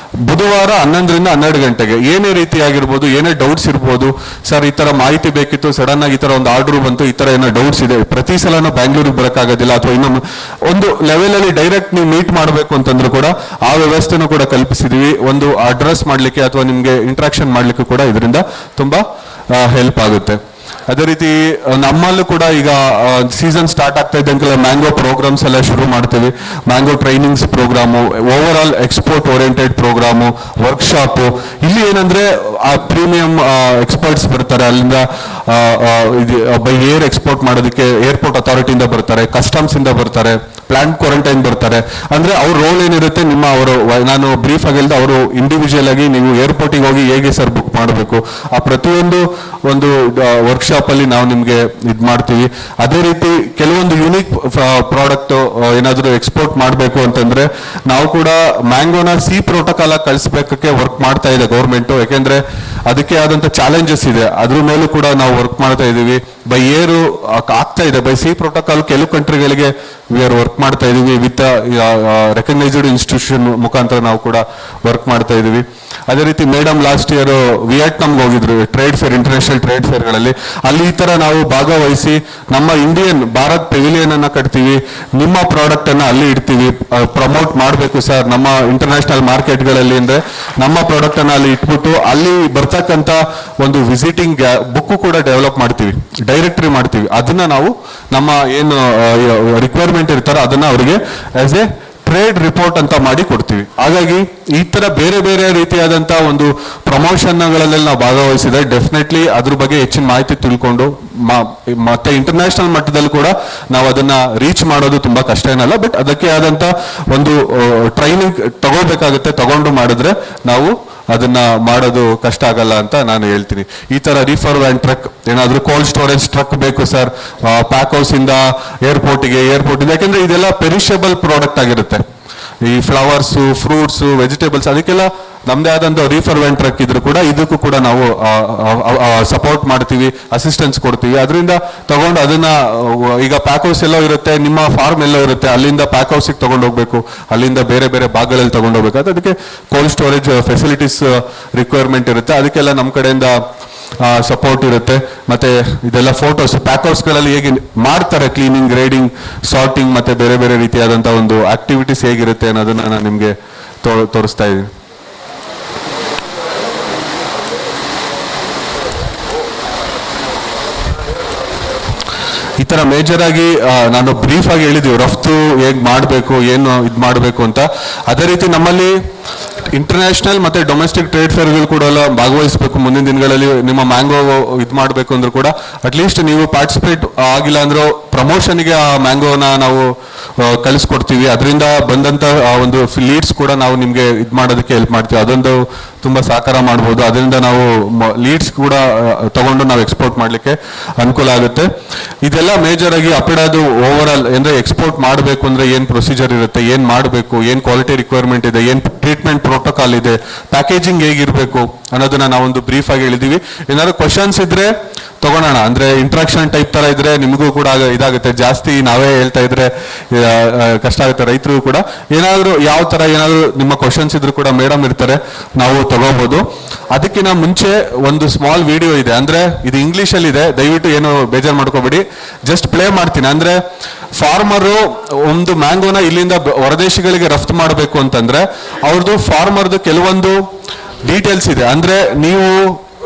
ಬುಧವಾರ 11 ರಿಂದ 12 ಗಂಟೆಗೆ ಏನೇ ರೀತಿ ಆಗಿರ್ಬೋದು, ಏನೇ ಡೌಟ್ಸ್ ಇರ್ಬೋದು, ಸರ್ ಈ ತರ ಮಾಹಿತಿ ಬೇಕಿತ್ತು, ಸಡನ್ ಆಗಿ ಈ ತರ ಒಂದು ಆರ್ಡರ್ ಬಂತು, ಈ ತರ ಏನೋ ಡೌಟ್ಸ್ ಇದೆ, ಪ್ರತಿ ಸಲನೂ ಬ್ಯಾಂಗ್ಳೂರಿಗೆ ಬರೋಕ್ಕಾಗೋದಿಲ್ಲ, ಅಥವಾ ಇನ್ನೊಂದು ಒಂದು ಲೆವೆಲ್ ಅಲ್ಲಿ ಡೈರೆಕ್ಟ್ ನೀವು ಮೀಟ್ ಮಾಡಬೇಕು ಅಂತಂದ್ರೂ ಕೂಡ ಆ ವ್ಯವಸ್ಥೆನೂ ಕೂಡ ಕಲ್ಪಿಸಿದೀವಿ. ಒಂದು ಅಡ್ರೆಸ್ ಮಾಡ್ಲಿಕ್ಕೆ ಅಥವಾ ನಿಮ್ಗೆ ಇಂಟ್ರಾಕ್ಷನ್ ಮಾಡ್ಲಿಕ್ಕೆ ಕೂಡ ಇದರಿಂದ ತುಂಬಾ ಹೆಲ್ಪ್ ಆಗುತ್ತೆ. ಅದೇ ರೀತಿ ನಮ್ಮಲ್ಲೂ ಕೂಡ ಈಗ ಸೀಸನ್ ಸ್ಟಾರ್ಟ್ ಆಗ್ತಾ ಇದ್ದಂಗೆಲ್ಲ ಮ್ಯಾಂಗೋ ಪ್ರೋಗ್ರಾಮ್ಸ್ ಎಲ್ಲ ಶುರು ಮಾಡ್ತೀವಿ. Mango trainings programme, over all export oriented programme, workshop. ಇಲ್ಲಿ ಏನಂದ್ರೆ ಆ ಪ್ರೀಮಿಯಂ ಎಕ್ಸ್ಪರ್ಟ್ಸ್ ಬರ್ತಾರೆ, ಅಲ್ಲಿಂದ ಬೈ ಏರ್ ಎಕ್ಸ್ಪೋರ್ಟ್ ಮಾಡೋದಕ್ಕೆ ಏರ್ಪೋರ್ಟ್ ಅಥಾರಿಟಿಯಿಂದ ಬರ್ತಾರೆ, ಕಸ್ಟಮ್ಸ್ ಇಂದ ಬರ್ತಾರೆ, ಪ್ಲಾಂಟ್ ಕ್ವಾರಂಟೈನ್ ಬರ್ತಾರೆ. ಅಂದ್ರೆ ಅವ್ರ ರೋಲ್ ಏನಿರುತ್ತೆ, ನಾನು ಬ್ರೀಫ್ ಆಗಿಲ್ದ ಅವರು ಇಂಡಿವಿಜುವಲ್ ಆಗಿ ನೀವು ಏರ್ಪೋರ್ಟಿಗೆ ಹೋಗಿ ಹೇಗೆ ಸರ್ ಬುಕ್ ಮಾಡಬೇಕು, ಆ ಪ್ರತಿಯೊಂದು ಒಂದು ವರ್ಕ್ಶಾಪ್ ವರ್ಕ್ಶಾಪ್ ಅಲ್ಲಿ ನಾವು ನಿಮ್ಗೆ ಇದ್ ಮಾಡ್ತೀವಿ. ಅದೇ ರೀತಿ ಕೆಲವೊಂದು ಯೂನಿಕ್ ಪ್ರಾಡಕ್ಟ್ ಏನಾದ್ರು ಎಕ್ಸ್ಪೋರ್ಟ್ ಮಾಡಬೇಕು ಅಂತಂದ್ರೆ ನಾವು ಕೂಡ ಮ್ಯಾಂಗೋನ ಸಿ ಪ್ರೋಟೋಕಾಲ್ ಕಳಿಸ್ಬೇಕಕ್ಕೆ ವರ್ಕ್ ಮಾಡ್ತಾ ಇದೆ ಗೌರ್ಮೆಂಟ್. ಯಾಕೆಂದ್ರೆ ಅದಕ್ಕೆ ಆದಂತ ಚಾಲೆಂಜಸ್ ಇದೆ, ಅದ್ರ ಮೇಲೂ ಕೂಡ ನಾವು ವರ್ಕ್ ಮಾಡ್ತಾ ಇದೀವಿ. ಬೈ ಏರು ಆಗ್ತಾ ಇದೆ, ಬೈ ಸಿ ಪ್ರೋಟೋಕಾಲ್ ಕೆಲವು ಕಂಟ್ರಿಗಳಿಗೆ ವಿ ಆರ್ ವರ್ಕ್ ಮಾಡ್ತಾ ಇದೀವಿ. ವಿತ್ ರೆಕಗ್ನೈಸ್ಡ್ ಇನ್ಸ್ಟಿಟ್ಯೂಷನ್ ಮುಖಾಂತರ ನಾವು ಕೂಡ ವರ್ಕ್ ಮಾಡ್ತಾ ಇದೀವಿ. ಅದೇ ರೀತಿ ಮೇಡಮ್ ಲಾಸ್ಟ್ ಇಯರ್ ವಿಯೆಟ್ನಾಂಗೆ ಹೋಗಿದ್ರು ಟ್ರೇಡ್ ಫೇರ್, ಇಂಟರ್ನ್ಯಾಷನಲ್ ಟ್ರೇಡ್ ಫೇರ್ಗಳಲ್ಲಿ. ಅಲ್ಲಿ ಈ ತರ ನಾವು ಭಾಗವಹಿಸಿ ನಮ್ಮ ಇಂಡಿಯನ್ ಭಾರತ್ ಪೆವಿಲಿಯನ್ ಅನ್ನ ಕಟ್ತೀವಿ, ನಿಮ್ಮ ಪ್ರಾಡಕ್ಟ್ ಅನ್ನ ಅಲ್ಲಿ ಇಡ್ತೀವಿ, ಪ್ರಮೋಟ್ ಮಾಡಬೇಕು ಸರ್ ನಮ್ಮ ಇಂಟರ್ನ್ಯಾಷನಲ್ ಮಾರ್ಕೆಟ್ಗಳಲ್ಲಿ ಅಂದ್ರೆ ನಮ್ಮ ಪ್ರಾಡಕ್ಟ್ ಅನ್ನ ಅಲ್ಲಿ ಇಟ್ಬಿಟ್ಟು ಅಲ್ಲಿ ಬರ್ತಕ್ಕಂಥ ಒಂದು ವಿಸಿಟಿಂಗ್ ಬುಕ್ ಕೂಡ ಡೆವಲಪ್ ಮಾಡ್ತೀವಿ, ಡೈರೆಕ್ಟರಿ ಮಾಡ್ತೀವಿ. ಅದನ್ನ ನಾವು ನಮ್ಮ ಏನು ರಿಕ್ವೈರ್ಮೆಂಟ್ ಇರ್ತಾರೋ ಅದನ್ನ ಅವರಿಗೆ ಆಸ್ ಎ ಟ್ರೇಡ್ ರಿಪೋರ್ಟ್ ಅಂತ ಮಾಡಿ ಕೊಡ್ತೀವಿ. ಹಾಗಾಗಿ ಈ ತರ ಬೇರೆ ಬೇರೆ ರೀತಿಯಾದಂತಹ ಒಂದು ಪ್ರಮೋಷನ್ಗಳಲ್ಲಿ ನಾವು ಭಾಗವಹಿಸಿದ್ರೆ ಡೆಫಿನೆಟ್ಲಿ ಅದ್ರ ಬಗ್ಗೆ ಹೆಚ್ಚಿನ ಮಾಹಿತಿ ತಿಳ್ಕೊಂಡು ಮತ್ತೆ ಇಂಟರ್ನ್ಯಾಷನಲ್ ಮಟ್ಟದಲ್ಲಿ ಕೂಡ ನಾವು ಅದನ್ನ ರೀಚ್ ಮಾಡೋದು ತುಂಬಾ ಕಷ್ಟ ಏನಲ್ಲ. ಬಟ್ ಅದಕ್ಕೆ ಆದಂತ ಒಂದು ಟ್ರೈನಿಂಗ್ ತಗೋಬೇಕಾಗುತ್ತೆ, ತಗೊಂಡು ಮಾಡಿದ್ರೆ ನಾವು ಅದನ್ನ ಮಾಡೋದು ಕಷ್ಟ ಆಗಲ್ಲ ಅಂತ ನಾನು ಹೇಳ್ತೀನಿ. ಈ ತರ ರೀಫರ್ ವ್ಯಾನ್ ಟ್ರಕ್, ಏನಾದ್ರು ಕೋಲ್ಡ್ ಸ್ಟೋರೇಜ್ ಟ್ರಕ್ ಬೇಕು ಸರ್, ಪ್ಯಾಕ್ ಹೌಸ್ ಇಂದ ಏರ್ಪೋರ್ಟ್ ಇಂದ, ಯಾಕಂದ್ರೆ ಇದೆಲ್ಲ ಪೆರಿಷಬಲ್ ಪ್ರಾಡಕ್ಟ್ ಆಗಿರುತ್ತೆ. ಈ ಫ್ಲವರ್ಸ್, ಫ್ರೂಟ್ಸ್, ವೆಜಿಟೇಬಲ್ಸ್, ಅದಕ್ಕೆಲ್ಲ ನಮ್ದೇ ಆದಂತ ರೀಫರ್ ವ್ಯಾನ್ ಟ್ರಕ್ ಇದ್ರು ಕೂಡ ಇದಕ್ಕೂ ಕೂಡ ನಾವು ಸಪೋರ್ಟ್ ಮಾಡ್ತೀವಿ, ಅಸಿಸ್ಟೆನ್ಸ್ ಕೊಡ್ತೀವಿ. ಅದರಿಂದ ತಗೊಂಡು ಅದನ್ನ ಈಗ ಪ್ಯಾಕ್ ಹೌಸ್ ಎಲ್ಲೋ ಇರುತ್ತೆ, ನಿಮ್ಮ ಫಾರ್ಮ್ ಎಲ್ಲೋ ಇರುತ್ತೆ, ಅಲ್ಲಿಂದ ಪ್ಯಾಕ್ ಹೌಸಿಗೆ ತಗೊಂಡು ಹೋಗ್ಬೇಕು, ಅಲ್ಲಿಂದ ಬೇರೆ ಬೇರೆ ಭಾಗಗಳಲ್ಲಿ ತಗೊಂಡು ಹೋಗ್ಬೇಕು. ಅದಕ್ಕೆ ಕೋಲ್ಡ್ ಸ್ಟೋರೇಜ್ ಫೆಸಿಲಿಟೀಸ್ ರಿಕ್ವೈರ್ಮೆಂಟ್ ಇರುತ್ತೆ, ಅದಕ್ಕೆಲ್ಲ ನಮ್ಮ ಕಡೆಯಿಂದ ಸಪೋರ್ಟ್ ಇರುತ್ತೆ. ಮತ್ತೆ ಇದೆಲ್ಲ ಫೋಟೋಸ್ ಪ್ಯಾಕ್ ಹೌಸ್ಗಳಲ್ಲಿ ಹೇಗೆ ಮಾಡ್ತಾರೆ, ಕ್ಲೀನಿಂಗ್, ಗ್ರೇಡಿಂಗ್, ಸಾರ್ಟಿಂಗ್, ಮತ್ತೆ ಬೇರೆ ಬೇರೆ ರೀತಿಯಾದಂಥ ಒಂದು ಆಕ್ಟಿವಿಟೀಸ್ ಹೇಗಿರುತ್ತೆ ಅನ್ನೋದನ್ನ ನಾನು ನಿಮಗೆ ತೋರಿಸ್ತಾ ಇದ್ದೀನಿ. ಈ ತರ ಮೇಜರ್ ಆಗಿ ನಾನು ಬ್ರೀಫ್ ಆಗಿ ಹೇಳಿದೀವಿ ರಫ್ತು ಹೇಗ್ ಮಾಡಬೇಕು, ಏನು ಇದು ಮಾಡಬೇಕು ಅಂತ. ಅದೇ ರೀತಿ ನಮ್ಮಲ್ಲಿ ಇಂಟರ್ನ್ಯಾಷನಲ್ ಮತ್ತೆ ಡೊಮೆಸ್ಟಿಕ್ ಟ್ರೇಡ್ ಫೇರ್ಗಳು ಕೂಡ ಭಾಗವಹಿಸಬೇಕು. ಮುಂದಿನ ದಿನಗಳಲ್ಲಿ ನಿಮ್ಮ ಮ್ಯಾಂಗೋ ಇದು ಮಾಡಬೇಕು ಅಂದ್ರೂ ಕೂಡ ಅಟ್ಲೀಸ್ಟ್ ನೀವು ಪಾರ್ಟಿಸಿಪೇಟ್ ಆಗಿಲ್ಲ ಅಂದ್ರೂ ಪ್ರಮೋಷನ್ಗೆ ಆ ಮ್ಯಾಂಗೋನ ನಾವು ಕಳಿಸ್ಕೊಡ್ತೀವಿ. ಅದರಿಂದ ಬಂದಂತ ಒಂದು ಲೀಡ್ಸ್ ಕೂಡ ನಾವು ನಿಮ್ಗೆ ಇದು ಮಾಡೋದಕ್ಕೆ ಹೆಲ್ಪ್ ಮಾಡ್ತೀವಿ. ಅದೊಂದು ತುಂಬಾ ಸಹಕಾರ ಮಾಡ್ಬೋದು. ಅದರಿಂದ ನಾವು ಲೀಡ್ಸ್ ಕೂಡ ತಗೊಂಡು ನಾವು ಎಕ್ಸ್ಪೋರ್ಟ್ ಮಾಡ್ಲಿಕ್ಕೆ ಅನುಕೂಲ ಆಗುತ್ತೆ. ಇದೆಲ್ಲ ಮೇಜರ್ ಆಗಿ ಅಪಿಡಾದು ಓವರ್ ಆಲ್ ಅಂದ್ರೆ ಎಕ್ಸ್ಪೋರ್ಟ್ ಮಾಡಬೇಕು ಅಂದ್ರೆ ಏನ್ ಪ್ರೊಸೀಜರ್ ಇರುತ್ತೆ, ಏನ್ ಮಾಡಬೇಕು, ಏನ್ ಕ್ವಾಲಿಟಿ ರಿಕ್ವೈರ್ಮೆಂಟ್ ಇದೆ, ಏನ್ ಟ್ರೀಟ್ಮೆಂಟ್ ಪ್ರೋಟೋಕಾಲ್ ಇದೆ, ಪ್ಯಾಕೇಜಿಂಗ್ ಹೇಗಿರ್ಬೇಕು ಅನ್ನೋದನ್ನ ನಾವೊಂದು ಬ್ರೀಫ್ ಆಗಿ ಹೇಳಿದೀವಿ. ಏನಾದ್ರು ಕ್ವಶನ್ಸ್ ಇದ್ರೆ ತಗೊಳೋಣ, ಅಂದ್ರೆ ಇಂಟ್ರಾಕ್ಷನ್ ಟೈಪ್ ತರ ಇದ್ರೆ ನಿಮಗೂ ಕೂಡ ಇದಾಗುತ್ತೆ. ಜಾಸ್ತಿ ನಾವೇ ಹೇಳ್ತಾ ಇದ್ರೆ ಕಷ್ಟ ಆಗುತ್ತೆ ರೈತರು ಕೂಡ. ಏನಾದ್ರು ಯಾವ ತರ ಏನಾದ್ರು ನಿಮ್ಮ ಕ್ವಶನ್ಸ್ ಇದ್ರು ಕೂಡ ಮೇಡಮ್ ಇರ್ತಾರೆ, ನಾವು ತಗೋಬಹುದು. ಅದಕ್ಕಿಂತ ಮುಂಚೆ ಒಂದು ಸ್ಮಾಲ್ ವಿಡಿಯೋ ಇದೆ, ಅಂದ್ರೆ ಇದು ಇಂಗ್ಲಿಷ್ ಅಲ್ಲಿ ಇದೆ, ದಯವಿಟ್ಟು ಏನು ಬೇಜಾರು ಮಾಡ್ಕೋಬೇಡಿ, ಜಸ್ಟ್ ಪ್ಲೇ ಮಾಡ್ತೀನಿ. ಅಂದ್ರೆ ಫಾರ್ಮರು ಒಂದು ಮ್ಯಾಂಗೋನ ಇಲ್ಲಿಂದ ಹೊರದೇಶಗಳಿಗೆ ರಫ್ತು ಮಾಡಬೇಕು ಅಂತಂದ್ರೆ ಅವ್ರದ್ದು ಫಾರ್ಮರ್ದು ಕೆಲವೊಂದು ಡೀಟೇಲ್ಸ್ ಇದೆ. ಅಂದ್ರೆ ನೀವು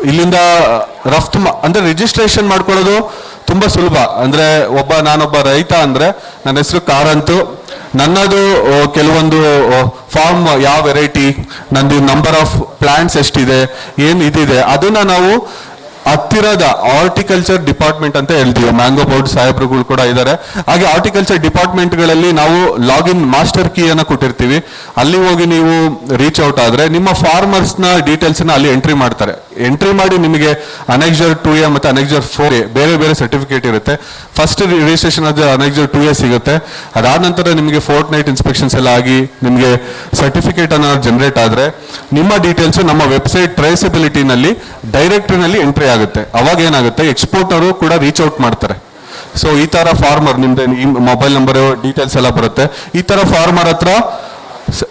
ಇಲ್ಲಿಂದ ರಫ್ತು ಅಂದ್ರೆ ರಿಜಿಸ್ಟ್ರೇಷನ್ ಮಾಡ್ಕೊಳ್ಳೋದು ತುಂಬಾ ಸುಲಭ. ಅಂದ್ರೆ ನಾನೊಬ್ಬ ರೈತ ಅಂದ್ರೆ ನನ್ನ ಹೆಸರು ಕಾರಂತು, ನನ್ನದು ಕೆಲವೊಂದು ಫಾರ್ಮ್ ಯಾವ ವೆರೈಟಿ, ನಂದು ನಂಬರ್ ಆಫ್ ಪ್ಲಾಂಟ್ಸ್ ಎಷ್ಟಿದೆ, ಏನ್ ಇದಿದೆ, ಅದನ್ನ ನಾವು ಹತ್ತಿರದ ಹಾರ್ಟಿಕಲ್ಚರ್ ಡಿಪಾರ್ಟ್ಮೆಂಟ್ ಅಂತ ಹೇಳ್ತೀವಿ. ಮ್ಯಾಂಗೋ ಬೋರ್ಡ್ ಸಾಹೇಬ್ರುಗಳು ಕೂಡ ಇದ್ದಾರೆ. ಹಾಗೆ ಹಾರ್ಟಿಕಲ್ಚರ್ ಡಿಪಾರ್ಟ್ಮೆಂಟ್ಗಳಲ್ಲಿ ನಾವು ಲಾಗಿನ್ ಮಾಸ್ಟರ್ ಕೀ ಅನ್ನ ಕೊಟ್ಟಿರ್ತೀವಿ. ಅಲ್ಲಿ ಹೋಗಿ ನೀವು ರೀಚ್ ಔಟ್ ಆದ್ರೆ ನಿಮ್ಮ ಫಾರ್ಮರ್ಸ್ನ ಡೀಟೇಲ್ಸ್ನ ಅಲ್ಲಿ ಎಂಟ್ರಿ ಮಾಡ್ತಾರೆ. ಎಂಟ್ರಿ ಮಾಡಿ ನಿಮಗೆ ಅನೆಕ್ಸರ್ 2A ಮತ್ತೆ ಅನೆಕ್ಸರ್ 4A ಬೇರೆ ಬೇರೆ ಸರ್ಟಿಫಿಕೇಟ್ ಇರುತ್ತೆ. ಫಸ್ಟ್ ರಿಜಿಸ್ಟ್ರೇಷನ್ ಆದ ಅನೆಕ್ಸರ್ 2A ಸಿಗುತ್ತೆ. ಅದಾದ ನಂತರ ನಿಮಗೆ ಫೋರ್ಟ್ ನೈಟ್ ಇನ್ಸ್ಪೆಕ್ಷನ್ಸ್ ಎಲ್ಲ ಆಗಿ ನಿಮಗೆ ಸರ್ಟಿಫಿಕೇಟ್ ಅನ್ನ ಜನರೇಟ್ ಆದ್ರೆ ನಿಮ್ಮ ಡೀಟೇಲ್ಸ್ ನಮ್ಮ ವೆಬ್ಸೈಟ್ ಟ್ರೇಸಬಿಲಿಟಿನಲ್ಲಿ ಡೈರೆಕ್ಟರಿನಲ್ಲಿ ಎಂಟ್ರಿ ಆಗುತ್ತೆ. ಅವಾಗ ಏನಾಗುತ್ತೆ, ಎಕ್ಸ್ಪೋರ್ಟರು ಕೂಡ ರೀಚ್ ಔಟ್ ಮಾಡ್ತಾರೆ. ಸೊ ಈ ತರ ಫಾರ್ಮರ್ ನಿಮ್ದು ಮೊಬೈಲ್ ನಂಬರ್ ಡೀಟೇಲ್ಸ್ ಎಲ್ಲ ಬರುತ್ತೆ. ಈ ತರ ಫಾರ್ಮರ್ ಹತ್ರ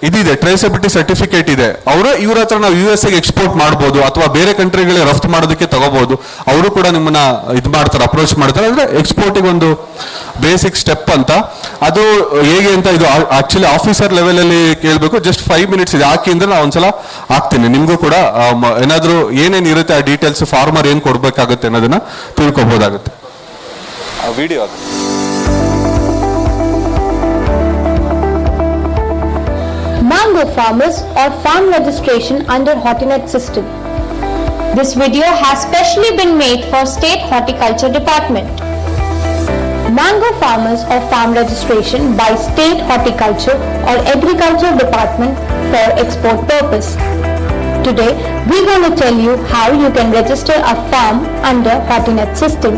ಇದಿದೆ, ಟ್ರೇಸಬಿಲಿಟಿ ಸರ್ಟಿಫಿಕೇಟ್ ಇದೆ, ಅವರು ಇವ್ರ ಹತ್ರ ನಾವು USA ಗೆ ಎಕ್ಸ್ಪೋರ್ಟ್ ಮಾಡ್ಬೋದು ಅಥವಾ ಬೇರೆ ಕಂಟ್ರಿಗಳಿಗೆ ರಫ್ತು ಮಾಡೋದಕ್ಕೆ ತಗೋಬಹುದು. ಅವರು ಕೂಡ ನಿಮ್ಮನ್ನ ಇದು ಮಾಡ್ತಾರೆ, ಅಪ್ರೋಚ್ ಮಾಡ್ತಾರೆ. ಅಂದ್ರೆ ಎಕ್ಸ್ಪೋರ್ಟಿಗೆ ಒಂದು ಬೇಸಿಕ್ ಸ್ಟೆಪ್ ಅಂತ. ಅದು ಹೇಗೆ ಅಂತ ಇದು ಆಕ್ಚುಲಿ ಆಫೀಸರ್ ಲೆವೆಲ್ ಅಲ್ಲಿ ಕೇಳಬೇಕು. ಜಸ್ಟ್ 5 ಮಿನಿಟ್ಸ್ ಇದೆ, ಹಾಕಿ ಅಂದ್ರೆ ನಾವು ಒಂದ್ಸಲ ಹಾಕ್ತೀನಿ. ನಿಮ್ಗೂ ಕೂಡ ಏನಾದ್ರು ಏನೇನು ಇರುತ್ತೆ ಆ ಡೀಟೇಲ್ಸ್, ಫಾರ್ಮರ್ ಏನ್ ಕೊಡ್ಬೇಕಾಗುತ್ತೆ ಅನ್ನೋದನ್ನ ತಿಳ್ಕೊಬಹುದಾಗುತ್ತೆ. Video
Mango farmers or farm registration under Hortinet system. This video has specially been made for State Horticulture Department. Mango farmers or farm registration by State Horticulture or Agriculture Department for export purpose. Today, we're going to tell you how you can register a farm under Hortinet system.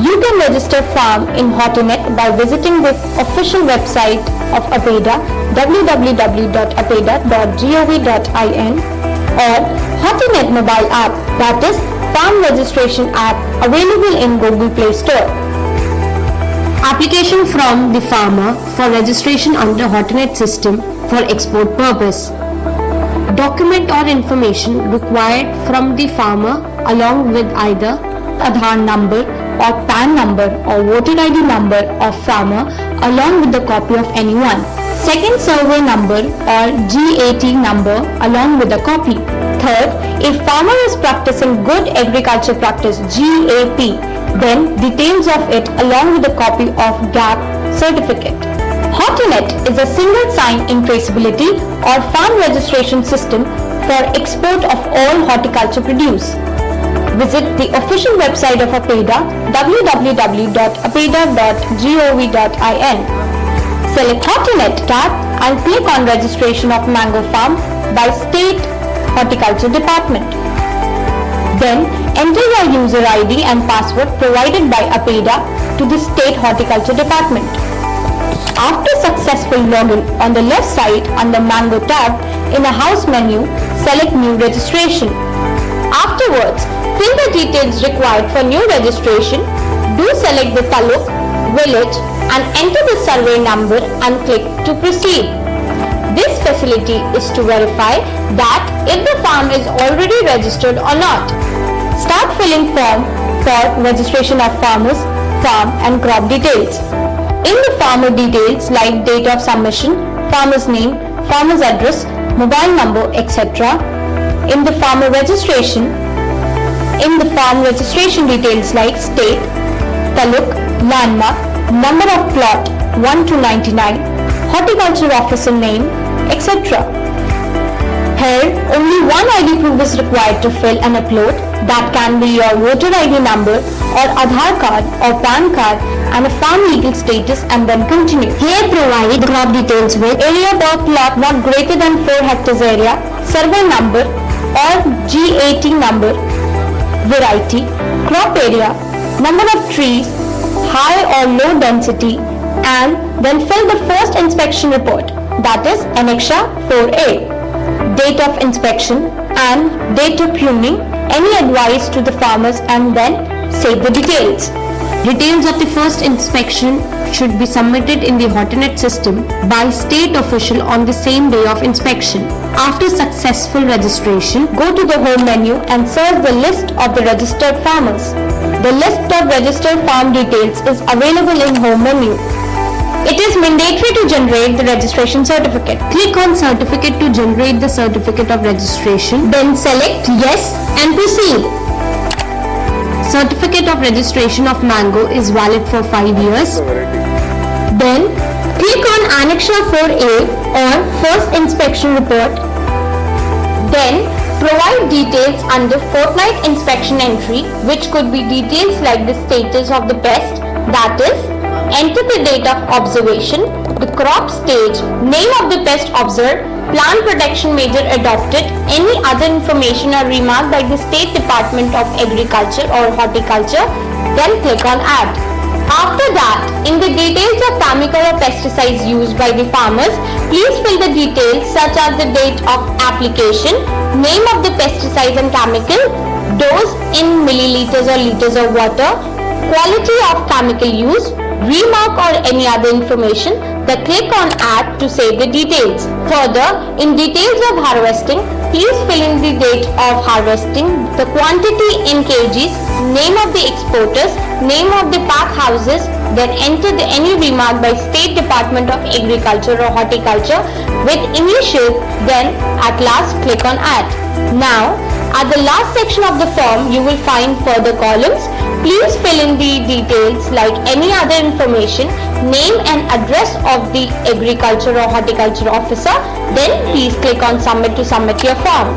You can register farm in Hortinet by visiting the official website of APEDA, www.apeda.gov.in, or Hortinet mobile app, that is Farm Registration app, available in Google Play Store. Application from the farmer for registration under Hortinet system for export purpose. Document or information required from the farmer along with either Aadhaar number or PAN number or voter ID number of farmer along with the copy of anyone. Second, survey number or GAT number along with a copy. Third, if farmer is practicing good agriculture practice GAP, then details of it along with a copy of GAP certificate. Hortinet is a single sign-in traceability or farm registration system for export of all horticulture produce. Visit the official website of APEDA, www.apeda.gov.in. Select Hortinet tab and click on registration of mango farm by State Horticulture Department. Then enter your user ID and password provided by APEDA to the State Horticulture Department. After successful login, on the left side under Mango tab in the house menu, select New Registration. Afterwards, fill the details required for new registration. Do select the taluk, village and enter the survey number and click to proceed. This facility is to verify that if the farm is already registered or not. Start filling form for registration of farmers, farm and crop details. In the farmer details like date of submission, farmer's name, farmer's address, mobile number, etc. In the farmer registration, in the farm registration details like state, taluk, landmark, number of plot 1 to 99, horticulture officer name, etc. Here, only one ID proof is required to fill and upload. That can be your voter ID number or Aadhaar card or PAN card and a farm legal status and then continue. Here provide crop details with area per plot not greater than 4 hectares area, survey number or GAT number, variety, crop area, number of trees, high or low density, and then fill the first inspection report, that is Annexure 4A, date of inspection and date of pruning, any advice to the farmers and then save the details. Details of the first inspection should be submitted in the Hortinet system by state official on the same day of inspection. After successful registration, go to the home menu and search the list of the registered farmers. The list of registered farm details is available in home menu. It is mandatory to generate the registration certificate. Click on certificate to generate the certificate of registration. Then select yes and proceed. Certificate of registration of mango is valid for 5 years. Then click on Annexure 4A or First Inspection Report. Then provide details under fortnight inspection entry, which could be details like the status of the pest, that is, enter the date of observation, the crop stage, name of the pest observed, plant protection measure adopted, any other information or remark by the State Department of Agriculture or Horticulture, then click on Add. After that, in the details of chemical or pesticides used by the farmers, please fill the details such as the date of application, name of the pesticides and chemical, dose in milliliters or liters of water, quality of chemical use, remark or any other information, then click on Add to save the details. Further, in details of harvesting, please fill in the date of harvesting, the quantity in kgs, name of the exporters, name of the pack houses, then enter any remark by State Department of Agriculture or Horticulture with initial, then at last click on Add. Now, at the last section of the form, you will find further columns. Please fill in the details like any other information, name and address of the agriculture or horticulture officer, then please click on Submit to submit your form.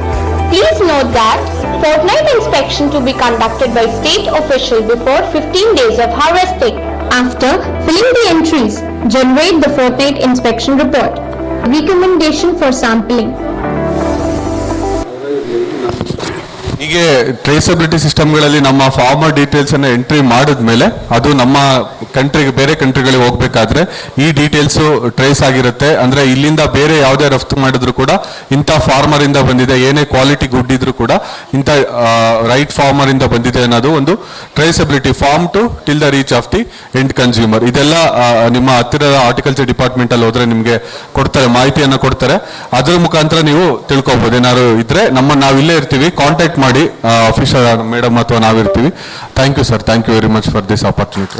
Please note that fortnight inspection to be conducted by state official before 15 days of harvesting. After filling the entries, generate the fortnight inspection report. Recommendation for sampling.
ಹೀಗೆ traceability ಸಿಸ್ಟಮ್ಗಳಲ್ಲಿ ನಮ್ಮ farmer details ಅನ್ನ entry ಮಾಡಿದ್ಮೇಲೆ ಅದು ನಮ್ಮ ಕಂಟ್ರಿಗೆ ಬೇರೆ ಕಂಟ್ರಿಗಳಿಗೆ ಹೋಗ್ಬೇಕಾದ್ರೆ ಈ details trace ಆಗಿರುತ್ತೆ. ಅಂದ್ರೆ ಇಲ್ಲಿಂದ ಬೇರೆ ಯಾವುದೇ ರಫ್ತು ಮಾಡಿದ್ರು ಕೂಡ ಇಂಥ ಫಾರ್ಮರ್ ಇಂದ ಬಂದಿದೆ, ಏನೇ ಕ್ವಾಲಿಟಿ ಗುಡ್ ಇದ್ರು ಕೂಡ ಇಂಥ ರೈಟ್ ಫಾರ್ಮರ್ ಇಂದ ಬಂದಿದೆ ಅನ್ನೋದು ಒಂದು traceability farm to till the reach of the end consumer. ಇದೆಲ್ಲ ನಿಮ್ಮ ಹತ್ತಿರದ ಹಾರ್ಟಿಕಲ್ಚರ್ ಡಿಪಾರ್ಟ್ಮೆಂಟ್ ಅಲ್ಲಿ ಹೋದ್ರೆ ನಿಮಗೆ ಕೊಡ್ತಾರೆ, ಮಾಹಿತಿಯನ್ನ ಕೊಡ್ತಾರೆ. ಅದ್ರ ಮುಖಾಂತರ ನೀವು ತಿಳ್ಕೊಬಹುದು. ಏನಾದ್ರು ಇದ್ರೆ ನಾವು ಇಲ್ಲೇ ಇರ್ತೀವಿ, ಕಾಂಟ್ಯಾಕ್ಟ್ ಮಾಡಿ ಆಫೀಸರ್ ಮೇಡಮ್ ಅಥವಾ ನಾವಿರ್ತೀವಿ. Thank you sir, thank you very much for this opportunity.